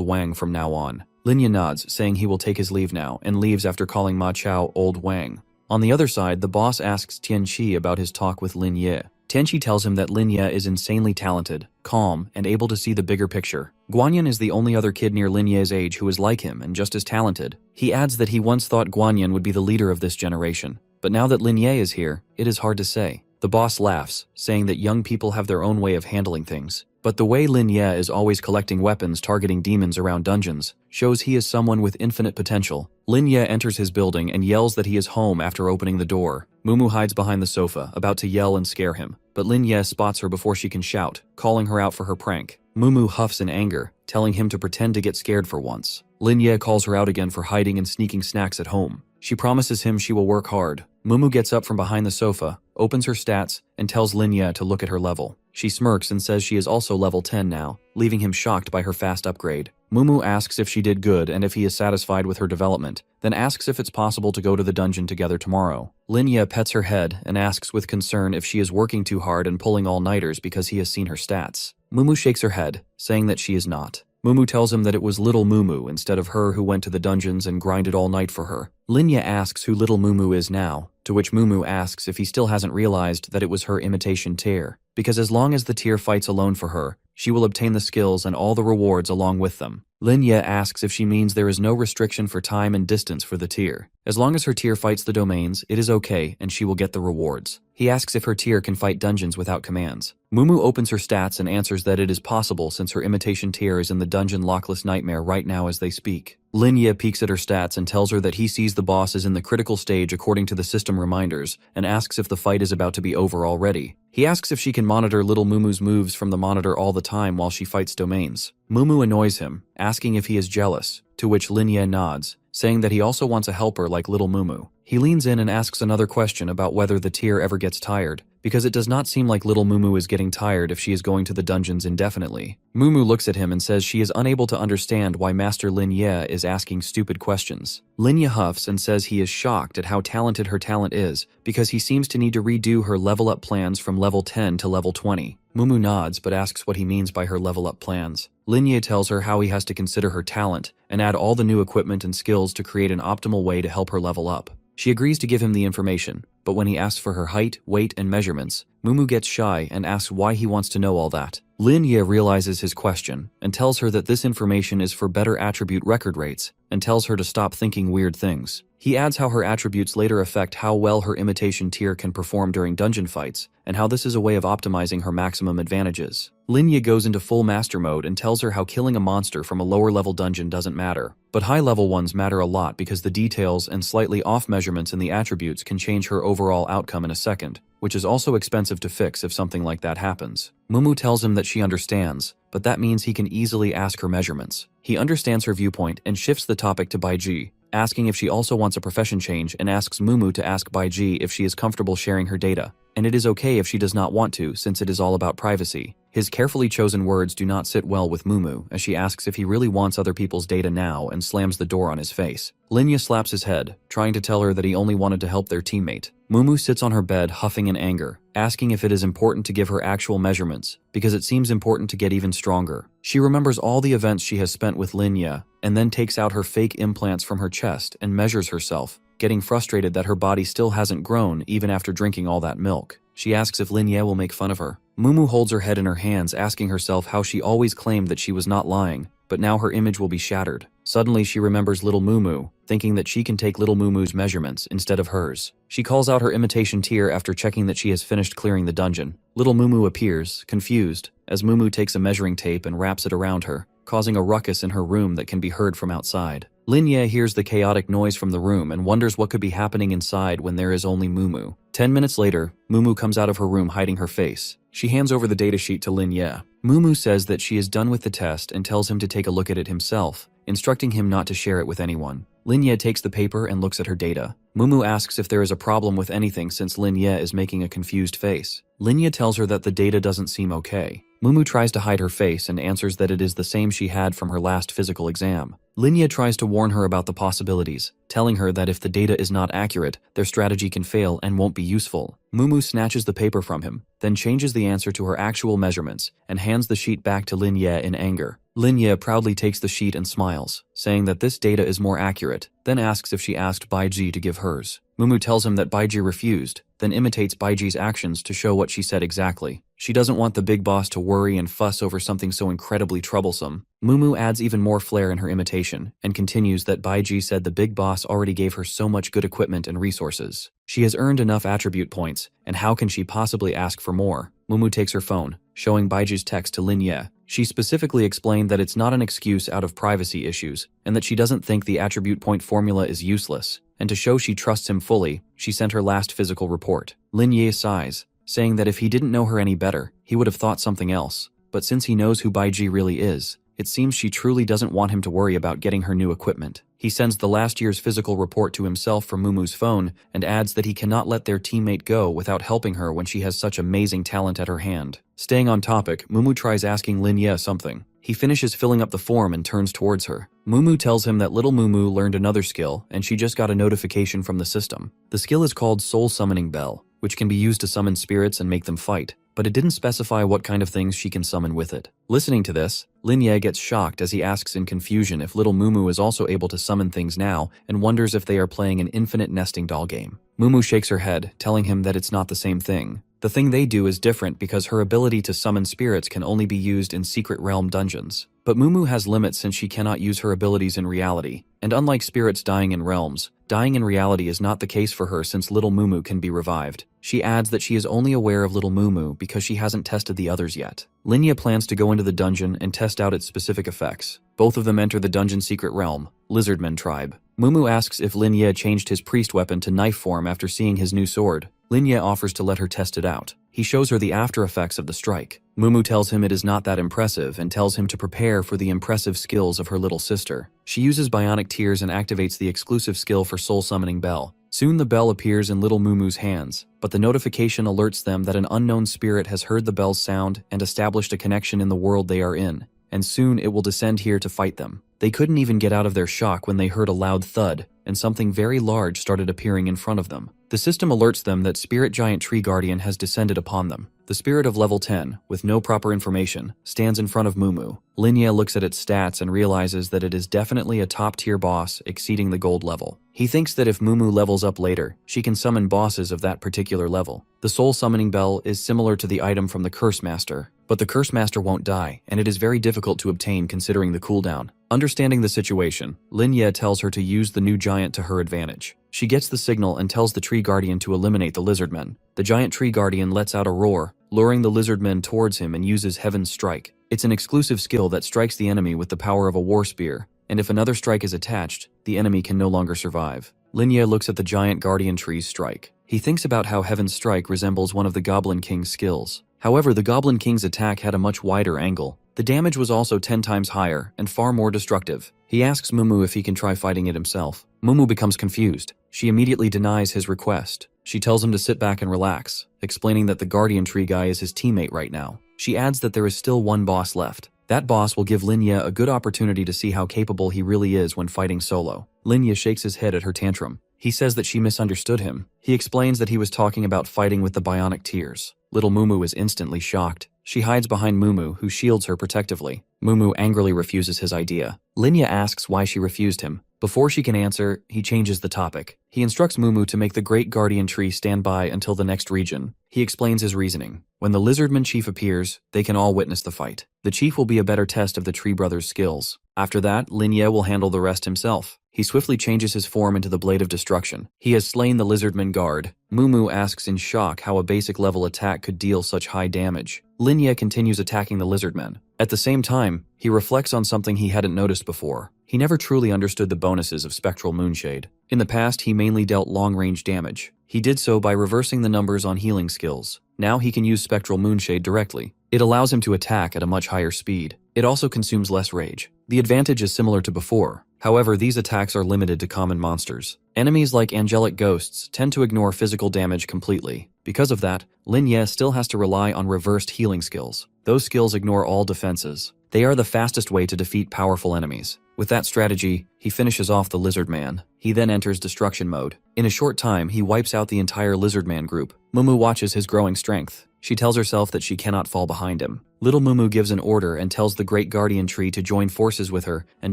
Wang from now on. Lin Ye nods, saying he will take his leave now, and leaves after calling Ma Chao Old Wang. On the other side, the boss asks Tian Qi about his talk with Lin Ye. Tian Qi tells him that Lin Ye is insanely talented, calm, and able to see the bigger picture. Guanyin is the only other kid near Lin Ye's age who is like him and just as talented. He adds that he once thought Guanyin would be the leader of this generation, but now that Lin Ye is here, it is hard to say. The boss laughs, saying that young people have their own way of handling things. But the way Lin Ye is always collecting weapons targeting demons around dungeons shows he is someone with infinite potential. Lin Ye enters his building and yells that he is home after opening the door. Mumu hides behind the sofa, about to yell and scare him, but Lin Ye spots her before she can shout, calling her out for her prank. Mumu huffs in anger, telling him to pretend to get scared for once. Lin Ye calls her out again for hiding and sneaking snacks at home. She promises him she will work hard. Mumu gets up from behind the sofa, opens her stats, and tells Lin Ye to look at her level. She smirks and says she is also level 10 now, leaving him shocked by her fast upgrade. Mumu asks if she did good and if he is satisfied with her development, then asks if it's possible to go to the dungeon together tomorrow. Lin Ye pets her head and asks with concern if she is working too hard and pulling all-nighters because he has seen her stats. Mumu shakes her head, saying that she is not. Mumu tells him that it was little Mumu instead of her who went to the dungeons and grinded all night for her. Lin Ye asks who little Mumu is now, to which Mumu asks if he still hasn't realized that it was her imitation Tear, because as long as the Tear fights alone for her, she will obtain the skills and all the rewards along with them. Lin Ye asks if she means there is no restriction for time and distance for the Tear. As long as her Tear fights the domains, it is okay and she will get the rewards. He asks if her Tear can fight dungeons without commands. Mumu opens her stats and answers that it is possible since her imitation Tear is in the dungeon Lockless Nightmare right now as they speak. Lin Ye peeks at her stats and tells her that he sees the boss is in the critical stage according to the system reminders and asks if the fight is about to be over already. He asks if she can monitor little Mumu's moves from the monitor all the time while she fights domains. Mumu annoys him, asking if he is jealous, to which Lin Ye nods, saying that he also wants a helper like little Mumu. He leans in and asks another question about whether the Tear ever gets tired, because it does not seem like little Mumu is getting tired if she is going to the dungeons indefinitely. Mumu looks at him and says she is unable to understand why Master Lin Ye is asking stupid questions. Lin Ye huffs and says he is shocked at how talented her talent is, because he seems to need to redo her level up plans from level 10 to level 20. Mumu nods but asks what he means by her level up plans. Lin Ye tells her how he has to consider her talent and add all the new equipment and skills to create an optimal way to help her level up. She agrees to give him the information, but when he asks for her height, weight, and measurements, Mumu gets shy and asks why he wants to know all that. Lin Ye realizes his question and tells her that this information is for better attribute record rates and tells her to stop thinking weird things. He adds how her attributes later affect how well her imitation Tear can perform during dungeon fights and how this is a way of optimizing her maximum advantages. Lin Ye goes into full master mode and tells her how killing a monster from a lower level dungeon doesn't matter, but high level ones matter a lot because the details and slightly off measurements in the attributes can change her overall outcome in a second, which is also expensive to fix if something like that happens. Mumu tells him that she understands, but that means he can easily ask her measurements. He understands her viewpoint and shifts the topic to Baiji, asking if she also wants a profession change and asks Mumu to ask Baiji if she is comfortable sharing her data, and it is okay if she does not want to since it is all about privacy. His carefully chosen words do not sit well with Mumu as she asks if he really wants other people's data now and slams the door on his face. Lin Ye slaps his head, trying to tell her that he only wanted to help their teammate. Mumu sits on her bed huffing in anger, asking if it is important to give her actual measurements, because it seems important to get even stronger. She remembers all the events she has spent with Lin Ye, and then takes out her fake implants from her chest and measures herself, getting frustrated that her body still hasn't grown even after drinking all that milk. She asks if Lin Ye will make fun of her. Mumu holds her head in her hands, asking herself how she always claimed that she was not lying, but now her image will be shattered. Suddenly she remembers little Mumu, thinking that she can take little Mumu's measurements instead of hers. She calls out her imitation tear after checking that she has finished clearing the dungeon. Little Mumu appears, confused, as Mumu takes a measuring tape and wraps it around her, causing a ruckus in her room that can be heard from outside. Lin Ye hears the chaotic noise from the room and wonders what could be happening inside when there is only Mumu. 10 minutes later, Mumu comes out of her room hiding her face. She hands over the datasheet to Lin Ye. Mumu says that she is done with the test and tells him to take a look at it himself, instructing him not to share it with anyone. Lin Ye takes the paper and looks at her data. Mumu asks if there is a problem with anything since Lin Ye is making a confused face. Lin Ye tells her that the data doesn't seem okay. Mumu tries to hide her face and answers that it is the same she had from her last physical exam. Lin Ye tries to warn her about the possibilities, telling her that if the data is not accurate, their strategy can fail and won't be useful. Mumu snatches the paper from him, then changes the answer to her actual measurements and hands the sheet back to Lin Ye in anger. Lin Ye proudly takes the sheet and smiles, saying that this data is more accurate, then asks if she asked Baiji to give hers. Mumu tells him that Baiji refused, then imitates Baiji's actions to show what she said exactly. She doesn't want the big boss to worry and fuss over something so incredibly troublesome. Mumu adds even more flair in her imitation, and continues that Baiji said the big boss already gave her so much good equipment and resources. She has earned enough attribute points, and how can she possibly ask for more? Mumu takes her phone, showing Baiji's text to Lin Ye. She specifically explained that it's not an excuse out of privacy issues, and that she doesn't think the attribute point formula is useless. And to show she trusts him fully, she sent her last physical report. Lin Ye sighs, saying that if he didn't know her any better, he would have thought something else. But since he knows who Baiji really is, it seems she truly doesn't want him to worry about getting her new equipment. He sends the last year's physical report to himself from Mumu's phone and adds that he cannot let their teammate go without helping her when she has such amazing talent at her hand. Staying on topic, Mumu tries asking Lin Ye something. He finishes filling up the form and turns towards her. Mumu tells him that little Mumu learned another skill and she just got a notification from the system. The skill is called Soul Summoning Bell, which can be used to summon spirits and make them fight, but it didn't specify what kind of things she can summon with it. Listening to this, Lin Ye gets shocked as he asks in confusion if little Mumu is also able to summon things now and wonders if they are playing an infinite nesting doll game. Mumu shakes her head, telling him that it's not the same thing. The thing they do is different because her ability to summon spirits can only be used in Secret Realm dungeons. But Mumu has limits since she cannot use her abilities in reality, and unlike spirits dying in realms, dying in reality is not the case for her since little Mumu can be revived. She adds that she is only aware of little Mumu because she hasn't tested the others yet. Lin Ye plans to go into the dungeon and test out its specific effects. Both of them enter the dungeon Secret Realm, Lizardman tribe. Mumu asks if Lin Ye changed his priest weapon to knife form after seeing his new sword. Lin Ye offers to let her test it out. He shows her the after effects of the strike. Mumu tells him it is not that impressive and tells him to prepare for the impressive skills of her little sister. She uses bionic tears and activates the exclusive skill for Soul Summoning Bell. Soon the bell appears in little Mumu's hands, but the notification alerts them that an unknown spirit has heard the bell's sound and established a connection in the world they are in, and soon it will descend here to fight them. They couldn't even get out of their shock when they heard a loud thud, and something very large started appearing in front of them. The system alerts them that Spirit Giant Tree Guardian has descended upon them. The spirit of level 10, with no proper information, stands in front of Mumu. Lin Ye looks at its stats and realizes that it is definitely a top-tier boss exceeding the gold level. He thinks that if Mumu levels up later, she can summon bosses of that particular level. The Soul Summoning Bell is similar to the item from the Curse Master, but the Curse Master won't die, and it is very difficult to obtain considering the cooldown. Understanding the situation, Lin Ye tells her to use the new giant to her advantage. She gets the signal and tells the Tree Guardian to eliminate the Lizardmen. The giant Tree Guardian lets out a roar, luring the Lizardmen towards him and uses Heaven's Strike. It's an exclusive skill that strikes the enemy with the power of a war spear, and if another strike is attached, the enemy can no longer survive. Lin Ye looks at the giant Guardian Tree's strike. He thinks about how Heaven's Strike resembles one of the Goblin King's skills. However, the Goblin King's attack had a much wider angle. The damage was also 10 times higher and far more destructive. He asks Mumu if he can try fighting it himself. Mumu becomes confused. She immediately denies his request. She tells him to sit back and relax, explaining that the Guardian Tree guy is his teammate right now. She adds that there is still one boss left. That boss will give Lin Ye a good opportunity to see how capable he really is when fighting solo. Lin Ye shakes his head at her tantrum. He says that she misunderstood him. He explains that he was talking about fighting with the bionic tears. Little Mumu is instantly shocked. She hides behind Mumu, who shields her protectively. Mumu angrily refuses his idea. Linya asks why she refused him. Before she can answer, he changes the topic. He instructs Mumu to make the Great Guardian Tree stand by until the next region. He explains his reasoning. When the Lizardman Chief appears, they can all witness the fight. The Chief will be a better test of the Tree Brothers' skills. After that, Linya will handle the rest himself. He swiftly changes his form into the Blade of Destruction. He has slain the Lizardman guard. Mumu asks in shock how a basic level attack could deal such high damage. Linya continues attacking the Lizardmen. At the same time, he reflects on something he hadn't noticed before. He never truly understood the bonuses of Spectral Moonshade. In the past, he mainly dealt long-range damage. He did so by reversing the numbers on healing skills. Now he can use Spectral Moonshade directly. It allows him to attack at a much higher speed. It also consumes less rage. The advantage is similar to before. However, these attacks are limited to common monsters. Enemies like angelic ghosts tend to ignore physical damage completely. Because of that, Linya still has to rely on reversed healing skills. Those skills ignore all defenses. They are the fastest way to defeat powerful enemies. With that strategy, he finishes off the Lizard Man. He then enters destruction mode. In a short time, he wipes out the entire Lizard Man group. Mumu watches his growing strength. She tells herself that she cannot fall behind him. Little Mumu gives an order and tells the Great Guardian Tree to join forces with her and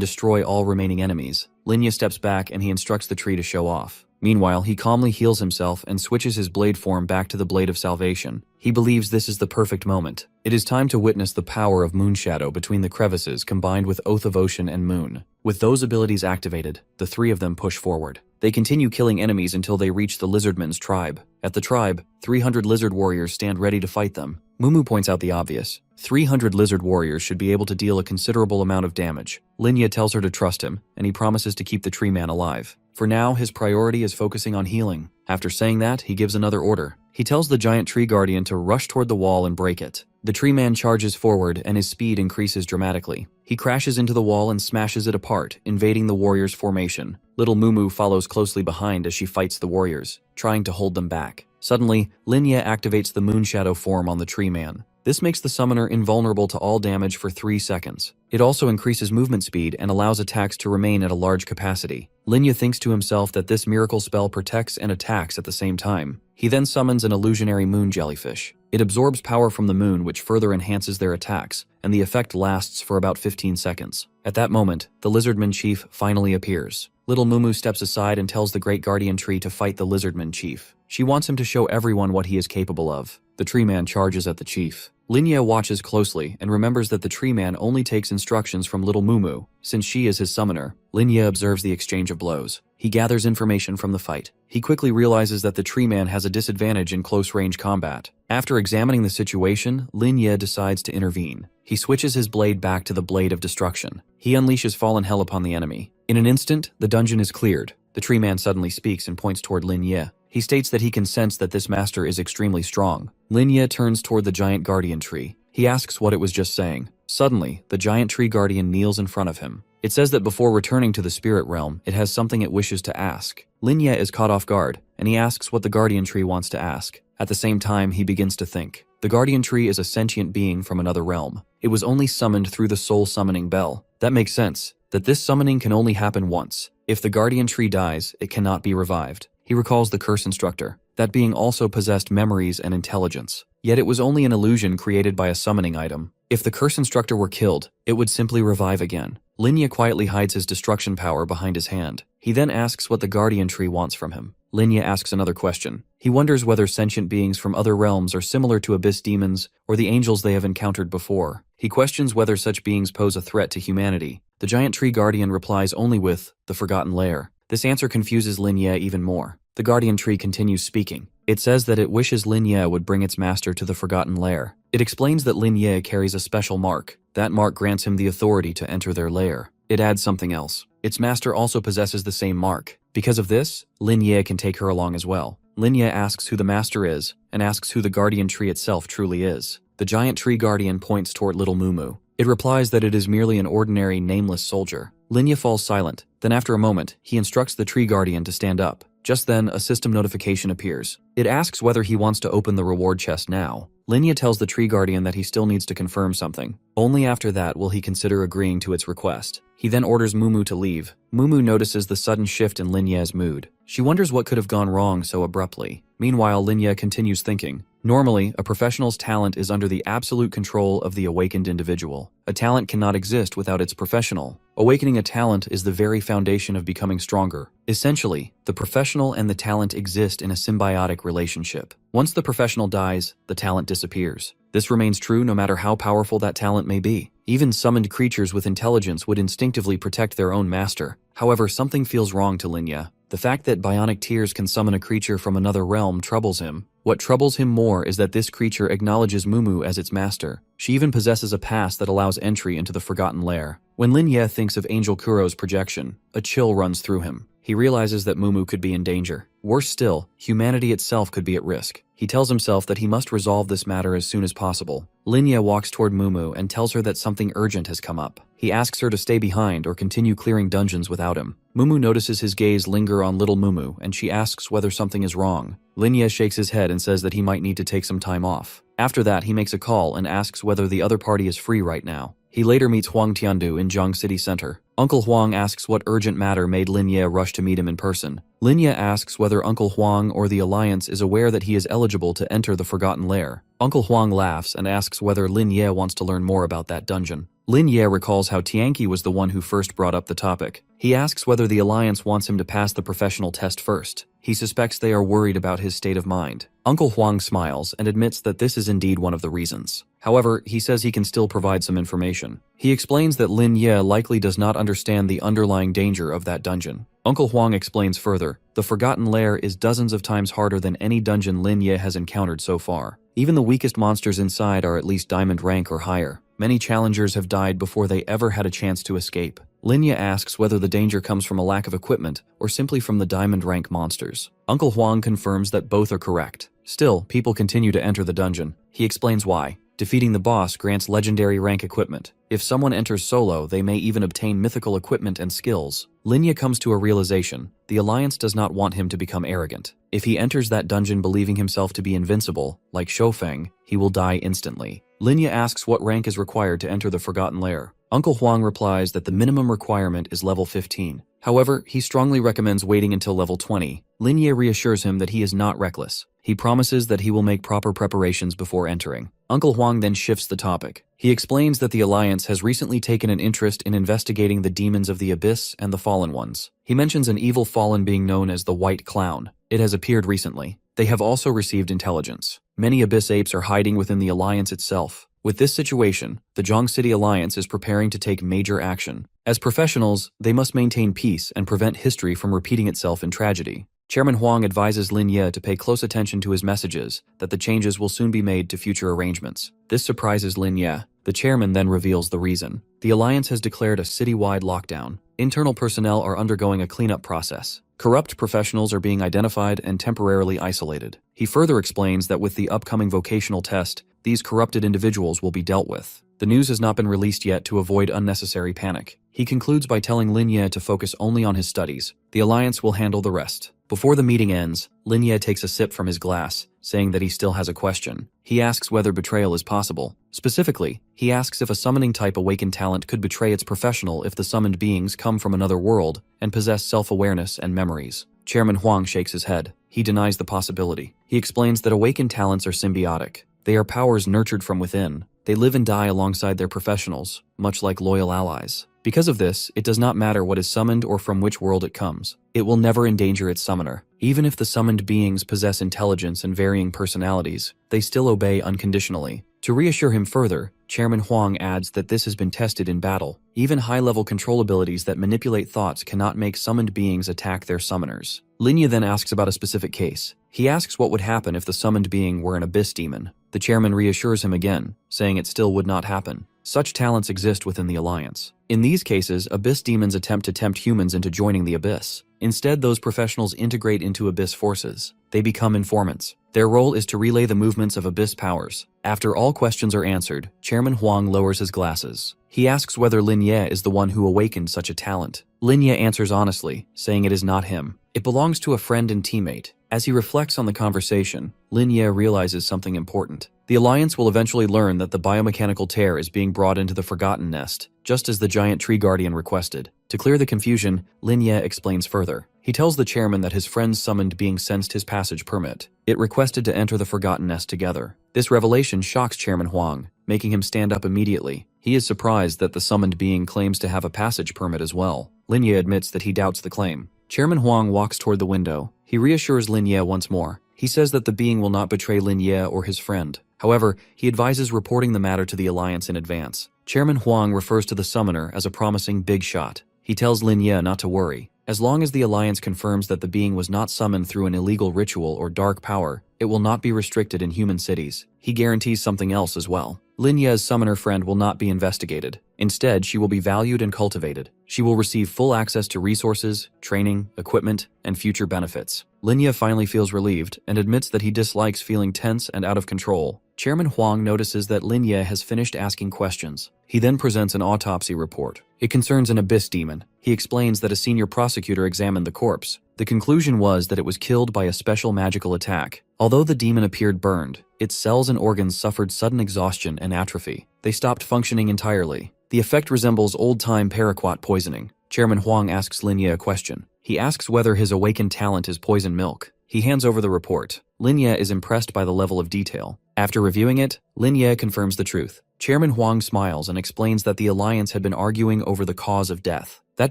destroy all remaining enemies. Linya steps back and he instructs the tree to show off. Meanwhile, he calmly heals himself and switches his blade form back to the Blade of Salvation. He believes this is the perfect moment. It is time to witness the power of Moonshadow between the crevices combined with Oath of Ocean and Moon. With those abilities activated, the three of them push forward. They continue killing enemies until they reach the Lizardman's tribe. At the tribe, 300 lizard warriors stand ready to fight them. Mumu points out the obvious. 300 lizard warriors should be able to deal a considerable amount of damage. Linya tells her to trust him, and he promises to keep the tree man alive. For now, his priority is focusing on healing. After saying that, he gives another order. He tells the giant tree guardian to rush toward the wall and break it. The tree man charges forward and his speed increases dramatically. He crashes into the wall and smashes it apart, invading the warriors' formation. Little Mumu follows closely behind as she fights the warriors, trying to hold them back. Suddenly, Linya activates the Moonshadow form on the tree man. This makes the summoner invulnerable to all damage for 3 seconds. It also increases movement speed and allows attacks to remain at a large capacity. Linya thinks to himself that this miracle spell protects and attacks at the same time. He then summons an illusionary moon jellyfish. It absorbs power from the moon, which further enhances their attacks, and the effect lasts for about 15 seconds. At that moment, the Lizardman Chief finally appears. Little Mumu steps aside and tells the Great Guardian Tree to fight the Lizardman Chief. She wants him to show everyone what he is capable of. The tree man charges at the chief. Linya watches closely and remembers that the tree man only takes instructions from Little Mumu, since she is his summoner. Linya observes the exchange of blows. He gathers information from the fight. He quickly realizes that the tree man has a disadvantage in close-range combat. After examining the situation, Linya decides to intervene. He switches his blade back to the Blade of Destruction. He unleashes Fallen Hell upon the enemy. In an instant, the dungeon is cleared. The tree man suddenly speaks and points toward Linya. He states that he can sense that this master is extremely strong. Linya turns toward the giant guardian tree. He asks what it was just saying. Suddenly, the giant tree guardian kneels in front of him. It says that before returning to the spirit realm, it has something it wishes to ask. Linya is caught off guard, and he asks what the guardian tree wants to ask. At the same time, he begins to think. The guardian tree is a sentient being from another realm. It was only summoned through the soul summoning bell. That makes sense, that this summoning can only happen once. If the guardian tree dies, it cannot be revived. He recalls the curse instructor. That being also possessed memories and intelligence. Yet it was only an illusion created by a summoning item. If the curse instructor were killed, it would simply revive again. Linya quietly hides his destruction power behind his hand. He then asks what the guardian tree wants from him. Linya asks another question. He wonders whether sentient beings from other realms are similar to abyss demons or the angels they have encountered before. He questions whether such beings pose a threat to humanity. The giant tree guardian replies only with, the Forgotten Lair. This answer confuses Linya even more. The guardian tree continues speaking. It says that it wishes Linya would bring its master to the Forgotten Lair. It explains that Linya carries a special mark. That mark grants him the authority to enter their lair. It adds something else. Its master also possesses the same mark. Because of this, Linya can take her along as well. Linya asks who the master is, and asks who the guardian tree itself truly is. The giant tree guardian points toward Little Mumu. It replies that it is merely an ordinary, nameless soldier. Linya falls silent. Then after a moment, he instructs the tree guardian to stand up. Just then, a system notification appears. It asks whether he wants to open the reward chest now. Linya tells the tree guardian that he still needs to confirm something. Only after that will he consider agreeing to its request. He then orders Mumu to leave. Mumu notices the sudden shift in Linya's mood. She wonders what could have gone wrong so abruptly. Meanwhile, Linya continues thinking. Normally, a professional's talent is under the absolute control of the awakened individual. A talent cannot exist without its professional. Awakening a talent is the very foundation of becoming stronger. Essentially, the professional and the talent exist in a symbiotic relationship. Once the professional dies, the talent disappears. This remains true no matter how powerful that talent may be. Even summoned creatures with intelligence would instinctively protect their own master. However, something feels wrong to Linya. The fact that bionic tears can summon a creature from another realm troubles him. What troubles him more is that this creature acknowledges Mumu as its master. She even possesses a pass that allows entry into the Forgotten Lair. When Linya thinks of Angel Kuro's projection, a chill runs through him. He realizes that Mumu could be in danger. Worse still, humanity itself could be at risk. He tells himself that he must resolve this matter as soon as possible. Linya walks toward Mumu and tells her that something urgent has come up. He asks her to stay behind or continue clearing dungeons without him. Mumu notices his gaze linger on little Mumu, and she asks whether something is wrong. Linya shakes his head and says that he might need to take some time off. After that, he makes a call and asks whether the other party is free right now. He later meets Huang Tiandu in Zhang City Center. Uncle Huang asks what urgent matter made Linya rush to meet him in person. Linya asks whether Uncle Huang or the Alliance is aware that he is eligible to enter the Forgotten Lair. Uncle Huang laughs and asks whether Linya wants to learn more about that dungeon. Linya recalls how Tianqi was the one who first brought up the topic. He asks whether the Alliance wants him to pass the professional test first. He suspects they are worried about his state of mind. Uncle Huang smiles and admits that this is indeed one of the reasons. However, he says he can still provide some information. He explains that Lin Ye likely does not understand the underlying danger of that dungeon. Uncle Huang explains further, the Forgotten Lair is dozens of times harder than any dungeon Lin Ye has encountered so far. Even the weakest monsters inside are at least diamond rank or higher. Many challengers have died before they ever had a chance to escape. Linya asks whether the danger comes from a lack of equipment or simply from the diamond rank monsters. Uncle Huang confirms that both are correct. Still, people continue to enter the dungeon. He explains why. Defeating the boss grants legendary rank equipment. If someone enters solo, they may even obtain mythical equipment and skills. Linya comes to a realization. The Alliance does not want him to become arrogant. If he enters that dungeon believing himself to be invincible, like Shofeng, he will die instantly. Linya asks what rank is required to enter the Forgotten Lair. Uncle Huang replies that the minimum requirement is level 15. However, he strongly recommends waiting until level 20. Linya reassures him that he is not reckless. He promises that he will make proper preparations before entering. Uncle Huang then shifts the topic. He explains that the Alliance has recently taken an interest in investigating the demons of the Abyss and the Fallen Ones. He mentions an evil fallen being known as the White Clown. It has appeared recently. They have also received intelligence. Many Abyss apes are hiding within the Alliance itself. With this situation, the Zhang City Alliance is preparing to take major action. As professionals, they must maintain peace and prevent history from repeating itself in tragedy. Chairman Huang advises Lin Ye to pay close attention to his messages, that the changes will soon be made to future arrangements. This surprises Lin Ye. The chairman then reveals the reason. The Alliance has declared a citywide lockdown. Internal personnel are undergoing a cleanup process. Corrupt professionals are being identified and temporarily isolated. He further explains that with the upcoming vocational test, these corrupted individuals will be dealt with. The news has not been released yet to avoid unnecessary panic. He concludes by telling Lin Ye to focus only on his studies. The Alliance will handle the rest. Before the meeting ends, Lin Ye takes a sip from his glass, saying that he still has a question. He asks whether betrayal is possible. Specifically, he asks if a summoning type awakened talent could betray its professional if the summoned beings come from another world and possess self-awareness and memories. Chairman Huang shakes his head. He denies the possibility. He explains that awakened talents are symbiotic. They are powers nurtured from within. They live and die alongside their professionals, much like loyal allies. Because of this, it does not matter what is summoned or from which world it comes. It will never endanger its summoner. Even if the summoned beings possess intelligence and varying personalities, they still obey unconditionally. To reassure him further, Chairman Huang adds that this has been tested in battle. Even high-level control abilities that manipulate thoughts cannot make summoned beings attack their summoners. Linya then asks about a specific case. He asks what would happen if the summoned being were an abyss demon. The chairman reassures him again, saying it still would not happen. Such talents exist within the Alliance. In these cases, abyss demons attempt to tempt humans into joining the abyss. Instead, those professionals integrate into abyss forces. They become informants. Their role is to relay the movements of abyss powers. After all questions are answered, Chairman Huang lowers his glasses. He asks whether Lin Ye is the one who awakened such a talent. Lin Ye answers honestly, saying it is not him. It belongs to a friend and teammate. As he reflects on the conversation, Lin Ye realizes something important. The Alliance will eventually learn that the biomechanical tear is being brought into the Forgotten Nest, just as the giant tree guardian requested. To clear the confusion, Lin Ye explains further. He tells the chairman that his friend's summoned being sensed his passage permit. It requested to enter the Forgotten Nest together. This revelation shocks Chairman Huang, making him stand up immediately. He is surprised that the summoned being claims to have a passage permit as well. Lin Ye admits that he doubts the claim. Chairman Huang walks toward the window. He reassures Lin Ye once more. He says that the being will not betray Lin Ye or his friend. However, he advises reporting the matter to the Alliance in advance. Chairman Huang refers to the summoner as a promising big shot. He tells Lin Ye not to worry. As long as the Alliance confirms that the being was not summoned through an illegal ritual or dark power, it will not be restricted in human cities. He guarantees something else as well. Lin Ye's summoner friend will not be investigated. Instead, she will be valued and cultivated. She will receive full access to resources, training, equipment, and future benefits. Lin Ye finally feels relieved and admits that he dislikes feeling tense and out of control. Chairman Huang notices that Lin Ye has finished asking questions. He then presents an autopsy report. It concerns an abyss demon. He explains that a senior prosecutor examined the corpse. The conclusion was that it was killed by a special magical attack. Although the demon appeared burned, its cells and organs suffered sudden exhaustion and atrophy. They stopped functioning entirely. The effect resembles old-time paraquat poisoning. Chairman Huang asks Lin Ye a question. He asks whether his awakened talent is poison milk. He hands over the report. Lin Ye is impressed by the level of detail. After reviewing it, Lin Ye confirms the truth. Chairman Huang smiles and explains that the Alliance had been arguing over the cause of death. That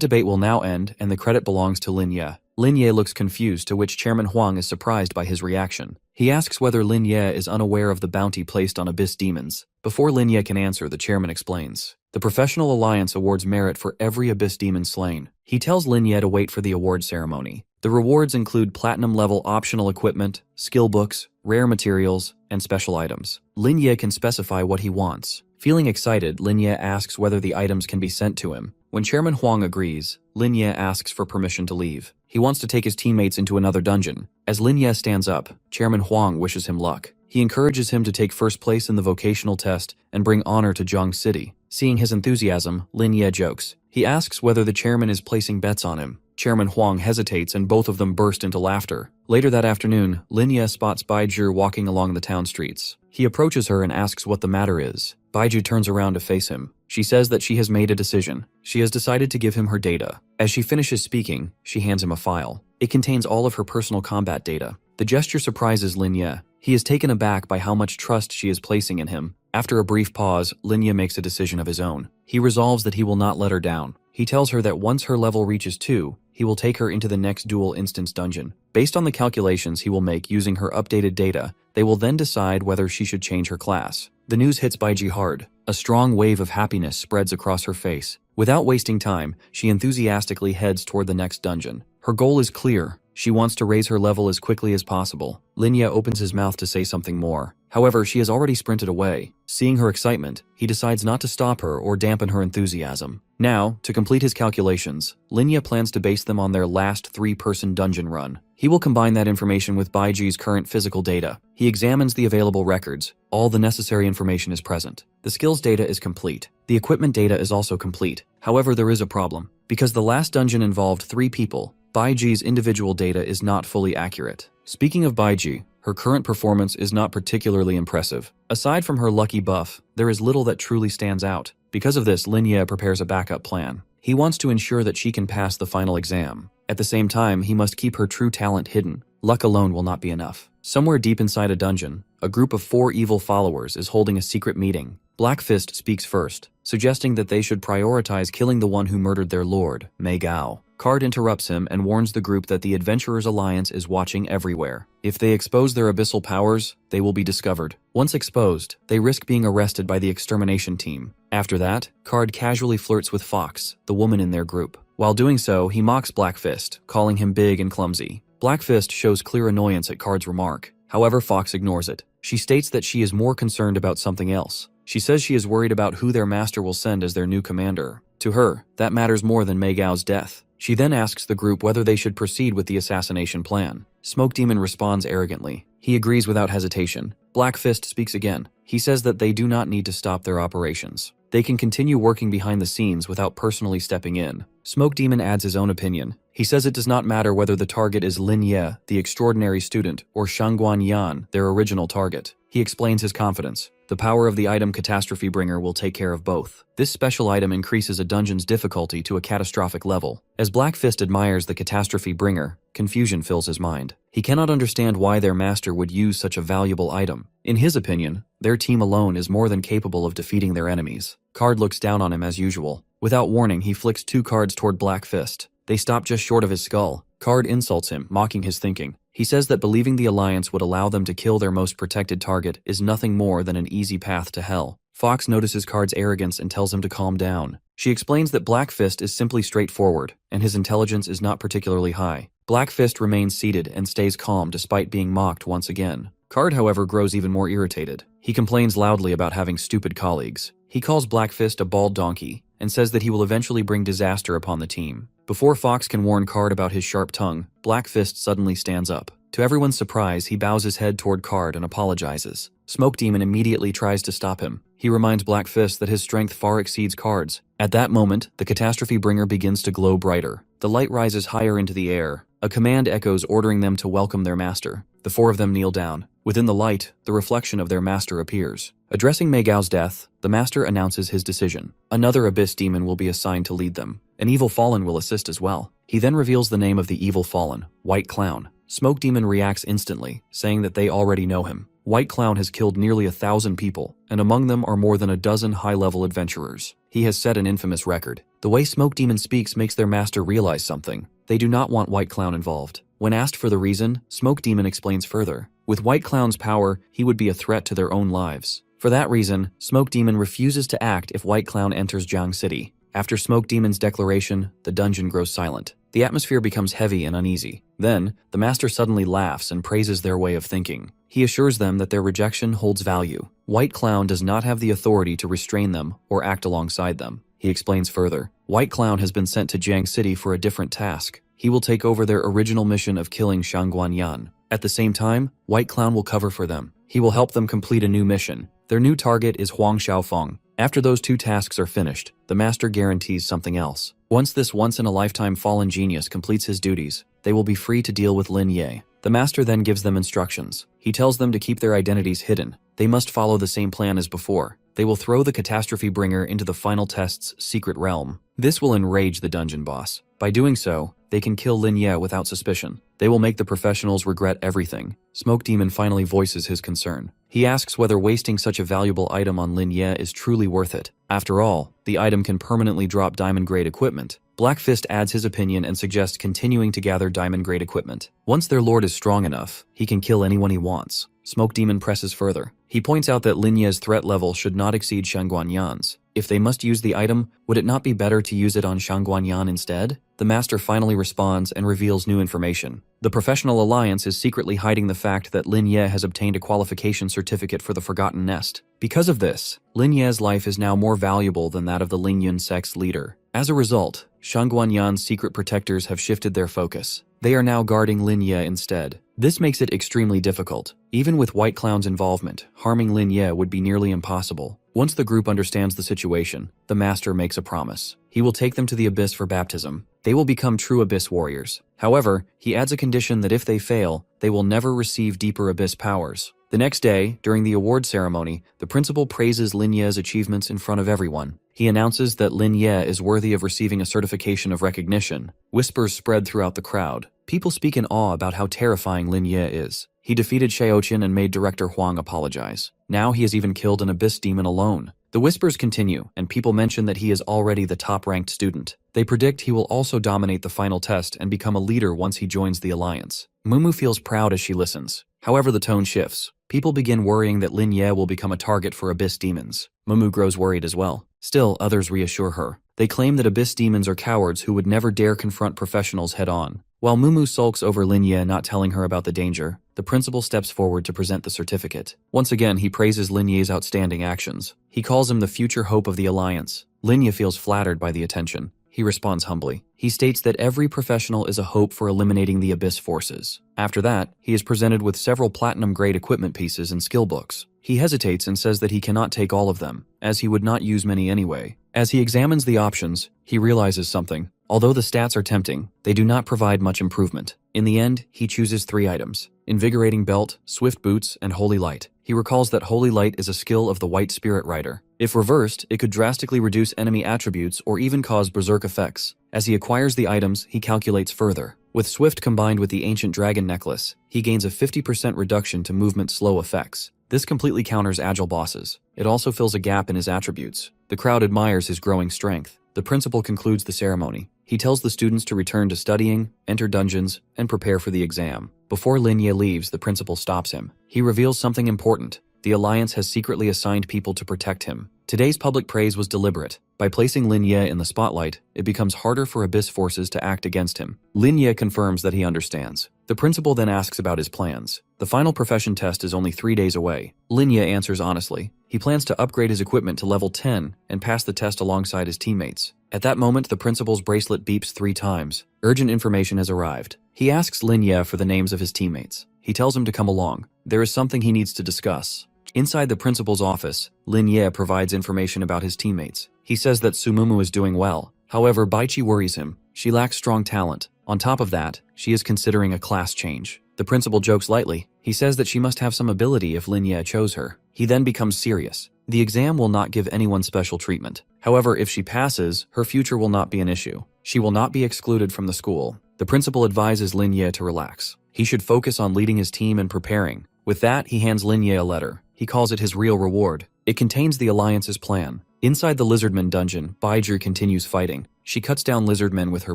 debate will now end, and the credit belongs to Lin Ye. Lin Ye looks confused, to which Chairman Huang is surprised by his reaction. He asks whether Lin Ye is unaware of the bounty placed on abyss demons. Before Lin Ye can answer, the chairman explains. The Professional Alliance awards merit for every abyss demon slain. He tells Lin Ye to wait for the award ceremony. The rewards include platinum-level optional equipment, skill books, rare materials, and special items. Lin Ye can specify what he wants. Feeling excited, Lin Ye asks whether the items can be sent to him. When Chairman Huang agrees, Lin Ye asks for permission to leave. He wants to take his teammates into another dungeon. As Lin Ye stands up, Chairman Huang wishes him luck. He encourages him to take first place in the vocational test and bring honor to Zhang City. Seeing his enthusiasm, Lin Ye jokes. He asks whether the chairman is placing bets on him. Chairman Huang hesitates and both of them burst into laughter. Later that afternoon, Lin Ye spots Baizhi walking along the town streets. He approaches her and asks what the matter is. Baizhi turns around to face him. She says that she has made a decision. She has decided to give him her data. As she finishes speaking, she hands him a file. It contains all of her personal combat data. The gesture surprises Lin Ye. He is taken aback by how much trust she is placing in him. After a brief pause, Lin Ye makes a decision of his own. He resolves that he will not let her down. He tells her that once her level reaches 2, he will take her into the next dual instance dungeon. Based on the calculations he will make using her updated data, they will then decide whether she should change her class. The news hits Baizhi hard. A strong wave of happiness spreads across her face. Without wasting time, she enthusiastically heads toward the next dungeon. Her goal is clear. She wants to raise her level as quickly as possible. Lin Ye opens his mouth to say something more. However, she has already sprinted away. Seeing her excitement, he decides not to stop her or dampen her enthusiasm. Now, to complete his calculations, Lin Ye plans to base them on their last 3-person dungeon run. He will combine that information with Baiji's current physical data. He examines the available records. All the necessary information is present. The skills data is complete. The equipment data is also complete. However, there is a problem. Because the last dungeon involved 3 people, Baiji's individual data is not fully accurate. Speaking of Baizhi, her current performance is not particularly impressive. Aside from her lucky buff, there is little that truly stands out. Because of this, Lin Ye prepares a backup plan. He wants to ensure that she can pass the final exam. At the same time, he must keep her true talent hidden. Luck alone will not be enough. Somewhere deep inside a dungeon, a group of 4 evil followers is holding a secret meeting. Black Fist speaks first, suggesting that they should prioritize killing the one who murdered their lord, Mei Gao. Card interrupts him and warns the group that the Adventurers Alliance is watching everywhere. If they expose their abyssal powers, they will be discovered. Once exposed, they risk being arrested by the extermination team. After that, Card casually flirts with Fox, the woman in their group. While doing so, he mocks Black Fist, calling him big and clumsy. Black Fist shows clear annoyance at Card's remark. However, Fox ignores it. She states that she is more concerned about something else. She says she is worried about who their master will send as their new commander. To her, that matters more than Mei Gao's death. She then asks the group whether they should proceed with the assassination plan. Smoke Demon responds arrogantly. He agrees without hesitation. Black Fist speaks again. He says that they do not need to stop their operations. They can continue working behind the scenes without personally stepping in. Smoke Demon adds his own opinion. He says it does not matter whether the target is Lin Ye, the extraordinary student, or Shangguan Yan, their original target. He explains his confidence. The power of the item Catastrophe Bringer will take care of both. This special item increases a dungeon's difficulty to a catastrophic level. As Black Fist admires the Catastrophe Bringer, confusion fills his mind. He cannot understand why their master would use such a valuable item. In his opinion, their team alone is more than capable of defeating their enemies. Card looks down on him as usual. Without warning, he flicks 2 cards toward Black Fist. They stop just short of his skull. Card insults him, mocking his thinking. He says that believing the Alliance would allow them to kill their most protected target is nothing more than an easy path to hell. Fox notices Card's arrogance and tells him to calm down. She explains that Black Fist is simply straightforward, and his intelligence is not particularly high. Black Fist remains seated and stays calm despite being mocked once again. Card, however, grows even more irritated. He complains loudly about having stupid colleagues. He calls Black Fist a bald donkey and says that he will eventually bring disaster upon the team. Before Fox can warn Card about his sharp tongue, Black Fist suddenly stands up. To everyone's surprise, he bows his head toward Card and apologizes. Smoke Demon immediately tries to stop him. He reminds Black Fist that his strength far exceeds Card's. At that moment, the Catastrophe Bringer begins to glow brighter. The light rises higher into the air. A command echoes ordering them to welcome their master. The 4 of them kneel down. Within the light, the reflection of their master appears. Addressing Mei Gao's death, the master announces his decision. Another Abyss Demon will be assigned to lead them. An Evil Fallen will assist as well. He then reveals the name of the Evil Fallen, White Clown. Smoke Demon reacts instantly, saying that they already know him. White Clown has killed nearly 1,000 people, and among them are more than a dozen high-level adventurers. He has set an infamous record. The way Smoke Demon speaks makes their master realize something. They do not want White Clown involved. When asked for the reason, Smoke Demon explains further. With White Clown's power, he would be a threat to their own lives. For that reason, Smoke Demon refuses to act if White Clown enters Jiang City. After Smoke Demon's declaration, the dungeon grows silent. The atmosphere becomes heavy and uneasy. Then, the master suddenly laughs and praises their way of thinking. He assures them that their rejection holds value. White Clown does not have the authority to restrain them or act alongside them. He explains further. White Clown has been sent to Jiang City for a different task. He will take over their original mission of killing Shangguan Yan. At the same time, White Clown will cover for them. He will help them complete a new mission. Their new target is Huang Xiaofeng. After those 2 tasks are finished, the master guarantees something else. Once this once-in-a-lifetime fallen genius completes his duties, they will be free to deal with Lin Ye. The master then gives them instructions. He tells them to keep their identities hidden. They must follow the same plan as before. They will throw the Catastrophe Bringer into the final test's secret realm. This will enrage the dungeon boss. By doing so, they can kill Lin Ye without suspicion. They will make the professionals regret everything. Smoke Demon finally voices his concern. He asks whether wasting such a valuable item on Lin Ye is truly worth it. After all, the item can permanently drop diamond-grade equipment. Black Fist adds his opinion and suggests continuing to gather diamond-grade equipment. Once their lord is strong enough, he can kill anyone he wants. Smoke Demon presses further. He points out that Lin Ye's threat level should not exceed Shangguan Yan's. If they must use the item, would it not be better to use it on Shangguan Yan instead? The master finally responds and reveals new information. The Professional Alliance is secretly hiding the fact that Lin Ye has obtained a qualification certificate for the Forgotten Nest. Because of this, Lin Ye's life is now more valuable than that of the Ling Yun sect's leader. As a result, Shangguan Yan's secret protectors have shifted their focus. They are now guarding Lin Ye instead. This makes it extremely difficult. Even with White Clown's involvement, harming Lin Ye would be nearly impossible. Once the group understands the situation, the master makes a promise. He will take them to the Abyss for baptism. They will become true Abyss warriors. However, he adds a condition that if they fail, they will never receive deeper Abyss powers. The next day, during the award ceremony, the principal praises Lin Ye's achievements in front of everyone. He announces that Lin Ye is worthy of receiving a certification of recognition. Whispers spread throughout the crowd. People speak in awe about how terrifying Lin Ye is. He defeated Xiaoqin and made Director Huang apologize. Now he has even killed an Abyss demon alone. The whispers continue, and people mention that he is already the top-ranked student. They predict he will also dominate the final test and become a leader once he joins the Alliance. Mumu feels proud as she listens. However, the tone shifts. People begin worrying that Lin Ye will become a target for Abyss demons. Mumu grows worried as well. Still, others reassure her. They claim that Abyss demons are cowards who would never dare confront professionals head-on. While Mumu sulks over Lin Ye not telling her about the danger, the principal steps forward to present the certificate. Once again, he praises Lin Ye's outstanding actions. He calls him the future hope of the Alliance. Lin Ye feels flattered by the attention. He responds humbly. He states that every professional is a hope for eliminating the Abyss forces. After that, he is presented with several platinum-grade equipment pieces and skill books. He hesitates and says that he cannot take all of them, as he would not use many anyway. As he examines the options, he realizes something. Although the stats are tempting, they do not provide much improvement. In the end, he chooses 3 items: Invigorating Belt, Swift Boots, and Holy Light. He recalls that Holy Light is a skill of the White Spirit Rider. If reversed, it could drastically reduce enemy attributes or even cause berserk effects. As he acquires the items, he calculates further. With Swift combined with the Ancient Dragon Necklace, he gains a 50% reduction to movement slow effects. This completely counters agile bosses. It also fills a gap in his attributes. The crowd admires his growing strength. The principal concludes the ceremony. He tells the students to return to studying, enter dungeons, and prepare for the exam. Before Lin Ye leaves, the principal stops him. He reveals something important. The Alliance has secretly assigned people to protect him. Today's public praise was deliberate. By placing Lin Ye in the spotlight, it becomes harder for Abyss forces to act against him. Lin Ye confirms that he understands. The principal then asks about his plans. The final profession test is only 3 days away. Lin Ye answers honestly. He plans to upgrade his equipment to level 10 and pass the test alongside his teammates. At that moment, the principal's bracelet beeps 3 times. Urgent information has arrived. He asks Lin Ye for the names of his teammates. He tells him to come along. There is something he needs to discuss. Inside the principal's office, Lin Ye provides information about his teammates. He says that Sumumu is doing well. However, Baichi worries him. She lacks strong talent. On top of that, she is considering a class change. The principal jokes lightly. He says that she must have some ability if Lin Ye chose her. He then becomes serious. The exam will not give anyone special treatment. However, if she passes, her future will not be an issue. She will not be excluded from the school. The principal advises Lin Ye to relax. He should focus on leading his team and preparing. With that, he hands Lin Ye a letter. He calls it his real reward. It contains the Alliance's plan. Inside the Lizardman dungeon, Baiju continues fighting. She cuts down Lizardmen with her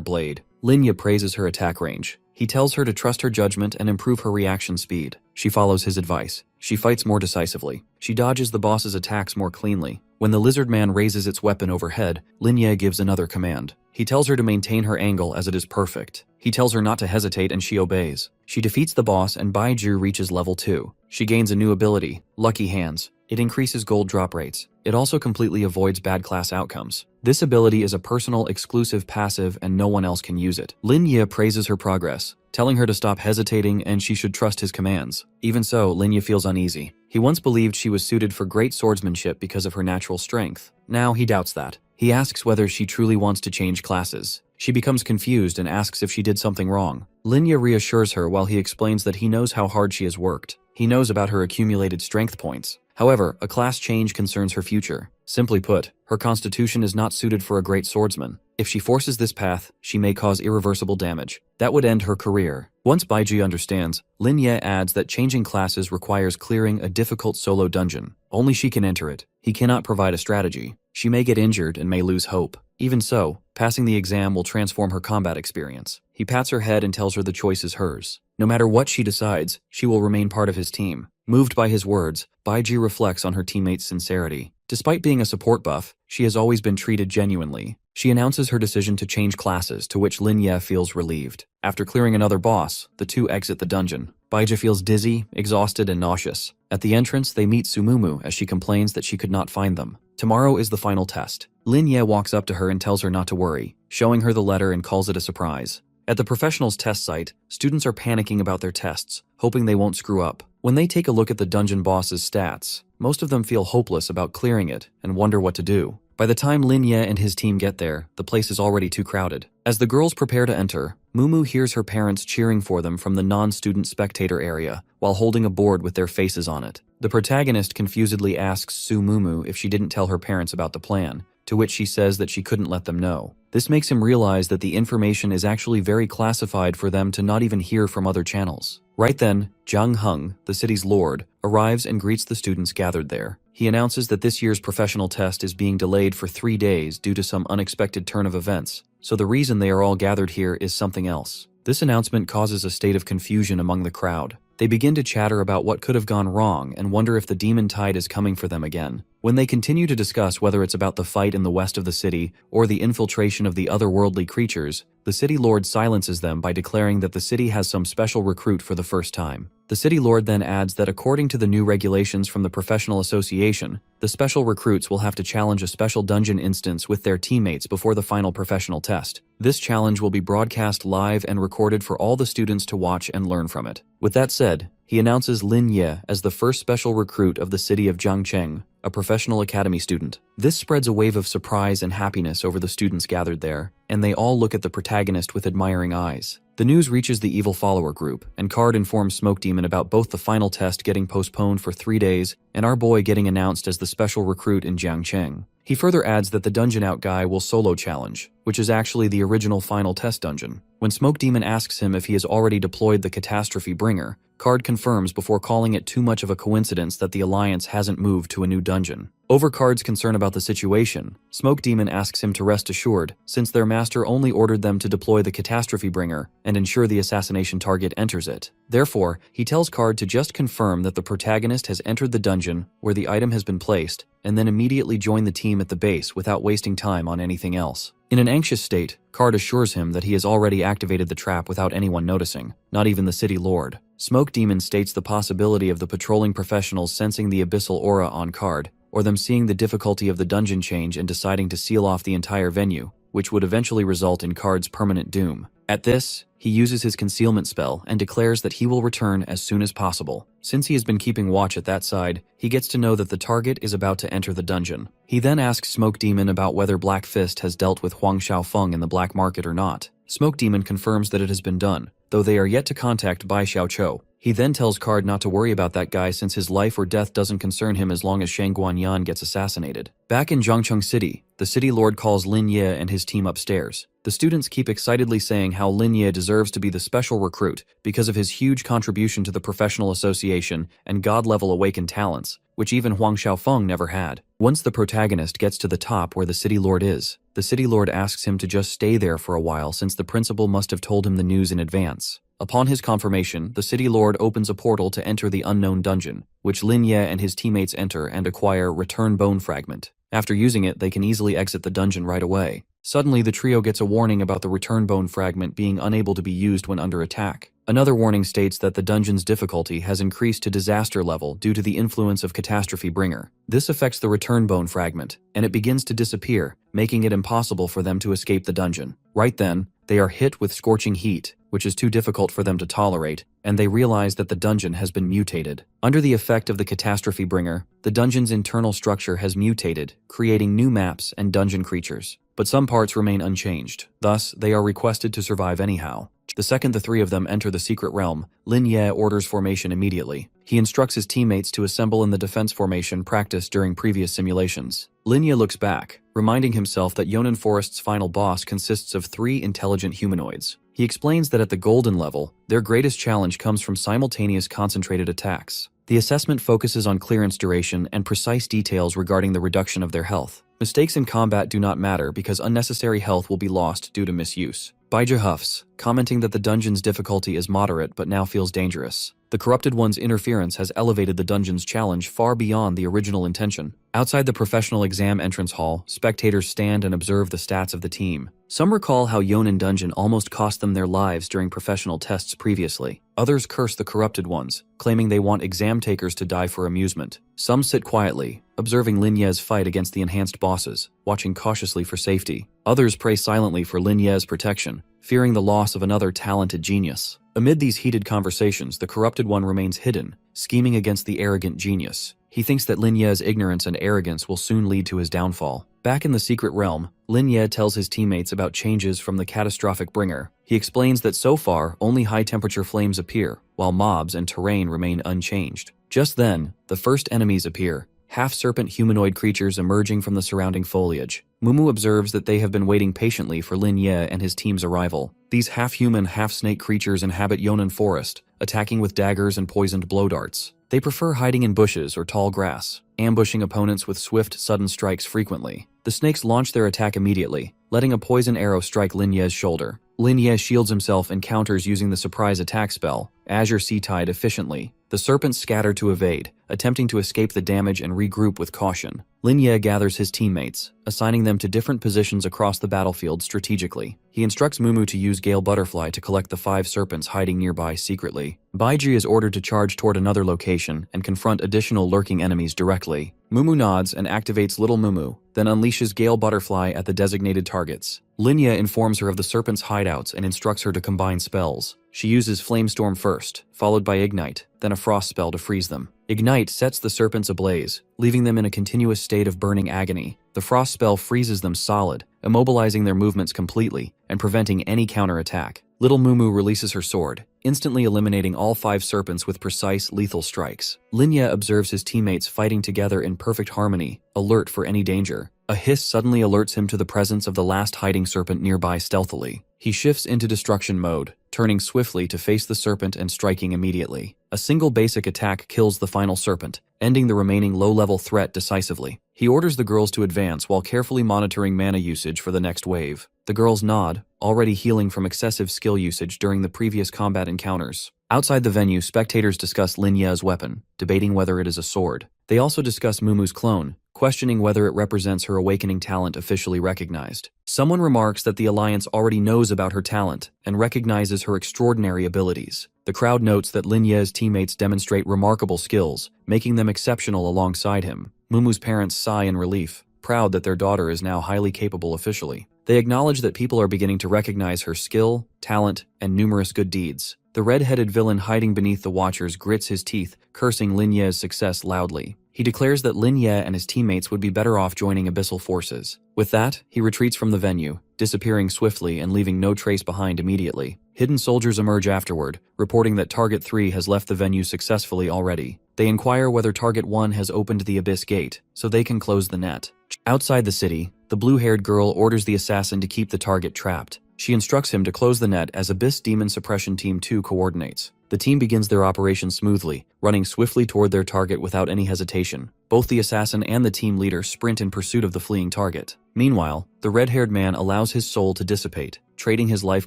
blade. Lin Ye praises her attack range. He tells her to trust her judgment and improve her reaction speed. She follows his advice. She fights more decisively. She dodges the boss's attacks more cleanly. When the lizard man raises its weapon overhead, Lin Ye gives another command. He tells her to maintain her angle as it is perfect. He tells her not to hesitate and she obeys. She defeats the boss and Baiju reaches level 2. She gains a new ability, Lucky Hands. It increases gold drop rates. It also completely avoids bad class outcomes. This ability is a personal, exclusive passive and no one else can use it. Lin Ye praises her progress, telling her to stop hesitating and she should trust his commands. Even so, Lin Ye feels uneasy. He once believed she was suited for great swordsmanship because of her natural strength. Now he doubts that. He asks whether she truly wants to change classes. She becomes confused and asks if she did something wrong. Lin Ye reassures her while he explains that he knows how hard she has worked. He knows about her accumulated strength points. However, a class change concerns her future. Simply put, her constitution is not suited for a great swordsman. If she forces this path, she may cause irreversible damage. That would end her career. Once Baiji understands, Lin Ye adds that changing classes requires clearing a difficult solo dungeon. Only she can enter it. He cannot provide a strategy. She may get injured and may lose hope. Even so, passing the exam will transform her combat experience. He pats her head and tells her the choice is hers. No matter what she decides, she will remain part of his team. Moved by his words, Baiji reflects on her teammate's sincerity. Despite being a support buff, she has always been treated genuinely. She announces her decision to change classes, to which Lin Ye feels relieved. After clearing another boss, the two exit the dungeon. Baiji feels dizzy, exhausted, and nauseous. At the entrance, they meet Sumumu as she complains that she could not find them. Tomorrow is the final test. Lin Ye walks up to her and tells her not to worry, showing her the letter and calls it a surprise. At the professionals' test site, students are panicking about their tests, hoping they won't screw up. When they take a look at the dungeon boss's stats, most of them feel hopeless about clearing it and wonder what to do. By the time Lin Ye and his team get there, the place is already too crowded. As the girls prepare to enter, Mumu hears her parents cheering for them from the non-student spectator area while holding a board with their faces on it. The protagonist confusedly asks Su Mumu if she didn't tell her parents about the plan, to which she says that she couldn't let them know. This makes him realize that the information is actually very classified for them to not even hear from other channels. Right then, Zhang Heng, the city's lord, arrives and greets the students gathered there. He announces that this year's professional test is being delayed for 3 days due to some unexpected turn of events, so the reason they are all gathered here is something else. This announcement causes a state of confusion among the crowd. They begin to chatter about what could have gone wrong and wonder if the demon tide is coming for them again. When they continue to discuss whether it's about the fight in the west of the city or the infiltration of the otherworldly creatures, the city lord silences them by declaring that the city has some special recruit for the first time. The city lord then adds that according to the new regulations from the professional association, the special recruits will have to challenge a special dungeon instance with their teammates before the final professional test. This challenge will be broadcast live and recorded for all the students to watch and learn from it. With that said, he announces Lin Ye as the first special recruit of the city of Jiangcheng. a professional academy student. This spreads a wave of surprise and happiness over the students gathered there, and they all look at the protagonist with admiring eyes. The news reaches the evil follower group, and Card informs Smoke Demon about both the final test getting postponed for 3 days and our boy getting announced as the special recruit in Jiangcheng. He further adds that the Dungeon Out guy will solo challenge, which is actually the original final test dungeon. When Smoke Demon asks him if he has already deployed the Catastrophe Bringer, Card confirms before calling it too much of a coincidence that the Alliance hasn't moved to a new dungeon. Over Card's concern about the situation, Smoke Demon asks him to rest assured, since their master only ordered them to deploy the Catastrophe Bringer and ensure the assassination target enters it. Therefore, he tells Card to just confirm that the protagonist has entered the dungeon where the item has been placed, and then immediately join the team at the base without wasting time on anything else. In an anxious state, Card assures him that he has already activated the trap without anyone noticing, not even the city lord. Smoke Demon states the possibility of the patrolling professionals sensing the abyssal aura on Card, or them seeing the difficulty of the dungeon change and deciding to seal off the entire venue, which would eventually result in Card's permanent doom. At this, he uses his concealment spell and declares that he will return as soon as possible. Since he has been keeping watch at that side, he gets to know that the target is about to enter the dungeon. He then asks Smoke Demon about whether Black Fist has dealt with Huang Xiaofeng in the black market or not. Smoke Demon confirms that it has been done, though they are yet to contact Bai Xiaoqiu. He then tells Card not to worry about that guy since his life or death doesn't concern him as long as Shang Guanyan gets assassinated. Back in Zhangcheng City, the city lord calls Lin Ye and his team upstairs. The students keep excitedly saying how Lin Ye deserves to be the special recruit because of his huge contribution to the professional association and god-level awakened talents, which even Huang Xiaofeng never had. Once the protagonist gets to the top where the city lord is, the city lord asks him to just stay there for a while since the principal must have told him the news in advance. Upon his confirmation, the city lord opens a portal to enter the unknown dungeon, which Lin Ye and his teammates enter and acquire Return Bone Fragment. After using it, they can easily exit the dungeon right away. Suddenly, the trio gets a warning about the Return Bone Fragment being unable to be used when under attack. Another warning states that the dungeon's difficulty has increased to disaster level due to the influence of Catastrophe Bringer. This affects the Return Bone Fragment, and it begins to disappear, making it impossible for them to escape the dungeon. Right then, they are hit with scorching heat, which is too difficult for them to tolerate, and they realize that the dungeon has been mutated. Under the effect of the Catastrophe Bringer, the dungeon's internal structure has mutated, creating new maps and dungeon creatures. But some parts remain unchanged, thus they are requested to survive anyhow. The second the three of them enter the secret realm, Lin Ye orders formation immediately. He instructs his teammates to assemble in the defense formation practiced during previous simulations. Lin Ye looks back, reminding himself that Yonan Forest's final boss consists of 3 intelligent humanoids. He explains that at the golden level, their greatest challenge comes from simultaneous concentrated attacks. The assessment focuses on clearance duration and precise details regarding the reduction of their health. Mistakes in combat do not matter because unnecessary health will be lost due to misuse. Baija huffs, commenting that the dungeon's difficulty is moderate but now feels dangerous. The Corrupted One's interference has elevated the dungeon's challenge far beyond the original intention. Outside the professional exam entrance hall, spectators stand and observe the stats of the team. Some recall how Yonan Dungeon almost cost them their lives during professional tests previously. Others curse the Corrupted Ones, claiming they want exam takers to die for amusement. Some sit quietly, observing Lin Ye's fight against the enhanced bosses, watching cautiously for safety. Others pray silently for Lin Ye's protection, fearing the loss of another talented genius. Amid these heated conversations, the Corrupted One remains hidden, scheming against the arrogant genius. He thinks that Lin Ye's ignorance and arrogance will soon lead to his downfall. Back in the secret realm, Lin Ye tells his teammates about changes from the Catastrophic Bringer. He explains that so far, only high-temperature flames appear, while mobs and terrain remain unchanged. Just then, the first enemies appear, half-serpent humanoid creatures emerging from the surrounding foliage. Mumu observes that they have been waiting patiently for Lin Ye and his team's arrival. These half-human, half-snake creatures inhabit Yonan Forest, attacking with daggers and poisoned blow darts. They prefer hiding in bushes or tall grass, ambushing opponents with swift, sudden strikes frequently. The snakes launch their attack immediately, letting a poison arrow strike Lin Ye's shoulder. Lin Ye shields himself and counters using the surprise attack spell, Azure Sea Tide, efficiently. The serpents scatter to evade, attempting to escape the damage and regroup with caution. Lin Ye gathers his teammates, assigning them to different positions across the battlefield strategically. He instructs Mumu to use Gale Butterfly to collect the 5 serpents hiding nearby secretly. Baiji is ordered to charge toward another location and confront additional lurking enemies directly. Mumu nods and activates Little Mumu, then unleashes Gale Butterfly at the designated targets. Lin Ye informs her of the serpents' hideouts and instructs her to combine spells. She uses Flamestorm first, followed by Ignite, then a Frost spell to freeze them. Ignite sets the serpents ablaze, leaving them in a continuous state of burning agony. The frost spell freezes them solid, immobilizing their movements completely and preventing any counterattack. Little Mumu releases her sword, instantly eliminating all 5 serpents with precise, lethal strikes. Linya observes his teammates fighting together in perfect harmony, alert for any danger. A hiss suddenly alerts him to the presence of the last hiding serpent nearby stealthily. He shifts into destruction mode, turning swiftly to face the serpent and striking immediately. A single basic attack kills the final serpent, ending the remaining low-level threat decisively. He orders the girls to advance while carefully monitoring mana usage for the next wave. The girls nod, already healing from excessive skill usage during the previous combat encounters. Outside the venue, spectators discuss Linya's weapon, debating whether it is a sword. They also discuss Mumu's clone, questioning whether it represents her awakening talent officially recognized. Someone remarks that the Alliance already knows about her talent and recognizes her extraordinary abilities. The crowd notes that Linya's teammates demonstrate remarkable skills, making them exceptional alongside him. Mumu's parents sigh in relief, proud that their daughter is now highly capable officially. They acknowledge that people are beginning to recognize her skill, talent, and numerous good deeds. The red-headed villain hiding beneath the Watchers grits his teeth, cursing Linya's success loudly. He declares that Linya and his teammates would be better off joining Abyssal forces. With that, he retreats from the venue, disappearing swiftly and leaving no trace behind immediately. Hidden soldiers emerge afterward, reporting that Target 3 has left the venue successfully already. They inquire whether Target 1 has opened the Abyss Gate, so they can close the net. Outside the city, the blue-haired girl orders the assassin to keep the target trapped. She instructs him to close the net as Abyss Demon Suppression Team 2 coordinates. The team begins their operation smoothly, running swiftly toward their target without any hesitation. Both the assassin and the team leader sprint in pursuit of the fleeing target. Meanwhile, the red-haired man allows his soul to dissipate, trading his life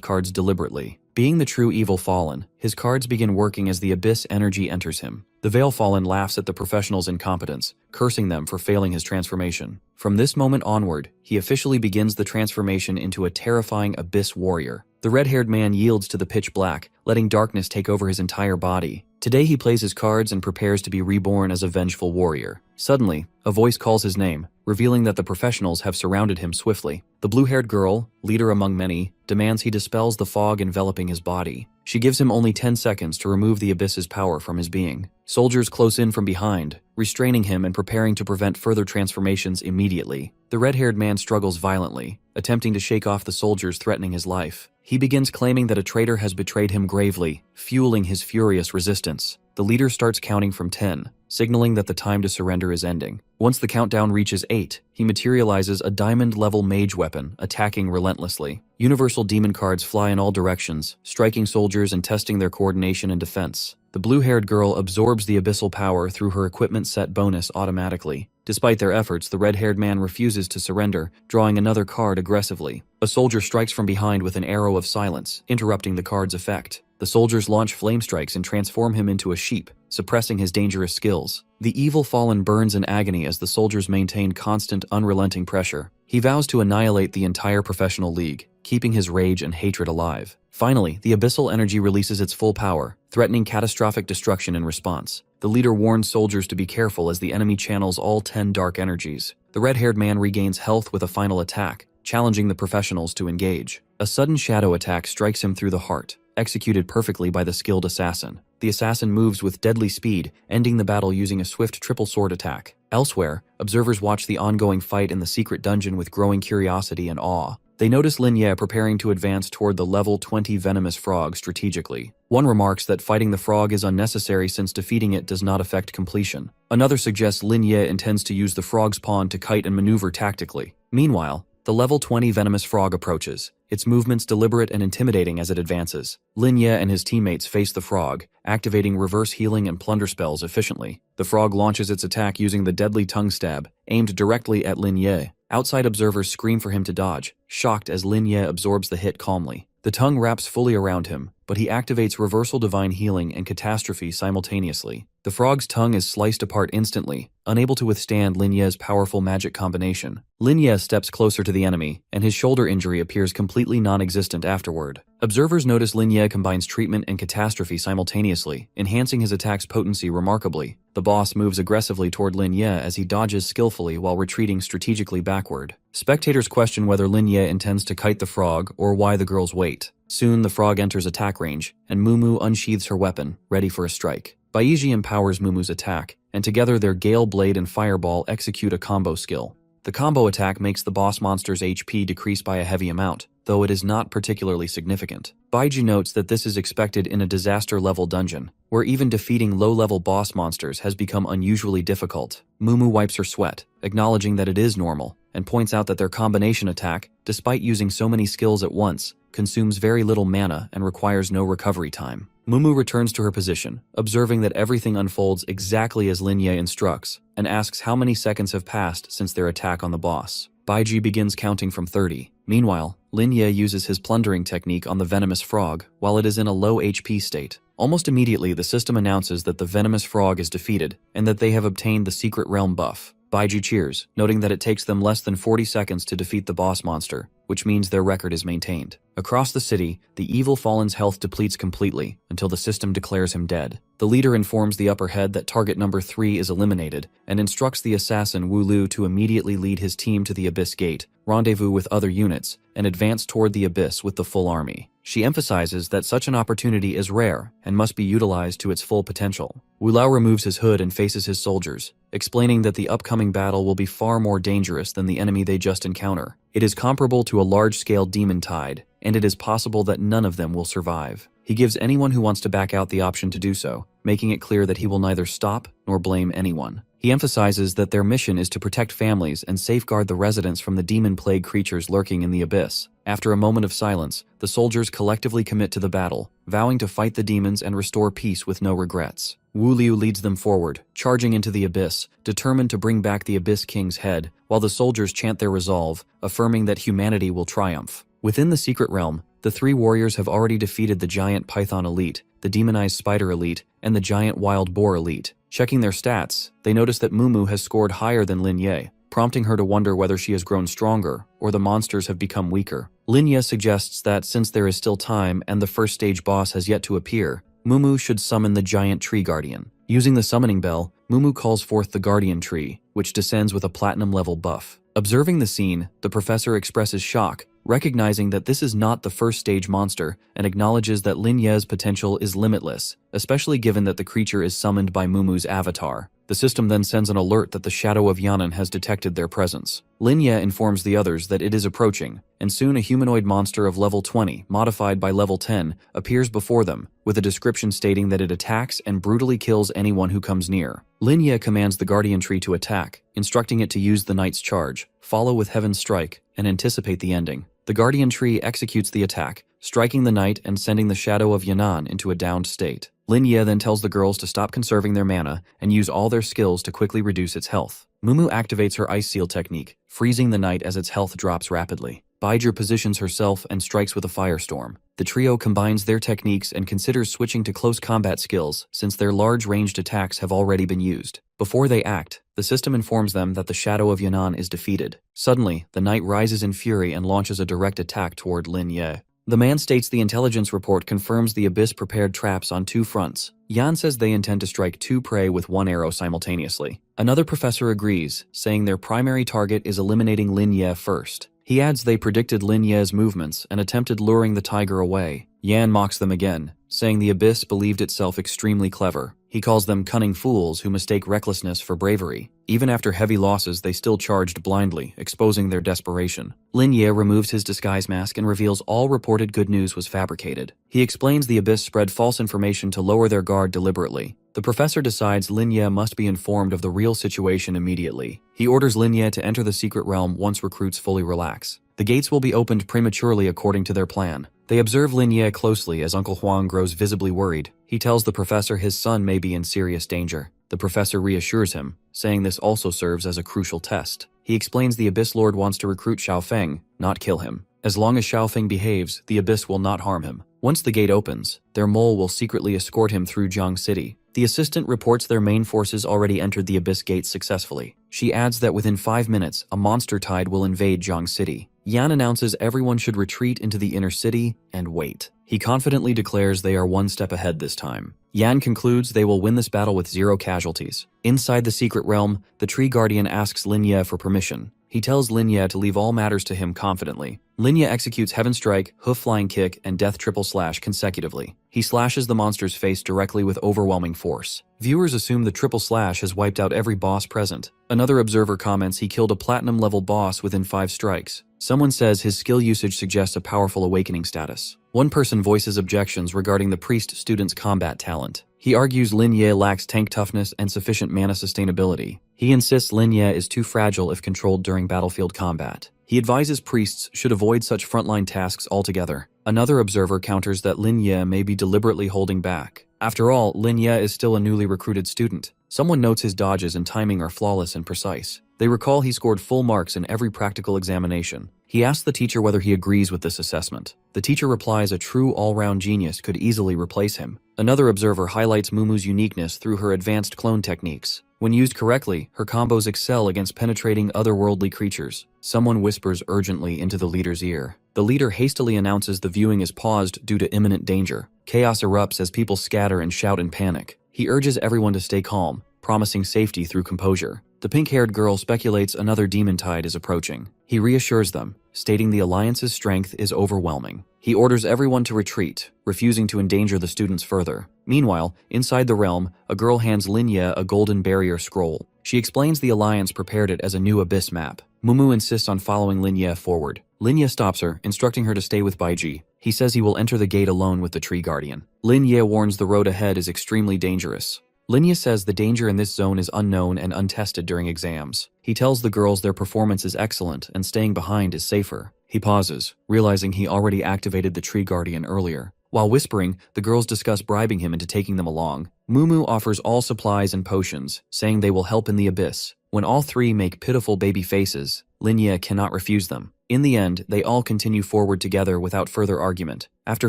cards deliberately. Being the true evil Fallen, his cards begin working as the Abyss energy enters him. The Veil Fallen laughs at the professional's incompetence, cursing them for failing his transformation. From this moment onward, he officially begins the transformation into a terrifying Abyss warrior. The red-haired man yields to the pitch black, letting darkness take over his entire body. Today he plays his cards and prepares to be reborn as a vengeful warrior. Suddenly, a voice calls his name, revealing that the professionals have surrounded him swiftly. The blue-haired girl, leader among many, demands he dispels the fog enveloping his body. She gives him only 10 seconds to remove the Abyss's power from his being. Soldiers close in from behind, restraining him and preparing to prevent further transformations immediately. The red-haired man struggles violently, attempting to shake off the soldiers threatening his life. He begins claiming that a traitor has betrayed him gravely, fueling his furious resistance. The leader starts counting from 10, signaling that the time to surrender is ending. Once the countdown reaches 8, he materializes a diamond-level mage weapon, attacking relentlessly. Universal demon cards fly in all directions, striking soldiers and testing their coordination and defense. The blue-haired girl absorbs the abyssal power through her equipment set bonus automatically. Despite their efforts, the red-haired man refuses to surrender, drawing another card aggressively. A soldier strikes from behind with an arrow of silence, interrupting the card's effect. The soldiers launch flame strikes and transform him into a sheep, suppressing his dangerous skills. The evil Fallen burns in agony as the soldiers maintain constant, unrelenting pressure. He vows to annihilate the entire professional league, keeping his rage and hatred alive. Finally, the abyssal energy releases its full power, threatening catastrophic destruction in response. The leader warns soldiers to be careful as the enemy channels all 10 dark energies. The red-haired man regains health with a final attack, challenging the professionals to engage. A sudden shadow attack strikes him through the heart, executed perfectly by the skilled assassin. The assassin moves with deadly speed, ending the battle using a swift triple sword attack. Elsewhere, observers watch the ongoing fight in the secret dungeon with growing curiosity and awe. They notice Linya preparing to advance toward the level 20 venomous frog strategically. One remarks that fighting the frog is unnecessary since defeating it does not affect completion. Another suggests Linya intends to use the frog's pawn to kite and maneuver tactically. Meanwhile, the level 20 venomous frog approaches, its movements deliberate and intimidating as it advances. Linya and his teammates face the frog, activating reverse healing and plunder spells efficiently. The frog launches its attack using the deadly tongue stab, aimed directly at Linya. Outside observers scream for him to dodge, shocked as Linya absorbs the hit calmly. The tongue wraps fully around him, but he activates Reversal Divine Healing and Catastrophe simultaneously. The frog's tongue is sliced apart instantly, unable to withstand Linya's powerful magic combination. Linya steps closer to the enemy, and his shoulder injury appears completely non-existent afterward. Observers notice Linya combines treatment and catastrophe simultaneously, enhancing his attack's potency remarkably. The boss moves aggressively toward Linya as he dodges skillfully while retreating strategically backward. Spectators question whether Linya intends to kite the frog or why the girls wait. Soon the frog enters attack range, and Mumu unsheathes her weapon, ready for a strike. Baiji empowers Mumu's attack, and together their Gale Blade and Fireball execute a combo skill. The combo attack makes the boss monster's HP decrease by a heavy amount, though it is not particularly significant. Baiji notes that this is expected in a disaster-level dungeon, where even defeating low-level boss monsters has become unusually difficult. Mumu wipes her sweat, acknowledging that it is normal, and points out that their combination attack, despite using so many skills at once, consumes very little mana and requires no recovery time. Mumu returns to her position, observing that everything unfolds exactly as Lin Ye instructs, and asks how many seconds have passed since their attack on the boss. Baiji begins counting from 30. Meanwhile, Lin Ye uses his plundering technique on the venomous frog while it is in a low HP state. Almost immediately, the system announces that the venomous frog is defeated and that they have obtained the secret realm buff. Baiji cheers, noting that it takes them less than 40 seconds to defeat the boss monster, which means their record is maintained. Across the city, the evil fallen's health depletes completely until the system declares him dead. The leader informs the upper head that target number 3 is eliminated and instructs the assassin Wu Lu to immediately lead his team to the Abyss Gate, rendezvous with other units, and advance toward the Abyss with the full army. She emphasizes that such an opportunity is rare and must be utilized to its full potential. Wu Lao removes his hood and faces his soldiers, explaining that the upcoming battle will be far more dangerous than the enemy they just encounter. It is comparable to a large-scale demon tide, and it is possible that none of them will survive. He gives anyone who wants to back out the option to do so, making it clear that he will neither stop nor blame anyone. He emphasizes that their mission is to protect families and safeguard the residents from the demon plague creatures lurking in the abyss. After a moment of silence, the soldiers collectively commit to the battle, vowing to fight the demons and restore peace with no regrets. Wu Liu leads them forward, charging into the abyss, determined to bring back the Abyss King's head, while the soldiers chant their resolve, affirming that humanity will triumph. Within the secret realm, the 3 warriors have already defeated the giant python elite, the demonized spider elite, and the giant wild boar elite. Checking their stats, they notice that Mumu has scored higher than Lin Ye, prompting her to wonder whether she has grown stronger or the monsters have become weaker. Lin Ye suggests that since there is still time and the first stage boss has yet to appear, Mumu should summon the giant tree guardian. Using the summoning bell, Mumu calls forth the guardian tree, which descends with a platinum-level buff. Observing the scene, the professor expresses shock, recognizing that this is not the first stage monster, and acknowledges that Lin Ye's potential is limitless, especially given that the creature is summoned by Mumu's avatar. The system then sends an alert that the shadow of Yan'an has detected their presence. Lin Ye informs the others that it is approaching, and soon a humanoid monster of level 20, modified by level 10, appears before them, with a description stating that it attacks and brutally kills anyone who comes near. Lin Ye commands the guardian tree to attack, instructing it to use the knight's charge, follow with Heaven's Strike, and anticipate the ending. The guardian tree executes the attack, striking the knight and sending the shadow of Yan'an into a downed state. Lin Ye then tells the girls to stop conserving their mana and use all their skills to quickly reduce its health. Mumu activates her Ice Seal technique, freezing the knight as its health drops rapidly. Baiju positions herself and strikes with a firestorm. The trio combines their techniques and considers switching to close combat skills since their large ranged attacks have already been used. Before they act, the system informs them that the shadow of Yan'an is defeated. Suddenly, the knight rises in fury and launches a direct attack toward Lin Ye. The man states the intelligence report confirms the Abyss prepared traps on 2 fronts. Yan says they intend to strike 2 prey with 1 arrow simultaneously. Another professor agrees, saying their primary target is eliminating Lin Ye first. He adds they predicted Lin Ye's movements and attempted luring the tiger away. Yan mocks them again, saying the Abyss believed itself extremely clever. He calls them cunning fools who mistake recklessness for bravery. Even after heavy losses, they still charged blindly, exposing their desperation. Lin Ye removes his disguise mask and reveals all reported good news was fabricated. He explains the Abyss spread false information to lower their guard deliberately. The professor decides Lin Ye must be informed of the real situation immediately. He orders Lin Ye to enter the secret realm once recruits fully relax. The gates will be opened prematurely according to their plan. They observe Lin Ye closely as Uncle Huang grows visibly worried. He tells the professor his son may be in serious danger. The professor reassures him, saying this also serves as a crucial test. He explains the Abyss Lord wants to recruit Xiaofeng, not kill him. As long as Xiaofeng behaves, the Abyss will not harm him. Once the gate opens, their mole will secretly escort him through Jiang City. The assistant reports their main forces already entered the Abyss Gate successfully. She adds that within 5 minutes, a monster tide will invade Jiang City. Yan announces everyone should retreat into the inner city and wait. He confidently declares they are 1 step ahead this time. Yan concludes they will win this battle with 0 casualties. Inside the secret realm, the Tree Guardian asks Lin Ye for permission. He tells Linye to leave all matters to him confidently. Linye executes Heaven Strike, Hoof Flying Kick, and Death Triple Slash consecutively. He slashes the monster's face directly with overwhelming force. Viewers assume the triple slash has wiped out every boss present. Another observer comments he killed a platinum-level boss within 5 strikes. Someone says his skill usage suggests a powerful awakening status. One person voices objections regarding the priest-student's combat talent. He argues Linye lacks tank toughness and sufficient mana sustainability. He insists Linye is too fragile if controlled during battlefield combat. He advises priests should avoid such frontline tasks altogether. Another observer counters that Linye may be deliberately holding back. After all, Linye is still a newly recruited student. Someone notes his dodges and timing are flawless and precise. They recall he scored full marks in every practical examination. He asks the teacher whether he agrees with this assessment. The teacher replies a true all-round genius could easily replace him. Another observer highlights Mumu's uniqueness through her advanced clone techniques. When used correctly, her combos excel against penetrating otherworldly creatures. Someone whispers urgently into the leader's ear. The leader hastily announces the viewing is paused due to imminent danger. Chaos erupts as people scatter and shout in panic. He urges everyone to stay calm, promising safety through composure. The pink-haired girl speculates another demon tide is approaching. He reassures them, stating the Alliance's strength is overwhelming. He orders everyone to retreat, refusing to endanger the students further. Meanwhile, inside the realm, a girl hands Linye a golden barrier scroll. She explains the Alliance prepared it as a new abyss map. Mumu insists on following Linye forward. Linye stops her, instructing her to stay with Baiji. He says he will enter the gate alone with the Tree Guardian. Linye warns the road ahead is extremely dangerous. Linye says the danger in this zone is unknown and untested during exams. He tells the girls their performance is excellent and staying behind is safer. He pauses, realizing he already activated the Tree Guardian earlier. While whispering, the girls discuss bribing him into taking them along. Mumu offers all supplies and potions, saying they will help in the abyss. When all three make pitiful baby faces, Linye cannot refuse them. In the end, they all continue forward together without further argument. After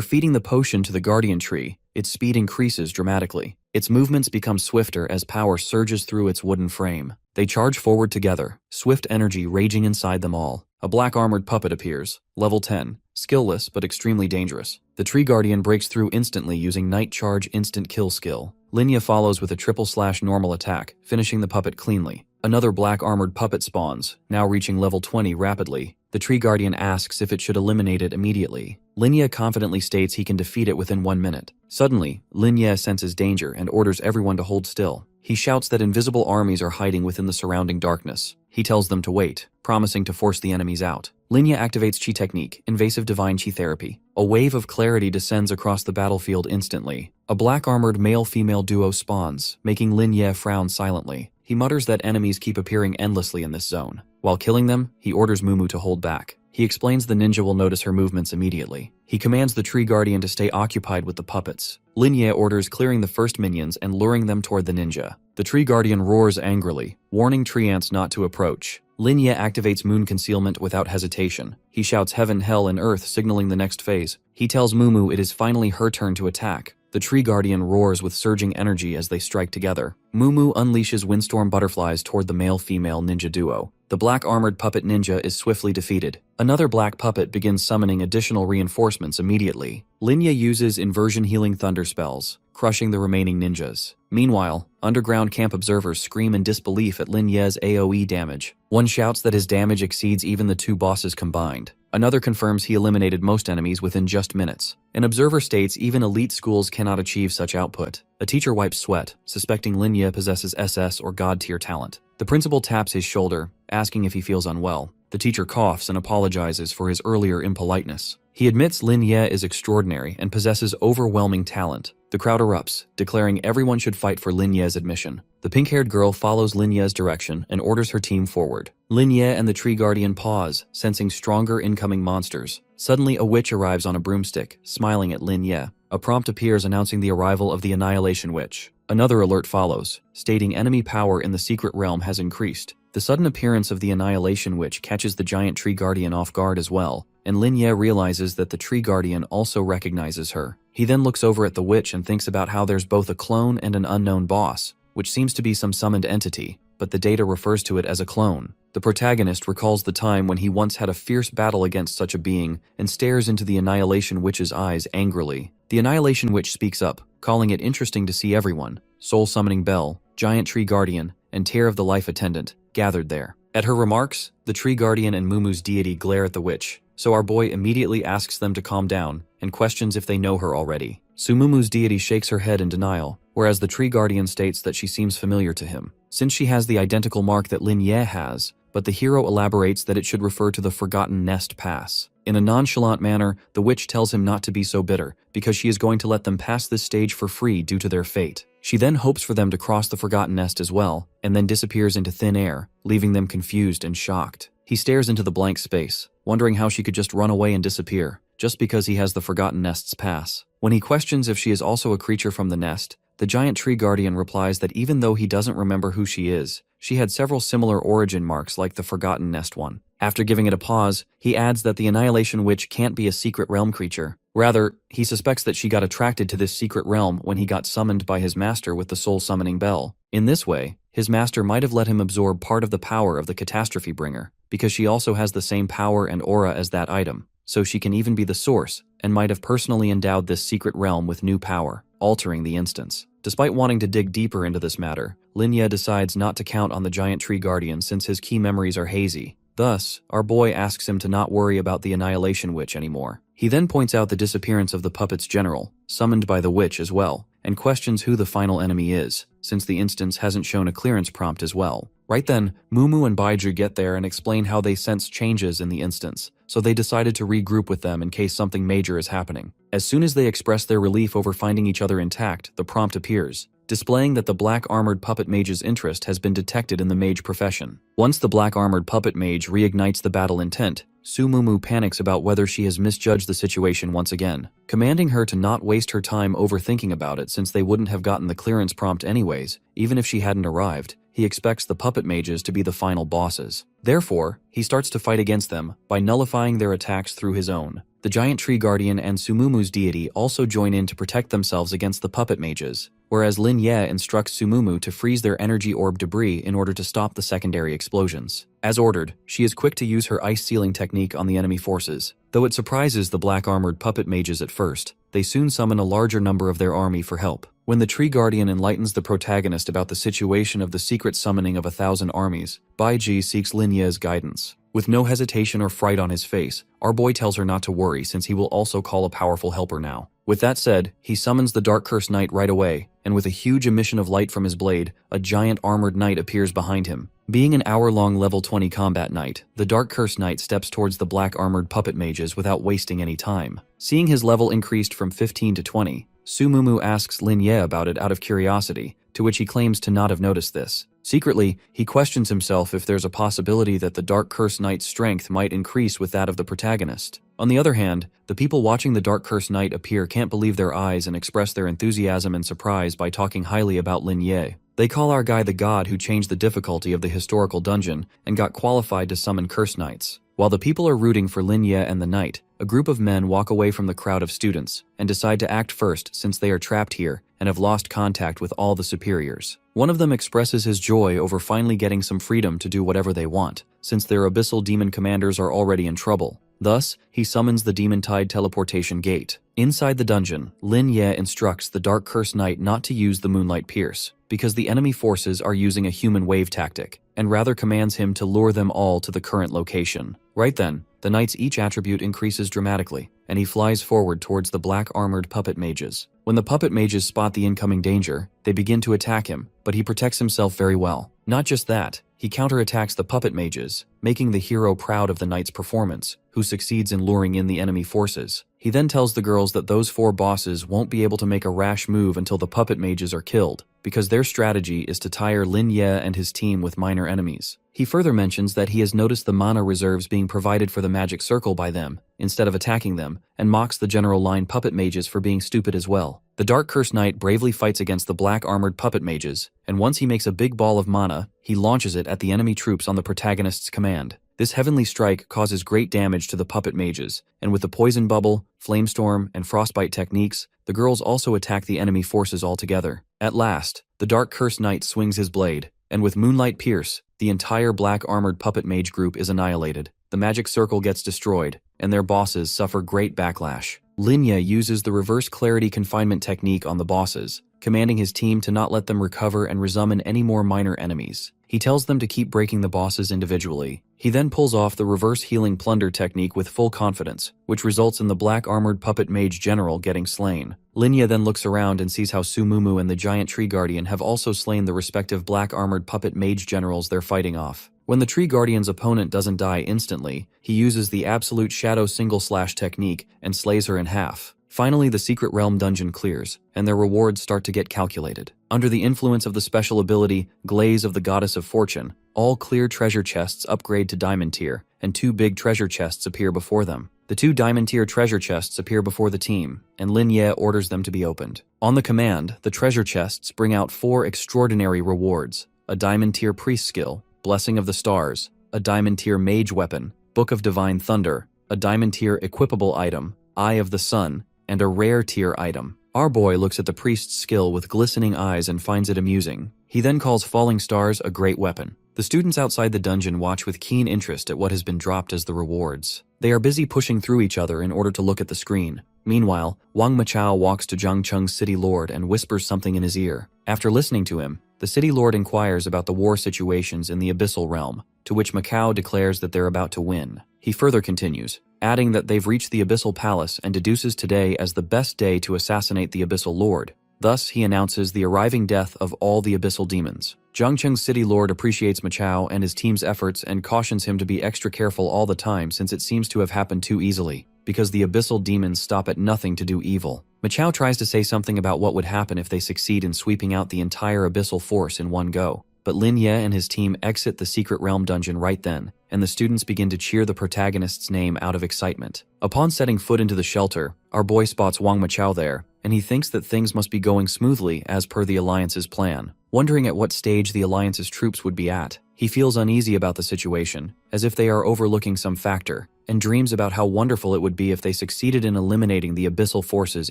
feeding the potion to the guardian tree, its speed increases dramatically. Its movements become swifter as power surges through its wooden frame. They charge forward together, swift energy raging inside them all. A black armored puppet appears, level 10, skillless but extremely dangerous. The Tree Guardian breaks through instantly using Night Charge instant kill skill. Linye follows with a triple slash normal attack, finishing the puppet cleanly. Another black armored puppet spawns, now reaching level 20 rapidly. The Tree Guardian asks if it should eliminate it immediately. Linye confidently states he can defeat it within 1 minute. Suddenly, Linye senses danger and orders everyone to hold still. He shouts that invisible armies are hiding within the surrounding darkness. He tells them to wait, promising to force the enemies out. Linye activates Chi Technique, Invasive Divine Chi Therapy. A wave of clarity descends across the battlefield instantly. A black-armored male-female duo spawns, making Linye frown silently. He mutters that enemies keep appearing endlessly in this zone. While killing them, he orders Mumu to hold back. He explains the ninja will notice her movements immediately. He commands the Tree Guardian to stay occupied with the puppets. Linye orders clearing the first minions and luring them toward the ninja. The Tree Guardian roars angrily, warning tree ants not to approach. Linye activates moon concealment without hesitation. He shouts heaven, hell, and earth, signaling the next phase. He tells Mumu it is finally her turn to attack. The Tree Guardian roars with surging energy as they strike together. Mumu unleashes windstorm butterflies toward the male-female ninja duo. The black armored puppet ninja is swiftly defeated. Another black puppet begins summoning additional reinforcements immediately. Linye uses inversion healing thunder spells, crushing the remaining ninjas. Meanwhile, underground camp observers scream in disbelief at Linye's AoE damage. One shouts that his damage exceeds even the two bosses combined. Another confirms he eliminated most enemies within just minutes. An observer states even elite schools cannot achieve such output. A teacher wipes sweat, suspecting Linye possesses SS or God-tier talent. The principal taps his shoulder, asking if he feels unwell. The teacher coughs and apologizes for his earlier impoliteness. He admits Linye is extraordinary and possesses overwhelming talent. The crowd erupts, declaring everyone should fight for Linye's admission. The pink-haired girl follows Linye's direction and orders her team forward. Linye and the Tree Guardian pause, sensing stronger incoming monsters. Suddenly, a witch arrives on a broomstick, smiling at Linye. A prompt appears announcing the arrival of the Annihilation Witch. Another alert follows, stating enemy power in the secret realm has increased. The sudden appearance of the Annihilation Witch catches the giant Tree Guardian off guard as well, and Linye realizes that the Tree Guardian also recognizes her. He then looks over at the witch and thinks about how there's both a clone and an unknown boss, which seems to be some summoned entity, but the data refers to it as a clone. The protagonist recalls the time when he once had a fierce battle against such a being and stares into the Annihilation Witch's eyes angrily. The Annihilation Witch speaks up, calling it interesting to see everyone, Soul Summoning Bell, Giant Tree Guardian, and Tear of the Life Attendant, gathered there. At her remarks, The tree guardian and Mumu's deity glare at the witch, so our boy immediately asks them to calm down and questions if they know her already. Sumumu's deity shakes her head in denial, whereas the tree guardian states that she seems familiar to him, since she has the identical mark that Lin Ye has, but the hero elaborates that it should refer to the Forgotten Nest Pass. In a nonchalant manner, the witch tells him not to be so bitter, because she is going to let them pass this stage for free due to their fate. She then hopes for them to cross the Forgotten Nest as well, and then disappears into thin air, leaving them confused and shocked. He stares into the blank space, wondering how she could just run away and disappear, just because he has the Forgotten Nest's pass. When he questions if she is also a creature from the nest, the giant tree guardian replies that even though he doesn't remember who she is, she had several similar origin marks like the Forgotten Nest one. After giving it a pause, he adds that the Annihilation Witch can't be a secret realm creature. Rather, he suspects that she got attracted to this secret realm when he got summoned by his master with the soul summoning bell. In this way, his master might have let him absorb part of the power of the catastrophe bringer, because she also has the same power and aura as that item, so she can even be the source, and might have personally endowed this secret realm with new power, altering the instance. Despite wanting to dig deeper into this matter, Lin Ye decides not to count on the giant tree guardian since his key memories are hazy. Thus, our boy asks him to not worry about the Annihilation Witch anymore. He then points out the disappearance of the puppet's general, summoned by the witch as well, and questions who the final enemy is, since the instance hasn't shown a clearance prompt as well. Right then, Mumu and Baiju get there and explain how they sense changes in the instance, so they decided to regroup with them in case something major is happening. As soon as they express their relief over finding each other intact, the prompt appears, displaying that the black-armored puppet mage's interest has been detected in the mage profession. Once the black-armored puppet mage reignites the battle intent, Sumumu panics about whether she has misjudged the situation once again, commanding her to not waste her time overthinking about it since they wouldn't have gotten the clearance prompt anyways, even if she hadn't arrived. He expects the puppet mages to be the final bosses. Therefore, he starts to fight against them by nullifying their attacks through his own. The giant tree guardian and Sumumu's deity also join in to protect themselves against the puppet mages, whereas Lin Ye instructs Sumumu to freeze their energy orb debris in order to stop the secondary explosions. As ordered, she is quick to use her ice sealing technique on the enemy forces. Though it surprises the black-armored puppet mages at first, they soon summon a larger number of their army for help. When the tree guardian enlightens the protagonist about the situation of the secret summoning of 1,000 armies, Baiji seeks Lin Ye's guidance. With no hesitation or fright on his face, our boy tells her not to worry since he will also call a powerful helper now. With that said, he summons the Dark Curse Knight right away, and with a huge emission of light from his blade, a giant armored knight appears behind him. Being an hour-long level 20 combat knight, the Dark Curse Knight steps towards the black-armored puppet mages without wasting any time. Seeing his level increased from 15 to 20, Sumumu asks Lin Ye about it out of curiosity, to which he claims to not have noticed this. Secretly, he questions himself if there's a possibility that the Dark Curse Knight's strength might increase with that of the protagonist. On the other hand, the people watching the Dark Curse Knight appear can't believe their eyes and express their enthusiasm and surprise by talking highly about Lin Ye. They call our guy the god who changed the difficulty of the historical dungeon and got qualified to summon Curse Knights. While the people are rooting for Lin Ye and the knight, a group of men walk away from the crowd of students and decide to act first since they are trapped here and have lost contact with all the superiors. One of them expresses his joy over finally getting some freedom to do whatever they want, since their abyssal demon commanders are already in trouble. Thus, he summons the Demon Tide teleportation gate. Inside the dungeon, Lin Ye instructs the Dark Curse Knight not to use the Moonlight Pierce, because the enemy forces are using a human wave tactic, and rather commands him to lure them all to the current location. Right then, the knight's each attribute increases dramatically, and he flies forward towards the black-armored puppet mages. When the puppet mages spot the incoming danger, they begin to attack him, but he protects himself very well. Not just that, he counterattacks the puppet mages, making the hero proud of the knight's performance, who succeeds in luring in the enemy forces. He then tells the girls that those 4 bosses won't be able to make a rash move until the puppet mages are killed, because their strategy is to tire Lin Ye and his team with minor enemies. He further mentions that he has noticed the mana reserves being provided for the magic circle by them, instead of attacking them, and mocks the general line puppet mages for being stupid as well. The Dark Curse Knight bravely fights against the black-armored puppet mages, and once he makes a big ball of mana, he launches it at the enemy troops on the protagonist's command. This heavenly strike causes great damage to the puppet mages, and with the poison bubble, flamestorm, and frostbite techniques, the girls also attack the enemy forces altogether. At last, the Dark Curse Knight swings his blade, and with Moonlight Pierce, the entire black-armored puppet mage group is annihilated. The magic circle gets destroyed, and their bosses suffer great backlash. Lin Ye uses the reverse clarity confinement technique on the bosses, commanding his team to not let them recover and resummon any more minor enemies. He tells them to keep breaking the bosses individually. He then pulls off the reverse healing plunder technique with full confidence, which results in the black armored puppet mage general getting slain. Linya then looks around and sees how Sumumu and the giant tree guardian have also slain the respective black armored puppet mage generals they're fighting off. When the tree guardian's opponent doesn't die instantly, he uses the absolute shadow single slash technique and slays her in half. Finally, the secret realm dungeon clears, and their rewards start to get calculated. Under the influence of the special ability, Glaze of the Goddess of Fortune, all clear treasure chests upgrade to Diamond Tier, and 2 big treasure chests appear before them. The 2 Diamond Tier treasure chests appear before the team, and Lin Ye orders them to be opened. On the command, the treasure chests bring out 4 extraordinary rewards: a Diamond Tier priest skill, Blessing of the Stars, a Diamond Tier mage weapon, Book of Divine Thunder, a Diamond Tier equipable item, Eye of the Sun, and a rare tier item. Our boy looks at the priest's skill with glistening eyes and finds it amusing. He then calls Falling Stars a great weapon. The students outside the dungeon watch with keen interest at what has been dropped as the rewards. They are busy pushing through each other in order to look at the screen. Meanwhile, Wang Machao walks to Zhang Cheng's city lord and whispers something in his ear. After listening to him, the city lord inquires about the war situations in the Abyssal Realm, to which Macau declares that they're about to win. He further continues, adding that they've reached the Abyssal Palace and deduces today as the best day to assassinate the Abyssal Lord. Thus, he announces the arriving death of all the Abyssal demons. Zhangcheng's city lord appreciates Machao and his team's efforts and cautions him to be extra careful all the time since it seems to have happened too easily, because the Abyssal demons stop at nothing to do evil. Machao tries to say something about what would happen if they succeed in sweeping out the entire Abyssal force in one go, but Lin Ye and his team exit the secret realm dungeon right then, and the students begin to cheer the protagonist's name out of excitement. Upon setting foot into the shelter, our boy spots Wang Machao there, and he thinks that things must be going smoothly as per the Alliance's plan. Wondering at what stage the Alliance's troops would be at, he feels uneasy about the situation, as if they are overlooking some factor, and dreams about how wonderful it would be if they succeeded in eliminating the Abyssal forces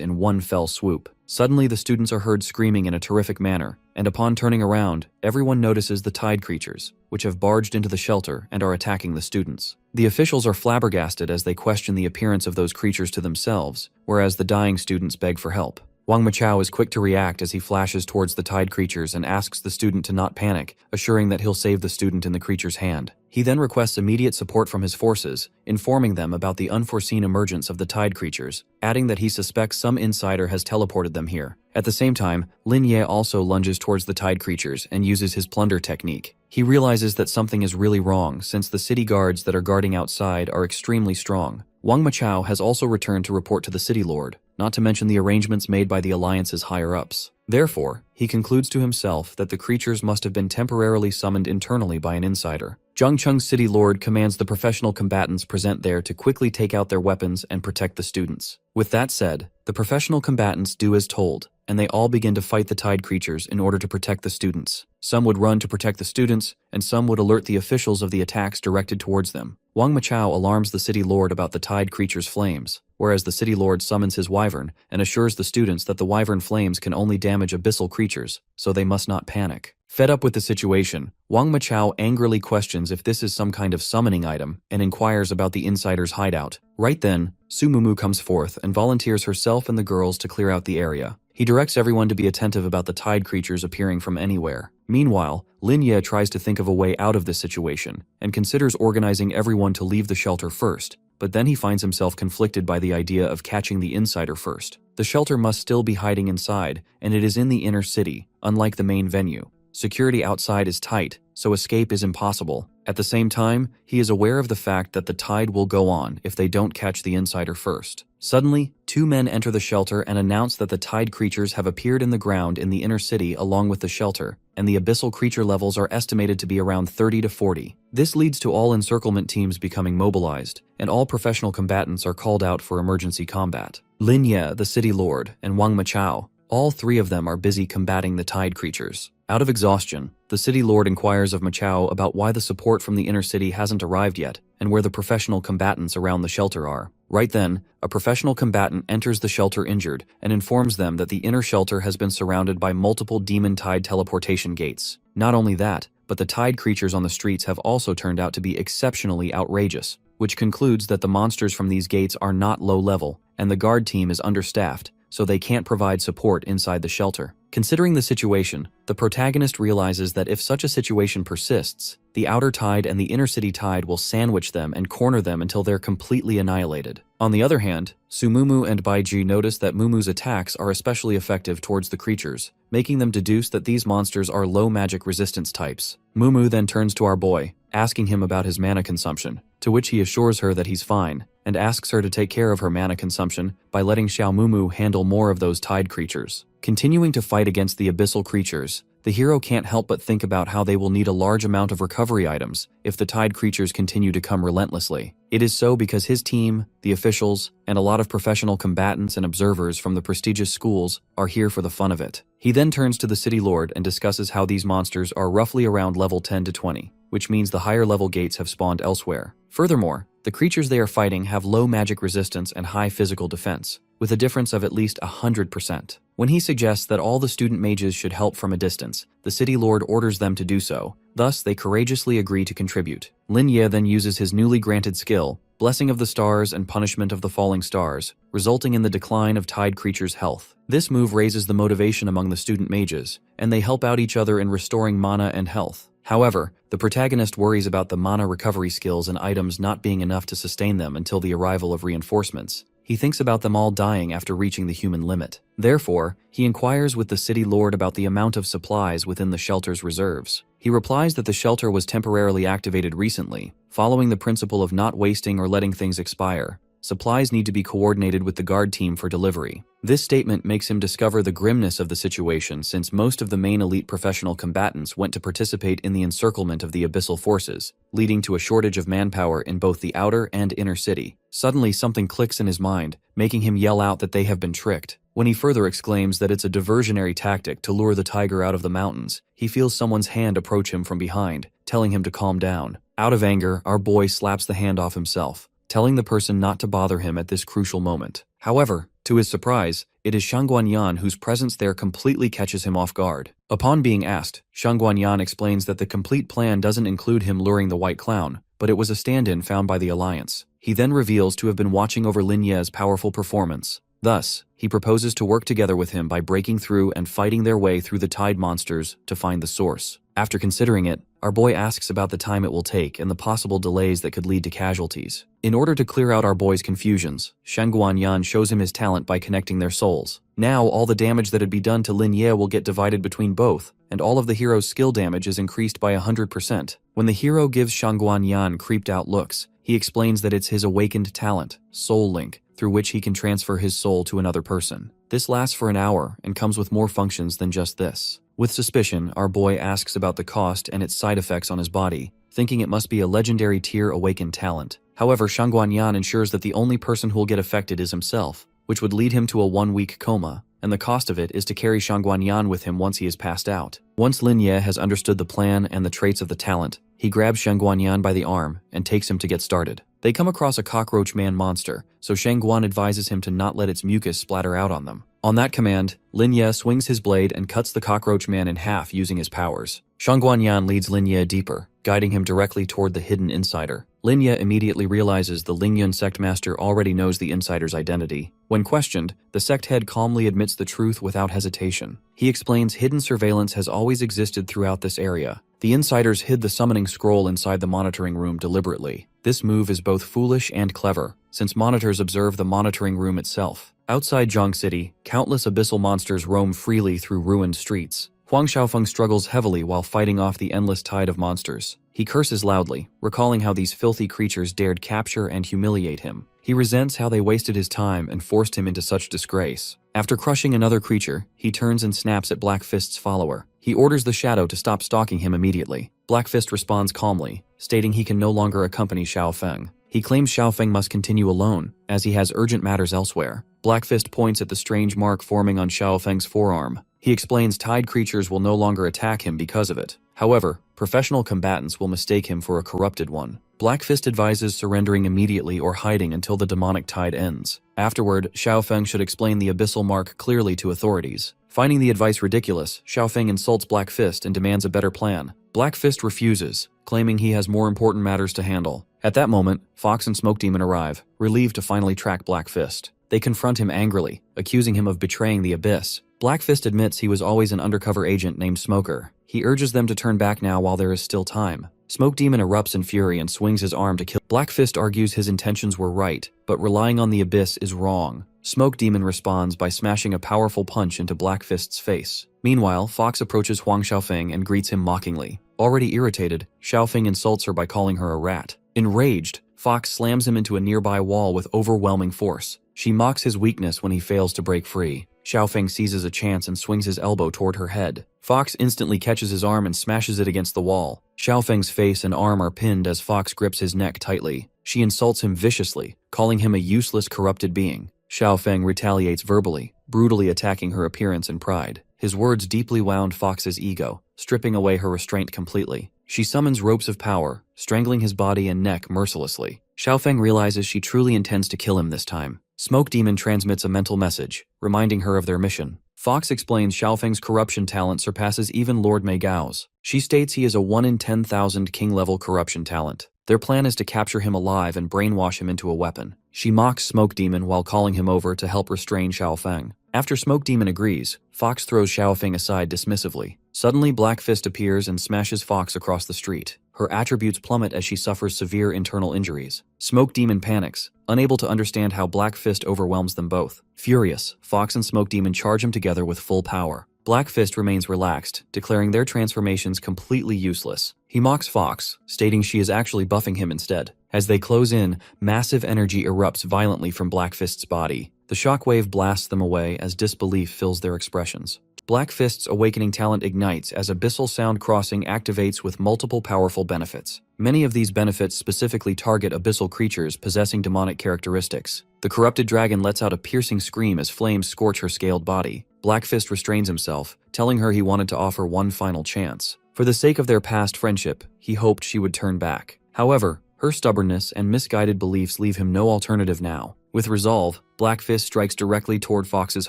in one fell swoop. Suddenly, the students are heard screaming in a terrific manner, and upon turning around, everyone notices the tide creatures, which have barged into the shelter and are attacking the students. The officials are flabbergasted as they question the appearance of those creatures to themselves, whereas the dying students beg for help. Wang Machao is quick to react as he flashes towards the tide creatures and asks the student to not panic, assuring that he'll save the student in the creature's hand. He then requests immediate support from his forces, informing them about the unforeseen emergence of the tide creatures, adding that he suspects some insider has teleported them here. At the same time, Lin Ye also lunges towards the tide creatures and uses his plunder technique. He realizes that something is really wrong since the city guards that are guarding outside are extremely strong. Wang Machao has also returned to report to the city lord, not to mention the arrangements made by the Alliance's higher-ups. Therefore, he concludes to himself that the creatures must have been temporarily summoned internally by an insider. Zhangcheng's city lord commands the professional combatants present there to quickly take out their weapons and protect the students. With that said, the professional combatants do as told, and they all begin to fight the tide creatures in order to protect the students. Some would run to protect the students, and some would alert the officials of the attacks directed towards them. Wang Machao alarms the city lord about the tide creatures' flames, whereas the city lord summons his wyvern and assures the students that the wyvern flames can only damage abyssal creatures, so they must not panic. Fed up with the situation, Wang Machao angrily questions if this is some kind of summoning item and inquires about the insider's hideout. Right then, Sumumu comes forth and volunteers herself and the girls to clear out the area. He directs everyone to be attentive about the tide creatures appearing from anywhere. Meanwhile, Lin Ye tries to think of a way out of this situation and considers organizing everyone to leave the shelter first, but then he finds himself conflicted by the idea of catching the insider first. The shelter must still be hiding inside, and it is in the inner city, unlike the main venue. Security outside is tight, so escape is impossible. At the same time, he is aware of the fact that the tide will go on if they don't catch the insider first. Suddenly, 2 men enter the shelter and announce that the tide creatures have appeared in the ground in the inner city along with the shelter, and the abyssal creature levels are estimated to be around 30 to 40. This leads to all encirclement teams becoming mobilized, and all professional combatants are called out for emergency combat. Lin Ye, the city lord, and Wang Machao, all 3 of them are busy combating the tide creatures. Out of exhaustion, the city lord inquires of Machao about why the support from the inner city hasn't arrived yet, and where the professional combatants around the shelter are. Right then, a professional combatant enters the shelter injured and informs them that the inner shelter has been surrounded by multiple demon tide teleportation gates. Not only that, but the tide creatures on the streets have also turned out to be exceptionally outrageous, which concludes that the monsters from these gates are not low level, and the guard team is understaffed, so they can't provide support inside the shelter. Considering the situation, the protagonist realizes that if such a situation persists, the outer tide and the inner city tide will sandwich them and corner them until they're completely annihilated. On the other hand, Sumumu and Baiji notice that Mumu's attacks are especially effective towards the creatures, making them deduce that these monsters are low magic resistance types. Mumu then turns to our boy, asking him about his mana consumption, to which he assures her that he's fine, and asks her to take care of her mana consumption by letting Xiao Mumu handle more of those tide creatures. Continuing to fight against the abyssal creatures, the hero can't help but think about how they will need a large amount of recovery items if the tide creatures continue to come relentlessly. It is so because his team, the officials, and a lot of professional combatants and observers from the prestigious schools are here for the fun of it. He then turns to the city lord and discusses how these monsters are roughly around level 10 to 20, which means the higher level gates have spawned elsewhere. Furthermore, the creatures they are fighting have low magic resistance and high physical defense, with a difference of at least 100%. When he suggests that all the student mages should help from a distance, the city lord orders them to do so. Thus, they courageously agree to contribute. Lin Ye then uses his newly granted skill, Blessing of the Stars and Punishment of the Falling Stars, resulting in the decline of tide creatures' health. This move raises the motivation among the student mages, and they help out each other in restoring mana and health. However, the protagonist worries about the mana recovery skills and items not being enough to sustain them until the arrival of reinforcements. He thinks about them all dying after reaching the human limit. Therefore, he inquires with the city lord about the amount of supplies within the shelter's reserves. He replies that the shelter was temporarily activated recently, following the principle of not wasting or letting things expire. Supplies need to be coordinated with the guard team for delivery. This statement makes him discover the grimness of the situation since most of the main elite professional combatants went to participate in the encirclement of the abyssal forces, leading to a shortage of manpower in both the outer and inner city. Suddenly something clicks in his mind, making him yell out that they have been tricked. When he further exclaims that it's a diversionary tactic to lure the tiger out of the mountains, he feels someone's hand approach him from behind, telling him to calm down. Out of anger, our boy slaps the hand off himself, telling the person not to bother him at this crucial moment. However, to his surprise, it is Shangguanyan whose presence there completely catches him off guard. Upon being asked, Shangguanyan explains that the complete plan doesn't include him luring the White Clown, but it was a stand-in found by the Alliance. He then reveals to have been watching over Lin Ye's powerful performance. Thus, he proposes to work together with him by breaking through and fighting their way through the tide monsters to find the source. After considering it, our boy asks about the time it will take and the possible delays that could lead to casualties. In order to clear out our boy's confusions, Shangguanyan shows him his talent by connecting their souls. Now, all the damage that had been done to Lin Ye will get divided between both, and all of the hero's skill damage is increased by 100%. When the hero gives Shangguanyan creeped out looks, he explains that it's his awakened talent, Soul Link, through which he can transfer his soul to another person. This lasts for an hour and comes with more functions than just this. With suspicion, our boy asks about the cost and its side effects on his body, thinking it must be a legendary tier awakened talent. However, Shangguanyan ensures that the only person who will get affected is himself, which would lead him to a 1-week coma, and the cost of it is to carry Shangguanyan with him once he is passed out. Once Lin Ye has understood the plan and the traits of the talent, he grabs Shangguanyan by the arm and takes him to get started. They come across a cockroach man monster, so Shangguan advises him to not let its mucus splatter out on them. On that command, Lin Ye swings his blade and cuts the cockroach man in half using his powers. Shangguanyan leads Lin Ye deeper, guiding him directly toward the hidden insider. Lin Ye immediately realizes the Lingyun sect master already knows the insider's identity. When questioned, the sect head calmly admits the truth without hesitation. He explains hidden surveillance has always existed throughout this area. The insiders hid the summoning scroll inside the monitoring room deliberately. This move is both foolish and clever, since monitors observe the monitoring room itself. Outside Zhang City, countless abyssal monsters roam freely through ruined streets. Huang Xiaofeng struggles heavily while fighting off the endless tide of monsters. He curses loudly, recalling how these filthy creatures dared capture and humiliate him. He resents how they wasted his time and forced him into such disgrace. After crushing another creature, he turns and snaps at Black Fist's follower. He orders the Shadow to stop stalking him immediately. Black Fist responds calmly, stating he can no longer accompany Xiaofeng. He claims Xiaofeng must continue alone, as he has urgent matters elsewhere. Black Fist points at the strange mark forming on Xiaofeng's forearm. He explains tide creatures will no longer attack him because of it. However, professional combatants will mistake him for a corrupted one. Black Fist advises surrendering immediately or hiding until the demonic tide ends. Afterward, Xiaofeng should explain the abyssal mark clearly to authorities. Finding the advice ridiculous, Xiaofeng insults Black Fist and demands a better plan. Black Fist refuses, claiming he has more important matters to handle. At that moment, Fox and Smoke Demon arrive, relieved to finally track Black Fist. They confront him angrily, accusing him of betraying the Abyss. Blackfist admits he was always an undercover agent named Smoker. He urges them to turn back now while there is still time. Smoke Demon erupts in fury and swings his arm to kill. Blackfist argues his intentions were right, but relying on the Abyss is wrong. Smoke Demon responds by smashing a powerful punch into Blackfist's face. Meanwhile, Fox approaches Huang Xiaofeng and greets him mockingly. Already irritated, Xiaofeng insults her by calling her a rat. Enraged, Fox slams him into a nearby wall with overwhelming force. She mocks his weakness when he fails to break free. Xiaofeng seizes a chance and swings his elbow toward her head. Fox instantly catches his arm and smashes it against the wall. Xiaofeng's face and arm are pinned as Fox grips his neck tightly. She insults him viciously, calling him a useless, corrupted being. Xiaofeng retaliates verbally, brutally attacking her appearance and pride. His words deeply wound Fox's ego, stripping away her restraint completely. She summons ropes of power, strangling his body and neck mercilessly. Xiaofeng realizes she truly intends to kill him this time. Smoke Demon transmits a mental message, reminding her of their mission. Fox explains Xiaofeng's corruption talent surpasses even Lord Mei Gao's. She states he is a 1 in 10,000 king-level corruption talent. Their plan is to capture him alive and brainwash him into a weapon. She mocks Smoke Demon while calling him over to help restrain Xiaofeng. After Smoke Demon agrees, Fox throws Xiaofeng aside dismissively. Suddenly, Blackfist appears and smashes Fox across the street. Her attributes plummet as she suffers severe internal injuries. Smoke Demon panics, unable to understand how Blackfist overwhelms them both. Furious, Fox and Smoke Demon charge him together with full power. Blackfist remains relaxed, declaring their transformations completely useless. He mocks Fox, stating she is actually buffing him instead. As they close in, massive energy erupts violently from Blackfist's body. The shockwave blasts them away as disbelief fills their expressions. Blackfist's awakening talent ignites as Abyssal Sound Crossing activates with multiple powerful benefits. Many of these benefits specifically target abyssal creatures possessing demonic characteristics. The corrupted dragon lets out a piercing scream as flames scorch her scaled body. Blackfist restrains himself, telling her he wanted to offer one final chance. For the sake of their past friendship, he hoped she would turn back. However, her stubbornness and misguided beliefs leave him no alternative now. With resolve, Blackfist strikes directly toward Fox's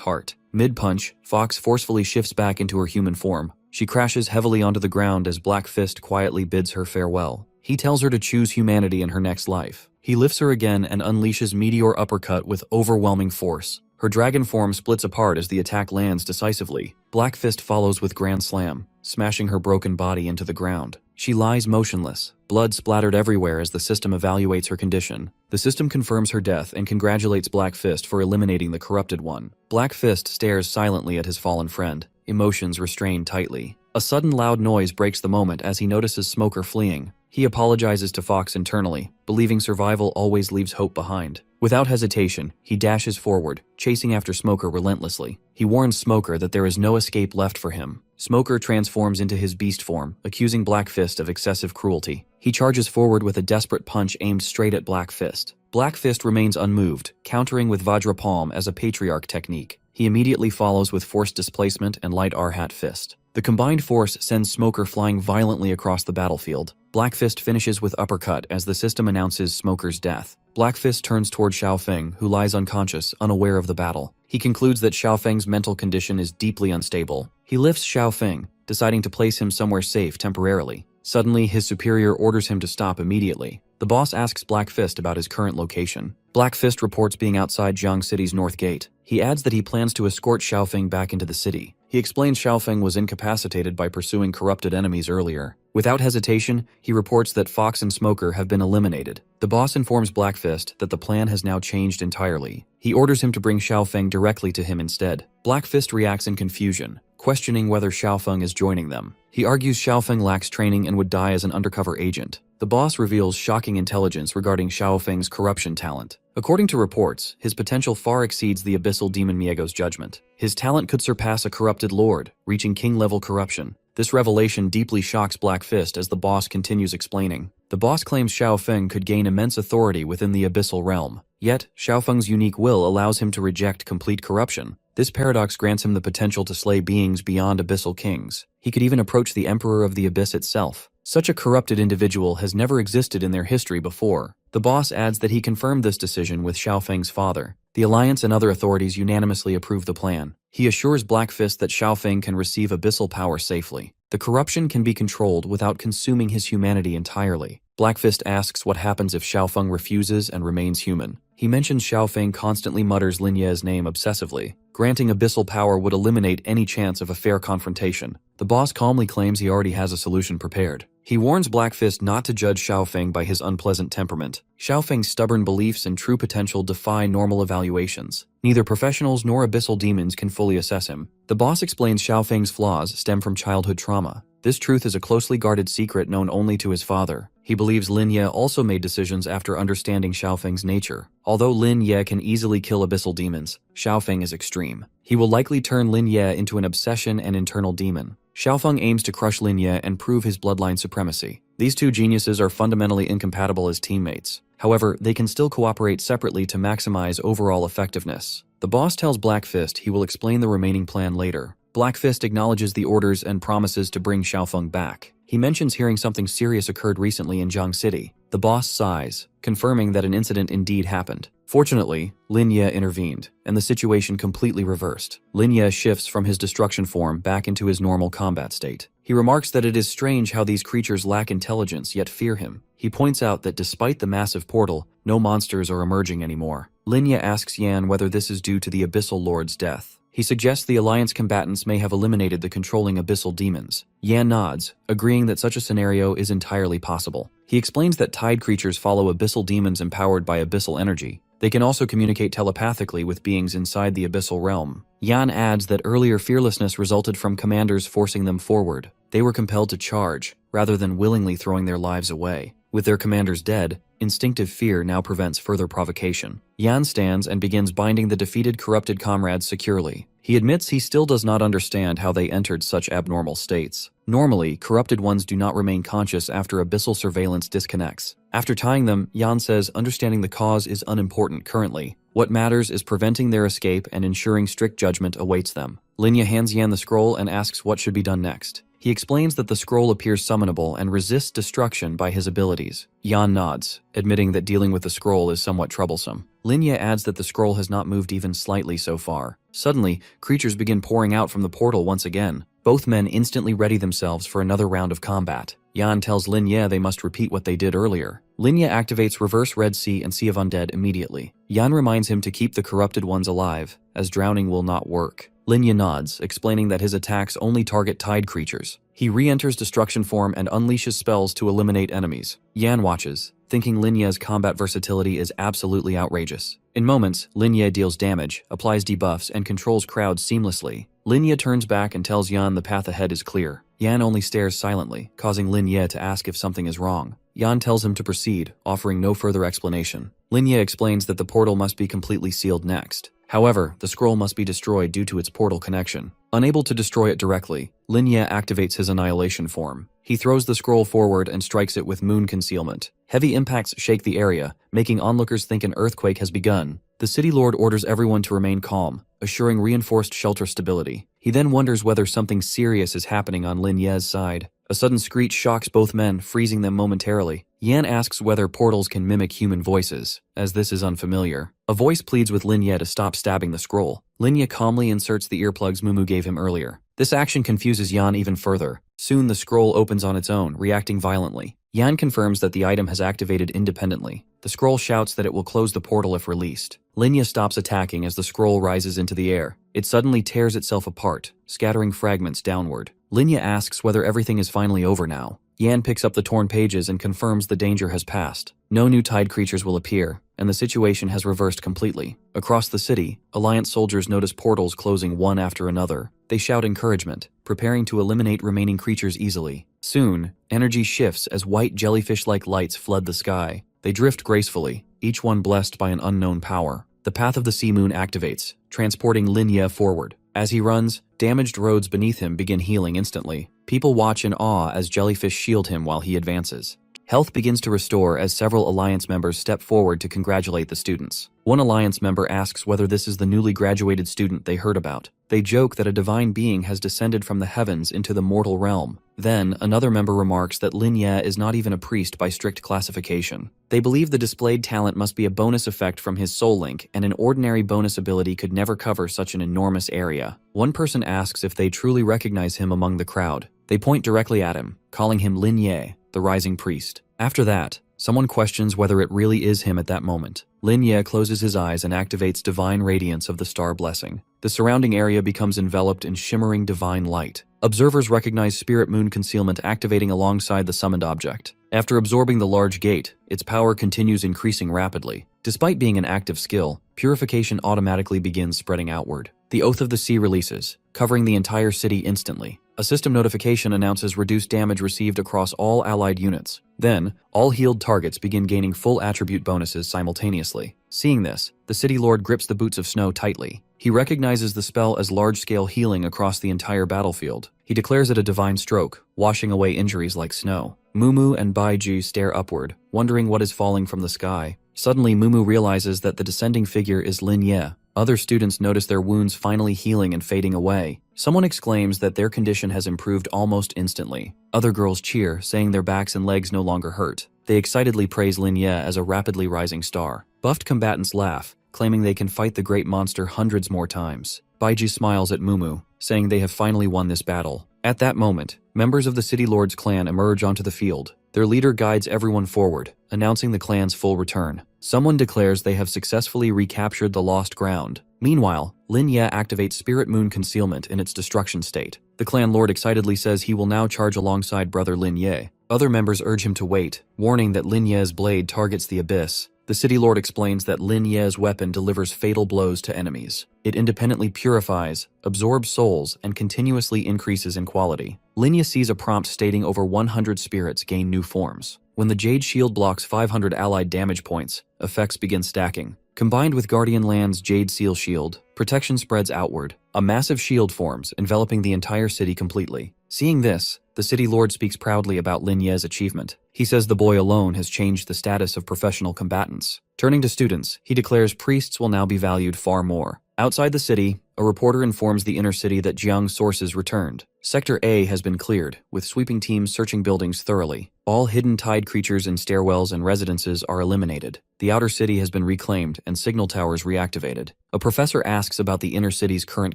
heart. Mid-punch, Fox forcefully shifts back into her human form. She crashes heavily onto the ground as Blackfist quietly bids her farewell. He tells her to choose humanity in her next life. He lifts her again and unleashes Meteor Uppercut with overwhelming force. Her dragon form splits apart as the attack lands decisively. Blackfist follows with Grand Slam, smashing her broken body into the ground. She lies motionless, blood splattered everywhere as the system evaluates her condition. The system confirms her death and congratulates Blackfist for eliminating the corrupted one. Blackfist stares silently at his fallen friend, emotions restrained tightly. A sudden loud noise breaks the moment as he notices Smoker fleeing. He apologizes to Fox internally, believing survival always leaves hope behind. Without hesitation, he dashes forward, chasing after Smoker relentlessly. He warns Smoker that there is no escape left for him. Smoker transforms into his beast form, accusing Blackfist of excessive cruelty. He charges forward with a desperate punch aimed straight at Blackfist. Blackfist remains unmoved, countering with Vajra Palm as a patriarch technique. He immediately follows with Force Displacement and Light Arhat Fist. The combined force sends Smoker flying violently across the battlefield. Blackfist finishes with Uppercut as the system announces Smoker's death. Blackfist turns toward Xiaofeng, who lies unconscious, unaware of the battle. He concludes that Xiaofeng's mental condition is deeply unstable. He lifts Xiaofeng, deciding to place him somewhere safe temporarily. Suddenly, his superior orders him to stop immediately. The boss asks Blackfist about his current location. Blackfist reports being outside Jiang City's north gate. He adds that he plans to escort Xiaofeng back into the city. He explains Xiaofeng was incapacitated by pursuing corrupted enemies earlier. Without hesitation, he reports that Fox and Smoker have been eliminated. The boss informs Blackfist that the plan has now changed entirely. He orders him to bring Xiaofeng directly to him instead. Blackfist reacts in confusion, questioning whether Xiaofeng is joining them. He argues Xiaofeng lacks training and would die as an undercover agent. The boss reveals shocking intelligence regarding Xiaofeng's corruption talent. According to reports, his potential far exceeds the abyssal demon Miego's judgment. His talent could surpass a corrupted lord, reaching king-level corruption. This revelation deeply shocks Blackfist as the boss continues explaining. The boss claims Xiaofeng could gain immense authority within the abyssal realm. Yet, Xiaofeng's unique will allows him to reject complete corruption. This paradox grants him the potential to slay beings beyond abyssal kings. He could even approach the Emperor of the Abyss itself. Such a corrupted individual has never existed in their history before. The boss adds that he confirmed this decision with Xiaofeng's father. The Alliance and other authorities unanimously approve the plan. He assures Blackfist that Xiaofeng can receive abyssal power safely. The corruption can be controlled without consuming his humanity entirely. Blackfist asks what happens if Xiaofeng refuses and remains human. He mentions Xiaofeng constantly mutters Lin Ye's name obsessively. Granting abyssal power would eliminate any chance of a fair confrontation. The boss calmly claims he already has a solution prepared. He warns Blackfist not to judge Xiaofeng by his unpleasant temperament. Xiaofeng's stubborn beliefs and true potential defy normal evaluations. Neither professionals nor abyssal demons can fully assess him. The boss explains Xiaofeng's flaws stem from childhood trauma. This truth is a closely guarded secret known only to his father. He believes Lin Ye also made decisions after understanding Xiaofeng's nature. Although Lin Ye can easily kill abyssal demons, Xiaofeng is extreme. He will likely turn Lin Ye into an obsession and internal demon. Xiaofeng aims to crush Lin Ye and prove his bloodline supremacy. These two geniuses are fundamentally incompatible as teammates. However, they can still cooperate separately to maximize overall effectiveness. The boss tells Blackfist he will explain the remaining plan later. Blackfist acknowledges the orders and promises to bring Xiaofeng back. He mentions hearing something serious occurred recently in Jiang City. The boss sighs, confirming that an incident indeed happened. Fortunately, Lin Ye intervened, and the situation completely reversed. Lin Ye shifts from his destruction form back into his normal combat state. He remarks that it is strange how these creatures lack intelligence yet fear him. He points out that despite the massive portal, no monsters are emerging anymore. Lin Ye asks Yan whether this is due to the Abyssal Lord's death. He suggests the Alliance combatants may have eliminated the controlling abyssal demons. Yan nods, agreeing that such a scenario is entirely possible. He explains that tide creatures follow abyssal demons empowered by abyssal energy. They can also communicate telepathically with beings inside the abyssal realm. Yan adds that earlier fearlessness resulted from commanders forcing them forward. They were compelled to charge, rather than willingly throwing their lives away. With their commanders dead, instinctive fear now prevents further provocation. Yan stands and begins binding the defeated corrupted comrades securely. He admits he still does not understand how they entered such abnormal states. Normally, corrupted ones do not remain conscious after abyssal surveillance disconnects. After tying them, Yan says understanding the cause is unimportant currently. What matters is preventing their escape and ensuring strict judgment awaits them. Lin Ye hands Yan the scroll and asks what should be done next. He explains that the scroll appears summonable and resists destruction by his abilities. Yan nods, admitting that dealing with the scroll is somewhat troublesome. Lin Ye adds that the scroll has not moved even slightly so far. Suddenly, creatures begin pouring out from the portal once again. Both men instantly ready themselves for another round of combat. Yan tells Lin Ye they must repeat what they did earlier. Lin Ye activates Reverse Red Sea and Sea of Undead immediately. Yan reminds him to keep the corrupted ones alive, as drowning will not work. Lin Ye nods, explaining that his attacks only target tide creatures. He re-enters destruction form and unleashes spells to eliminate enemies. Yan watches, thinking Lin Ye's combat versatility is absolutely outrageous. In moments, Lin Ye deals damage, applies debuffs, and controls crowds seamlessly. Lin Ye turns back and tells Yan the path ahead is clear. Yan only stares silently, causing Lin Ye to ask if something is wrong. Yan tells him to proceed, offering no further explanation. Lin Ye explains that the portal must be completely sealed next. However, the scroll must be destroyed due to its portal connection. Unable to destroy it directly, Lin Ye activates his annihilation form. He throws the scroll forward and strikes it with moon concealment. Heavy impacts shake the area, making onlookers think an earthquake has begun. The city lord orders everyone to remain calm, assuring reinforced shelter stability. He then wonders whether something serious is happening on Lin Ye's side. A sudden screech shocks both men, freezing them momentarily. Yan asks whether portals can mimic human voices, as this is unfamiliar. A voice pleads with Lin Ye to stop stabbing the scroll. Lin Ye calmly inserts the earplugs Mumu gave him earlier. This action confuses Yan even further. Soon the scroll opens on its own, reacting violently. Yan confirms that the item has activated independently. The scroll shouts that it will close the portal if released. Lin Ye stops attacking as the scroll rises into the air. It suddenly tears itself apart, scattering fragments downward. Lin Ye asks whether everything is finally over now. Yan picks up the torn pages and confirms the danger has passed. No new tide creatures will appear, and the situation has reversed completely. Across the city, Alliance soldiers notice portals closing one after another. They shout encouragement, preparing to eliminate remaining creatures easily. Soon, energy shifts as white jellyfish-like lights flood the sky. They drift gracefully, each one blessed by an unknown power. The path of the sea moon activates, transporting Lin Ye forward. As he runs, damaged roads beneath him begin healing instantly. People watch in awe as jellyfish shield him while he advances. Health begins to restore as several Alliance members step forward to congratulate the students. One Alliance member asks whether this is the newly graduated student they heard about. They joke that a divine being has descended from the heavens into the mortal realm. Then, another member remarks that Lin Ye is not even a priest by strict classification. They believe the displayed talent must be a bonus effect from his soul link, and an ordinary bonus ability could never cover such an enormous area. One person asks if they truly recognize him among the crowd. They point directly at him, calling him Lin Ye, the rising priest. After that, someone questions whether it really is him at that moment. Lin Ye closes his eyes and activates divine radiance of the star blessing. The surrounding area becomes enveloped in shimmering divine light. Observers recognize spirit moon concealment activating alongside the summoned object. After absorbing the large gate, its power continues increasing rapidly. Despite being an active skill, purification automatically begins spreading outward. The Oath of the Sea releases, covering the entire city instantly. A system notification announces reduced damage received across all allied units. Then, all healed targets begin gaining full attribute bonuses simultaneously. Seeing this, the city lord grips the boots of snow tightly. He recognizes the spell as large-scale healing across the entire battlefield. He declares it a divine stroke, washing away injuries like snow. Mumu and Baiji stare upward, wondering what is falling from the sky. Suddenly, Mumu realizes that the descending figure is Lin Ye. Other students notice their wounds finally healing and fading away. Someone exclaims that their condition has improved almost instantly. Other girls cheer, saying their backs and legs no longer hurt. They excitedly praise Lin Ye as a rapidly rising star. Buffed combatants laugh, claiming they can fight the great monster hundreds more times. Baiji smiles at Mumu, saying they have finally won this battle. At that moment, members of the City Lord's clan emerge onto the field. Their leader guides everyone forward, announcing the clan's full return. Someone declares they have successfully recaptured the lost ground. Meanwhile, Lin Ye activates Spirit Moon Concealment in its destruction state. The clan lord excitedly says he will now charge alongside brother Lin Ye. Other members urge him to wait, warning that Lin Ye's blade targets the abyss. The city lord explains that Lin Ye's weapon delivers fatal blows to enemies. It independently purifies, absorbs souls, and continuously increases in quality. Lin Ye sees a prompt stating over 100 spirits gain new forms. When the Jade Shield blocks 500 allied damage points, effects begin stacking. Combined with Guardian Land's Jade Seal Shield, protection spreads outward. A massive shield forms, enveloping the entire city completely. Seeing this, the city lord speaks proudly about Lin Ye's achievement. He says the boy alone has changed the status of professional combatants. Turning to students, he declares priests will now be valued far more. Outside the city, a reporter informs the inner city that Jiang's sources returned. Sector A has been cleared, with sweeping teams searching buildings thoroughly. All hidden tide creatures in stairwells and residences are eliminated. The outer city has been reclaimed and signal towers reactivated. A professor asks about the inner city's current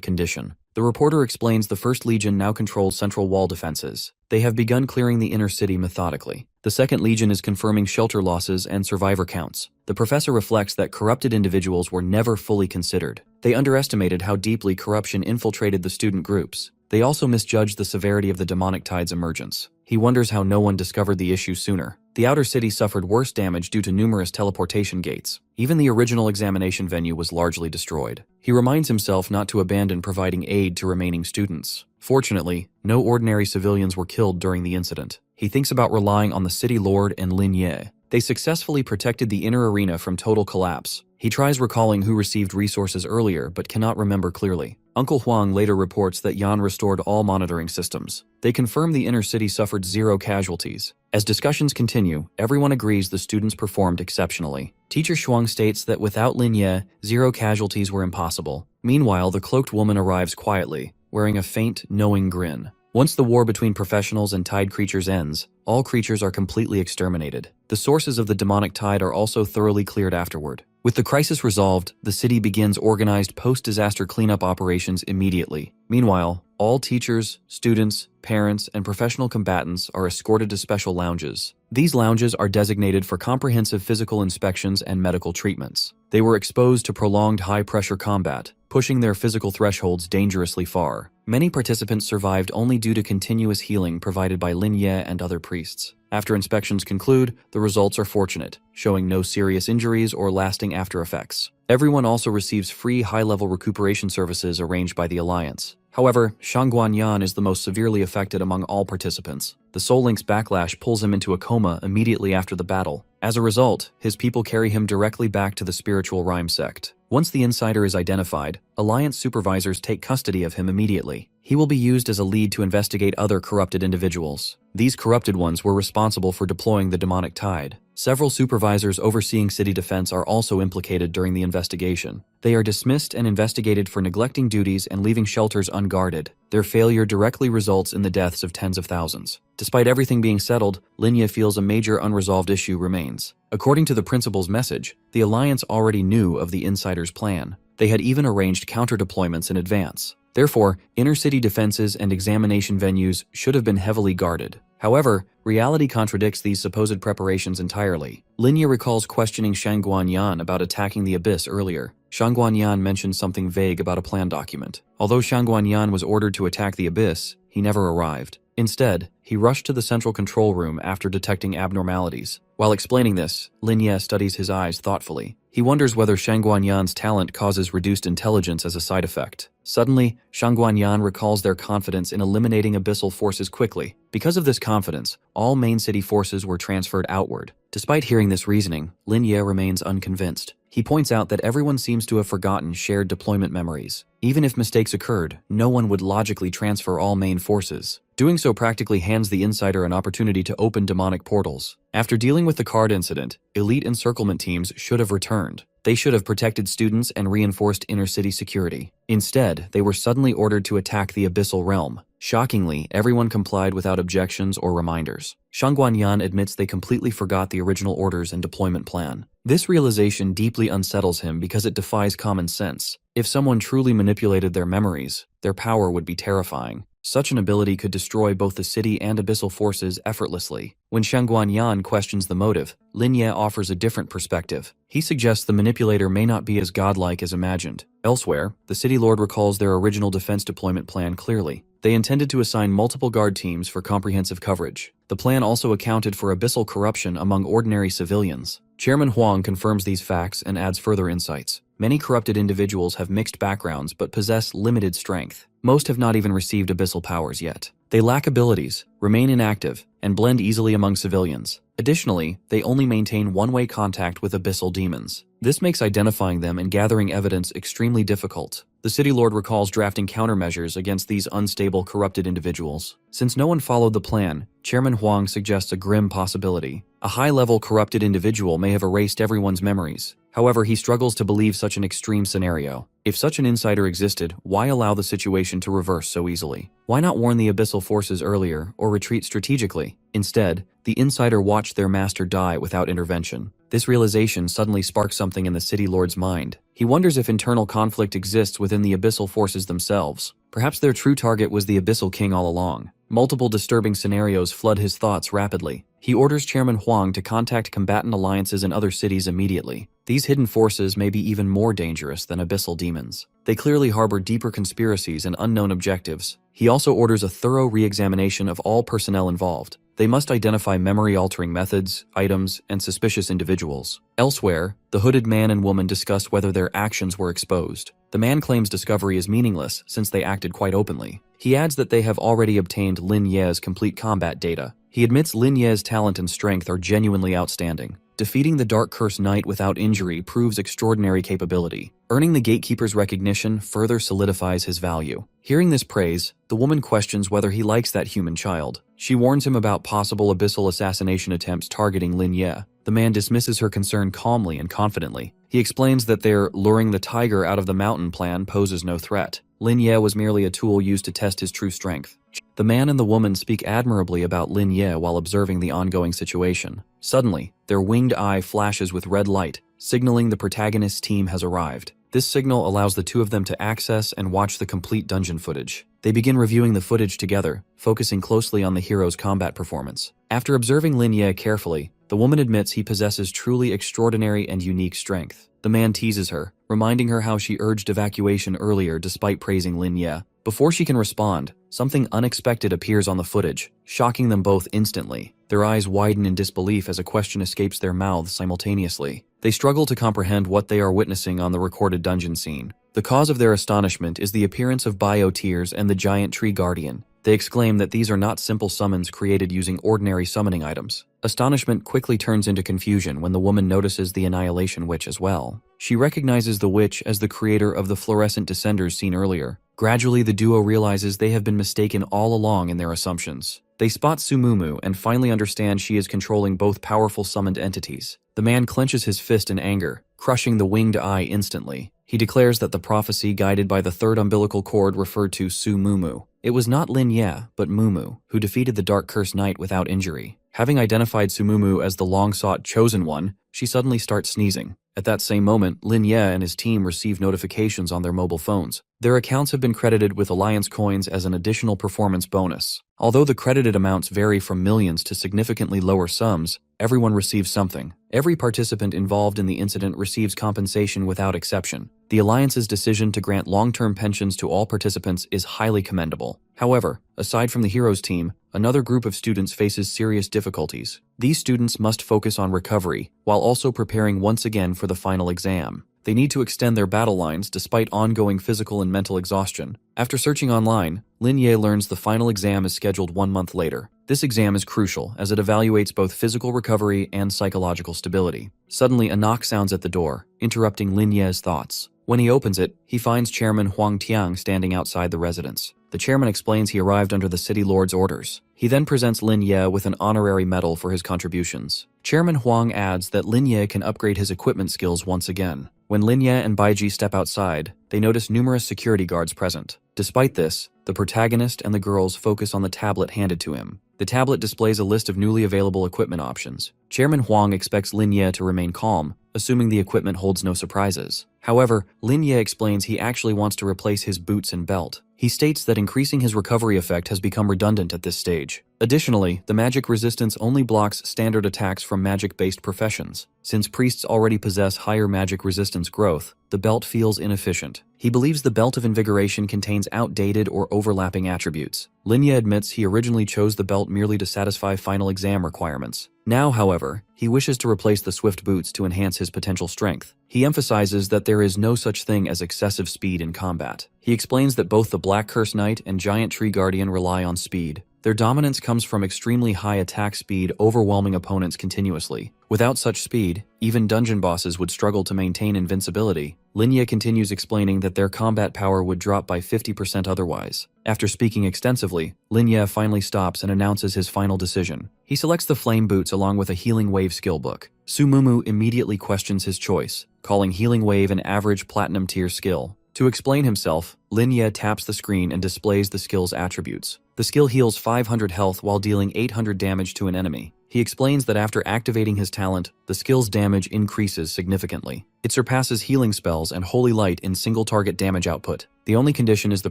condition. The reporter explains the First Legion now controls central wall defenses. They have begun clearing the inner city methodically. The Second Legion is confirming shelter losses and survivor counts. The professor reflects that corrupted individuals were never fully considered. They underestimated how deeply corruption infiltrated the student groups. They also misjudged the severity of the demonic tide's emergence. He wonders how no one discovered the issue sooner. The outer city suffered worse damage due to numerous teleportation gates. Even the original examination venue was largely destroyed. He reminds himself not to abandon providing aid to remaining students. Fortunately, no ordinary civilians were killed during the incident. He thinks about relying on the city lord and Lin Ye. They successfully protected the inner arena from total collapse. He tries recalling who received resources earlier but cannot remember clearly. Uncle Huang later reports that Yan restored all monitoring systems. They confirm the inner city suffered 0 casualties. As discussions continue, everyone agrees the students performed exceptionally. Teacher Shuang states that without Lin Ye, 0 casualties were impossible. Meanwhile, the cloaked woman arrives quietly, wearing a faint, knowing grin. Once the war between professionals and tide creatures ends, all creatures are completely exterminated. The sources of the demonic tide are also thoroughly cleared afterward. With the crisis resolved, the city begins organized post-disaster cleanup operations immediately. Meanwhile, all teachers, students, parents, and professional combatants are escorted to special lounges. These lounges are designated for comprehensive physical inspections and medical treatments. They were exposed to prolonged high-pressure combat, pushing their physical thresholds dangerously far. Many participants survived only due to continuous healing provided by Lin Ye and other priests. After inspections conclude, the results are fortunate, showing no serious injuries or lasting after effects. Everyone also receives free high-level recuperation services arranged by the Alliance. However, Shangguan Yan is the most severely affected among all participants. The Soul Link's backlash pulls him into a coma immediately after the battle. As a result, his people carry him directly back to the spiritual rhyme sect. Once the insider is identified, Alliance supervisors take custody of him immediately. He will be used as a lead to investigate other corrupted individuals. These corrupted ones were responsible for deploying the demonic tide. Several supervisors overseeing city defense are also implicated during the investigation. They are dismissed and investigated for neglecting duties and leaving shelters unguarded. Their failure directly results in the deaths of tens of thousands. Despite everything being settled, Lin Ye feels a major unresolved issue remains. According to the principal's message, the Alliance already knew of the insider's plan. They had even arranged counter-deployments in advance. Therefore, inner-city defenses and examination venues should have been heavily guarded. However, reality contradicts these supposed preparations entirely. Linya recalls questioning Shang Guanyan about attacking the Abyss earlier. Shang Guanyan mentioned something vague about a plan document. Although Shang Guanyan was ordered to attack the Abyss, he never arrived. Instead, he rushed to the central control room after detecting abnormalities. While explaining this, Linya studies his eyes thoughtfully. He wonders whether Shang Guanyan's talent causes reduced intelligence as a side effect. Suddenly, Shang Guanyan recalls their confidence in eliminating abyssal forces quickly. Because of this confidence, all main city forces were transferred outward. Despite hearing this reasoning, Linya remains unconvinced. He points out that everyone seems to have forgotten shared deployment memories. Even if mistakes occurred, no one would logically transfer all main forces. Doing so practically hands the insider an opportunity to open demonic portals. After dealing with the card incident, elite encirclement teams should have returned. They should have protected students and reinforced inner-city security. Instead, they were suddenly ordered to attack the abyssal realm. Shockingly, everyone complied without objections or reminders. Shang Guanyan admits they completely forgot the original orders and deployment plan. This realization deeply unsettles him because it defies common sense. If someone truly manipulated their memories, their power would be terrifying. Such an ability could destroy both the city and abyssal forces effortlessly. When Shang Guanyan questions the motive, Linya offers a different perspective. He suggests the manipulator may not be as godlike as imagined. Elsewhere, the city lord recalls their original defense deployment plan clearly. They intended to assign multiple guard teams for comprehensive coverage. The plan also accounted for abyssal corruption among ordinary civilians. Chairman Huang confirms these facts and adds further insights. Many corrupted individuals have mixed backgrounds but possess limited strength. Most have not even received abyssal powers yet. They lack abilities, remain inactive, and blend easily among civilians. Additionally, they only maintain one-way contact with abyssal demons. This makes identifying them and gathering evidence extremely difficult. The city lord recalls drafting countermeasures against these unstable, corrupted individuals. Since no one followed the plan, Chairman Huang suggests a grim possibility. A high-level corrupted individual may have erased everyone's memories. However, he struggles to believe such an extreme scenario. If such an insider existed, why allow the situation to reverse so easily? Why not warn the abyssal forces earlier or retreat strategically? Instead, the insider watched their master die without intervention. This realization suddenly sparks something in the city lord's mind. He wonders if internal conflict exists within the abyssal forces themselves. Perhaps their true target was the abyssal king all along. Multiple disturbing scenarios flood his thoughts rapidly. He orders Chairman Huang to contact combatant alliances in other cities immediately. These hidden forces may be even more dangerous than abyssal demons. They clearly harbor deeper conspiracies and unknown objectives. He also orders a thorough re-examination of all personnel involved. They must identify memory-altering methods, items, and suspicious individuals. Elsewhere, the hooded man and woman discuss whether their actions were exposed. The man claims discovery is meaningless since they acted quite openly. He adds that they have already obtained Lin Ye's complete combat data. He admits Lin Ye's talent and strength are genuinely outstanding. Defeating the Dark Curse Knight without injury proves extraordinary capability. Earning the Gatekeeper's recognition further solidifies his value. Hearing this praise, the woman questions whether he likes that human child. She warns him about possible abyssal assassination attempts targeting Lin Ye. The man dismisses her concern calmly and confidently. He explains that their luring the tiger out of the mountain plan poses no threat. Lin Ye was merely a tool used to test his true strength. The man and the woman speak admirably about Lin Ye while observing the ongoing situation. Suddenly, their winged eye flashes with red light, signaling the protagonist's team has arrived. This signal allows the two of them to access and watch the complete dungeon footage. They begin reviewing the footage together, focusing closely on the hero's combat performance. After observing Lin Ye carefully, the woman admits he possesses truly extraordinary and unique strength. The man teases her, reminding her how she urged evacuation earlier despite praising Lin Ye. Before she can respond, something unexpected appears on the footage, shocking them both instantly. Their eyes widen in disbelief as a question escapes their mouths simultaneously. They struggle to comprehend what they are witnessing on the recorded dungeon scene. The cause of their astonishment is the appearance of Biotears and the giant tree guardian. They exclaim that these are not simple summons created using ordinary summoning items. Astonishment quickly turns into confusion when the woman notices the Annihilation Witch as well. She recognizes the witch as the creator of the fluorescent descenders seen earlier. Gradually, the duo realizes they have been mistaken all along in their assumptions. They spot Sumumu and finally understand she is controlling both powerful summoned entities. The man clenches his fist in anger, crushing the winged eye instantly. He declares that the prophecy guided by the third umbilical cord referred to Sumumu. It was not Lin Ye, but Mumu, who defeated the Dark Curse Knight without injury. Having identified Sumumu as the long-sought Chosen One, she suddenly starts sneezing. At that same moment, Lin Ye and his team receive notifications on their mobile phones. Their accounts have been credited with Alliance coins as an additional performance bonus. Although the credited amounts vary from millions to significantly lower sums, everyone receives something. Every participant involved in the incident receives compensation without exception. The Alliance's decision to grant long-term pensions to all participants is highly commendable. However, aside from the heroes team, another group of students faces serious difficulties. These students must focus on recovery, while also preparing once again for the final exam. They need to extend their battle lines despite ongoing physical and mental exhaustion. After searching online, Lin Ye learns the final exam is scheduled 1 month later. This exam is crucial as it evaluates both physical recovery and psychological stability. Suddenly, a knock sounds at the door, interrupting Lin Ye's thoughts. When he opens it, he finds Chairman Huang Tiang standing outside the residence. The chairman explains he arrived under the city lord's orders. He then presents Lin Ye with an honorary medal for his contributions. Chairman Huang adds that Lin Ye can upgrade his equipment skills once again. When Lin Ye and Baiji step outside, they notice numerous security guards present. Despite this, the protagonist and the girls focus on the tablet handed to him. The tablet displays a list of newly available equipment options. Chairman Huang expects Lin Ye to remain calm, assuming the equipment holds no surprises. However, Lin Ye explains he actually wants to replace his boots and belt. He states that increasing his recovery effect has become redundant at this stage. Additionally, the magic resistance only blocks standard attacks from magic-based professions. Since priests already possess higher magic resistance growth, the belt feels inefficient. He believes the belt of invigoration contains outdated or overlapping attributes. Lin Ye admits he originally chose the belt merely to satisfy final exam requirements. Now, however, he wishes to replace the swift boots to enhance his potential strength. He emphasizes that there is no such thing as excessive speed in combat. He explains that both the Black Curse Knight and Giant Tree Guardian rely on speed. Their dominance comes from extremely high attack speed, overwhelming opponents continuously. Without such speed, even dungeon bosses would struggle to maintain invincibility. Lin Ye continues explaining that their combat power would drop by 50% otherwise. After speaking extensively, Lin Ye finally stops and announces his final decision. He selects the Flame Boots along with a Healing Wave skill book. Su Mumu immediately questions his choice, calling Healing Wave an average platinum tier skill. To explain himself, Lin Ye taps the screen and displays the skill's attributes. The skill heals 500 health while dealing 800 damage to an enemy. He explains that after activating his talent, the skill's damage increases significantly. It surpasses healing spells and Holy Light in single target damage output. The only condition is the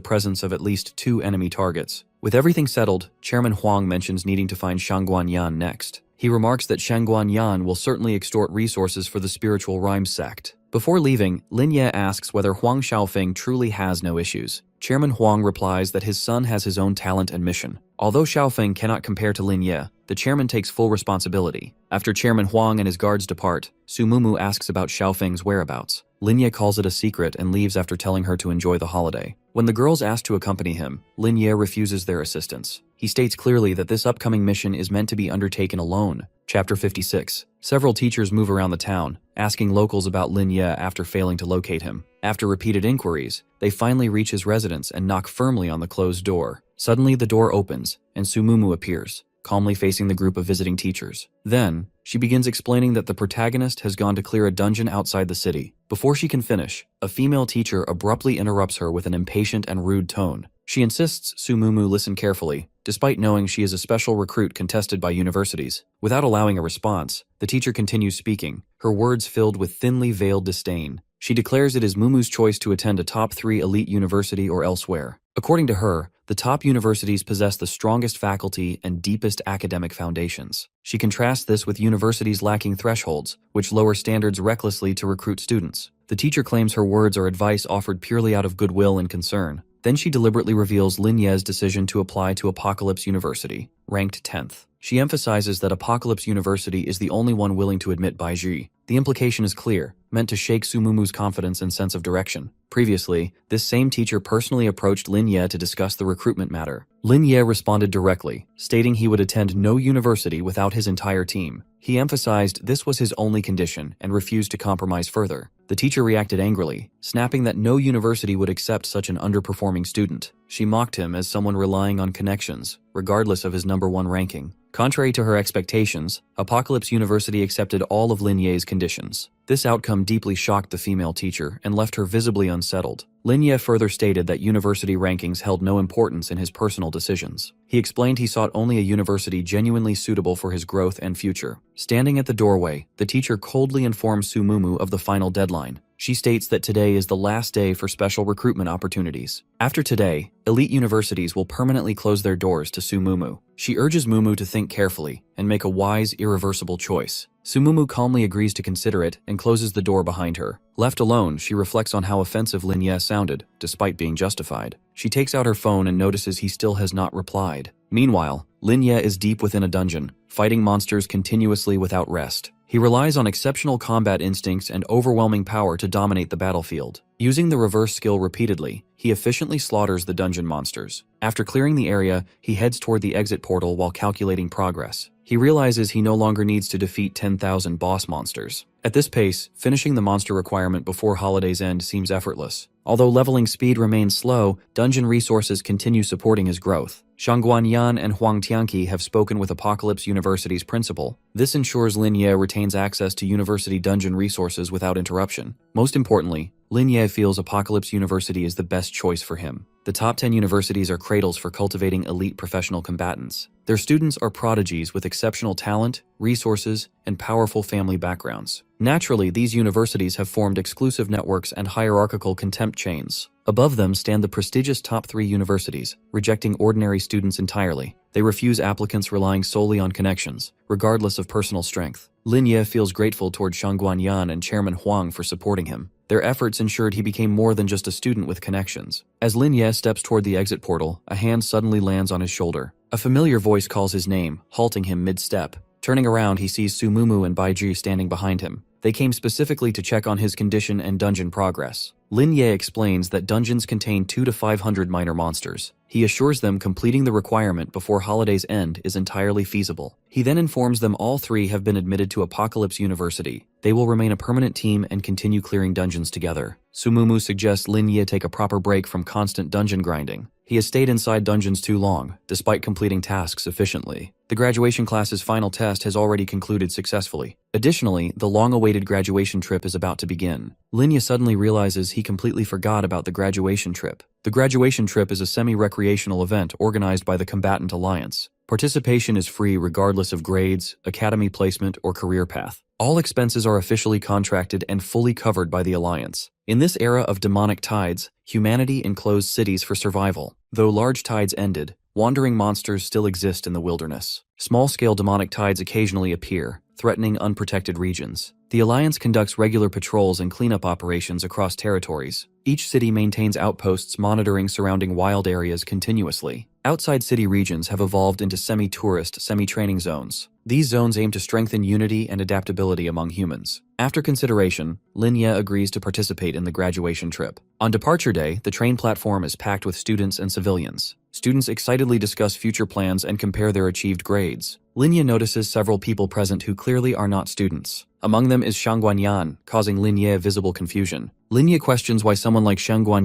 presence of at least 2 enemy targets. With everything settled, Chairman Huang mentions needing to find Shangguan Yan next. He remarks that Shangguan Yan will certainly extort resources for the spiritual rhyme sect. Before leaving, Lin Ye asks whether Huang Xiaofeng truly has no issues. Chairman Huang replies that his son has his own talent and mission. Although Xiaofeng cannot compare to Lin Ye, the chairman takes full responsibility. After Chairman Huang and his guards depart, Su Mumu asks about Xiaofeng's whereabouts. Lin Ye calls it a secret and leaves after telling her to enjoy the holiday. When the girls ask to accompany him, Lin Ye refuses their assistance. He states clearly that this upcoming mission is meant to be undertaken alone. Chapter 56. Several teachers move around the town, asking locals about Lin Ye after failing to locate him. After repeated inquiries, they finally reach his residence and knock firmly on the closed door. Suddenly, the door opens, and Su Mumu appears, calmly facing the group of visiting teachers. Then, she begins explaining that the protagonist has gone to clear a dungeon outside the city. Before she can finish, a female teacher abruptly interrupts her with an impatient and rude tone. She insists Su Mumu listen carefully, despite knowing she is a special recruit contested by universities. Without allowing a response, the teacher continues speaking, her words filled with thinly veiled disdain. She declares it is Mumu's choice to attend a top 3 elite university or elsewhere. According to her, the top universities possess the strongest faculty and deepest academic foundations. She contrasts this with universities lacking thresholds, which lower standards recklessly to recruit students. The teacher claims her words are advice offered purely out of goodwill and concern. Then she deliberately reveals Lin Ye's decision to apply to Apocalypse University, ranked 10th. She emphasizes that Apocalypse University is the only one willing to admit Baiji. The implication is clear, meant to shake Su Mumu's confidence and sense of direction. Previously, this same teacher personally approached Lin Ye to discuss the recruitment matter. Lin Ye responded directly, stating he would attend no university without his entire team. He emphasized this was his only condition and refused to compromise further. The teacher reacted angrily, snapping that no university would accept such an underperforming student. She mocked him as someone relying on connections, regardless of his #1 ranking. Contrary to her expectations, Apocalypse University accepted all of Lin Ye's conditions. This outcome deeply shocked the female teacher and left her visibly unsettled. Lin Ye further stated that university rankings held no importance in his personal decisions. He explained he sought only a university genuinely suitable for his growth and future. Standing at the doorway, the teacher coldly informs Sumumu of the final deadline. She states that today is the last day for special recruitment opportunities. After today, elite universities will permanently close their doors to Sumumu. She urges Mumu to think carefully and make a wise, irreversible choice. Sumumu calmly agrees to consider it and closes the door behind her. Left alone, she reflects on how offensive Lin Ye sounded, despite being justified. She takes out her phone and notices he still has not replied. Meanwhile, Lin Ye is deep within a dungeon, fighting monsters continuously without rest. He relies on exceptional combat instincts and overwhelming power to dominate the battlefield. Using the reverse skill repeatedly, he efficiently slaughters the dungeon monsters. After clearing the area, he heads toward the exit portal while calculating progress. He realizes he no longer needs to defeat 10,000 boss monsters. At this pace, finishing the monster requirement before holiday's end seems effortless. Although leveling speed remains slow, dungeon resources continue supporting his growth. Shangguan Yan and Huang Tianqi have spoken with Apocalypse University's principal. This ensures Lin Ye retains access to university dungeon resources without interruption. Most importantly, Lin Ye feels Apocalypse University is the best choice for him. The top 10 universities are cradles for cultivating elite professional combatants. Their students are prodigies with exceptional talent, resources, and powerful family backgrounds. Naturally, these universities have formed exclusive networks and hierarchical contempt chains. Above them stand the prestigious top 3 universities, rejecting ordinary students entirely. They refuse applicants relying solely on connections, regardless of personal strength. Lin Ye feels grateful toward Shangguan Yan and Chairman Huang for supporting him. Their efforts ensured he became more than just a student with connections. As Lin Ye steps toward the exit portal, a hand suddenly lands on his shoulder. A familiar voice calls his name, halting him mid-step. Turning around, he sees Sumumu and Baiji standing behind him. They came specifically to check on his condition and dungeon progress. Lin Ye explains that dungeons contain 200 to 500 minor monsters. He assures them completing the requirement before holiday's end is entirely feasible. He then informs them all 3 have been admitted to Apocalypse University. They will remain a permanent team and continue clearing dungeons together. Sumumu suggests Lin Ye take a proper break from constant dungeon grinding. He has stayed inside dungeons too long, despite completing tasks efficiently. The graduation class's final test has already concluded successfully. Additionally, the long-awaited graduation trip is about to begin. Lin Ye suddenly realizes he completely forgot about the graduation trip. The graduation trip is a semi-recreational event organized by the Combatant Alliance. Participation is free regardless of grades, academy placement, or career path. All expenses are officially contracted and fully covered by the Alliance. In this era of demonic tides, humanity enclosed cities for survival. Though large tides ended, wandering monsters still exist in the wilderness. Small-scale demonic tides occasionally appear, threatening unprotected regions. The Alliance conducts regular patrols and cleanup operations across territories. Each city maintains outposts monitoring surrounding wild areas continuously. Outside city regions have evolved into semi-tourist, semi-training zones. These zones aim to strengthen unity and adaptability among humans. After consideration, Lin Ye agrees to participate in the graduation trip. On departure day, the train platform is packed with students and civilians. Students excitedly discuss future plans and compare their achieved grades. Lin Ye notices several people present who clearly are not students. Among them is Shangguan Yan, causing Lin Ye visible confusion. Lin Ye questions why someone like Shangguan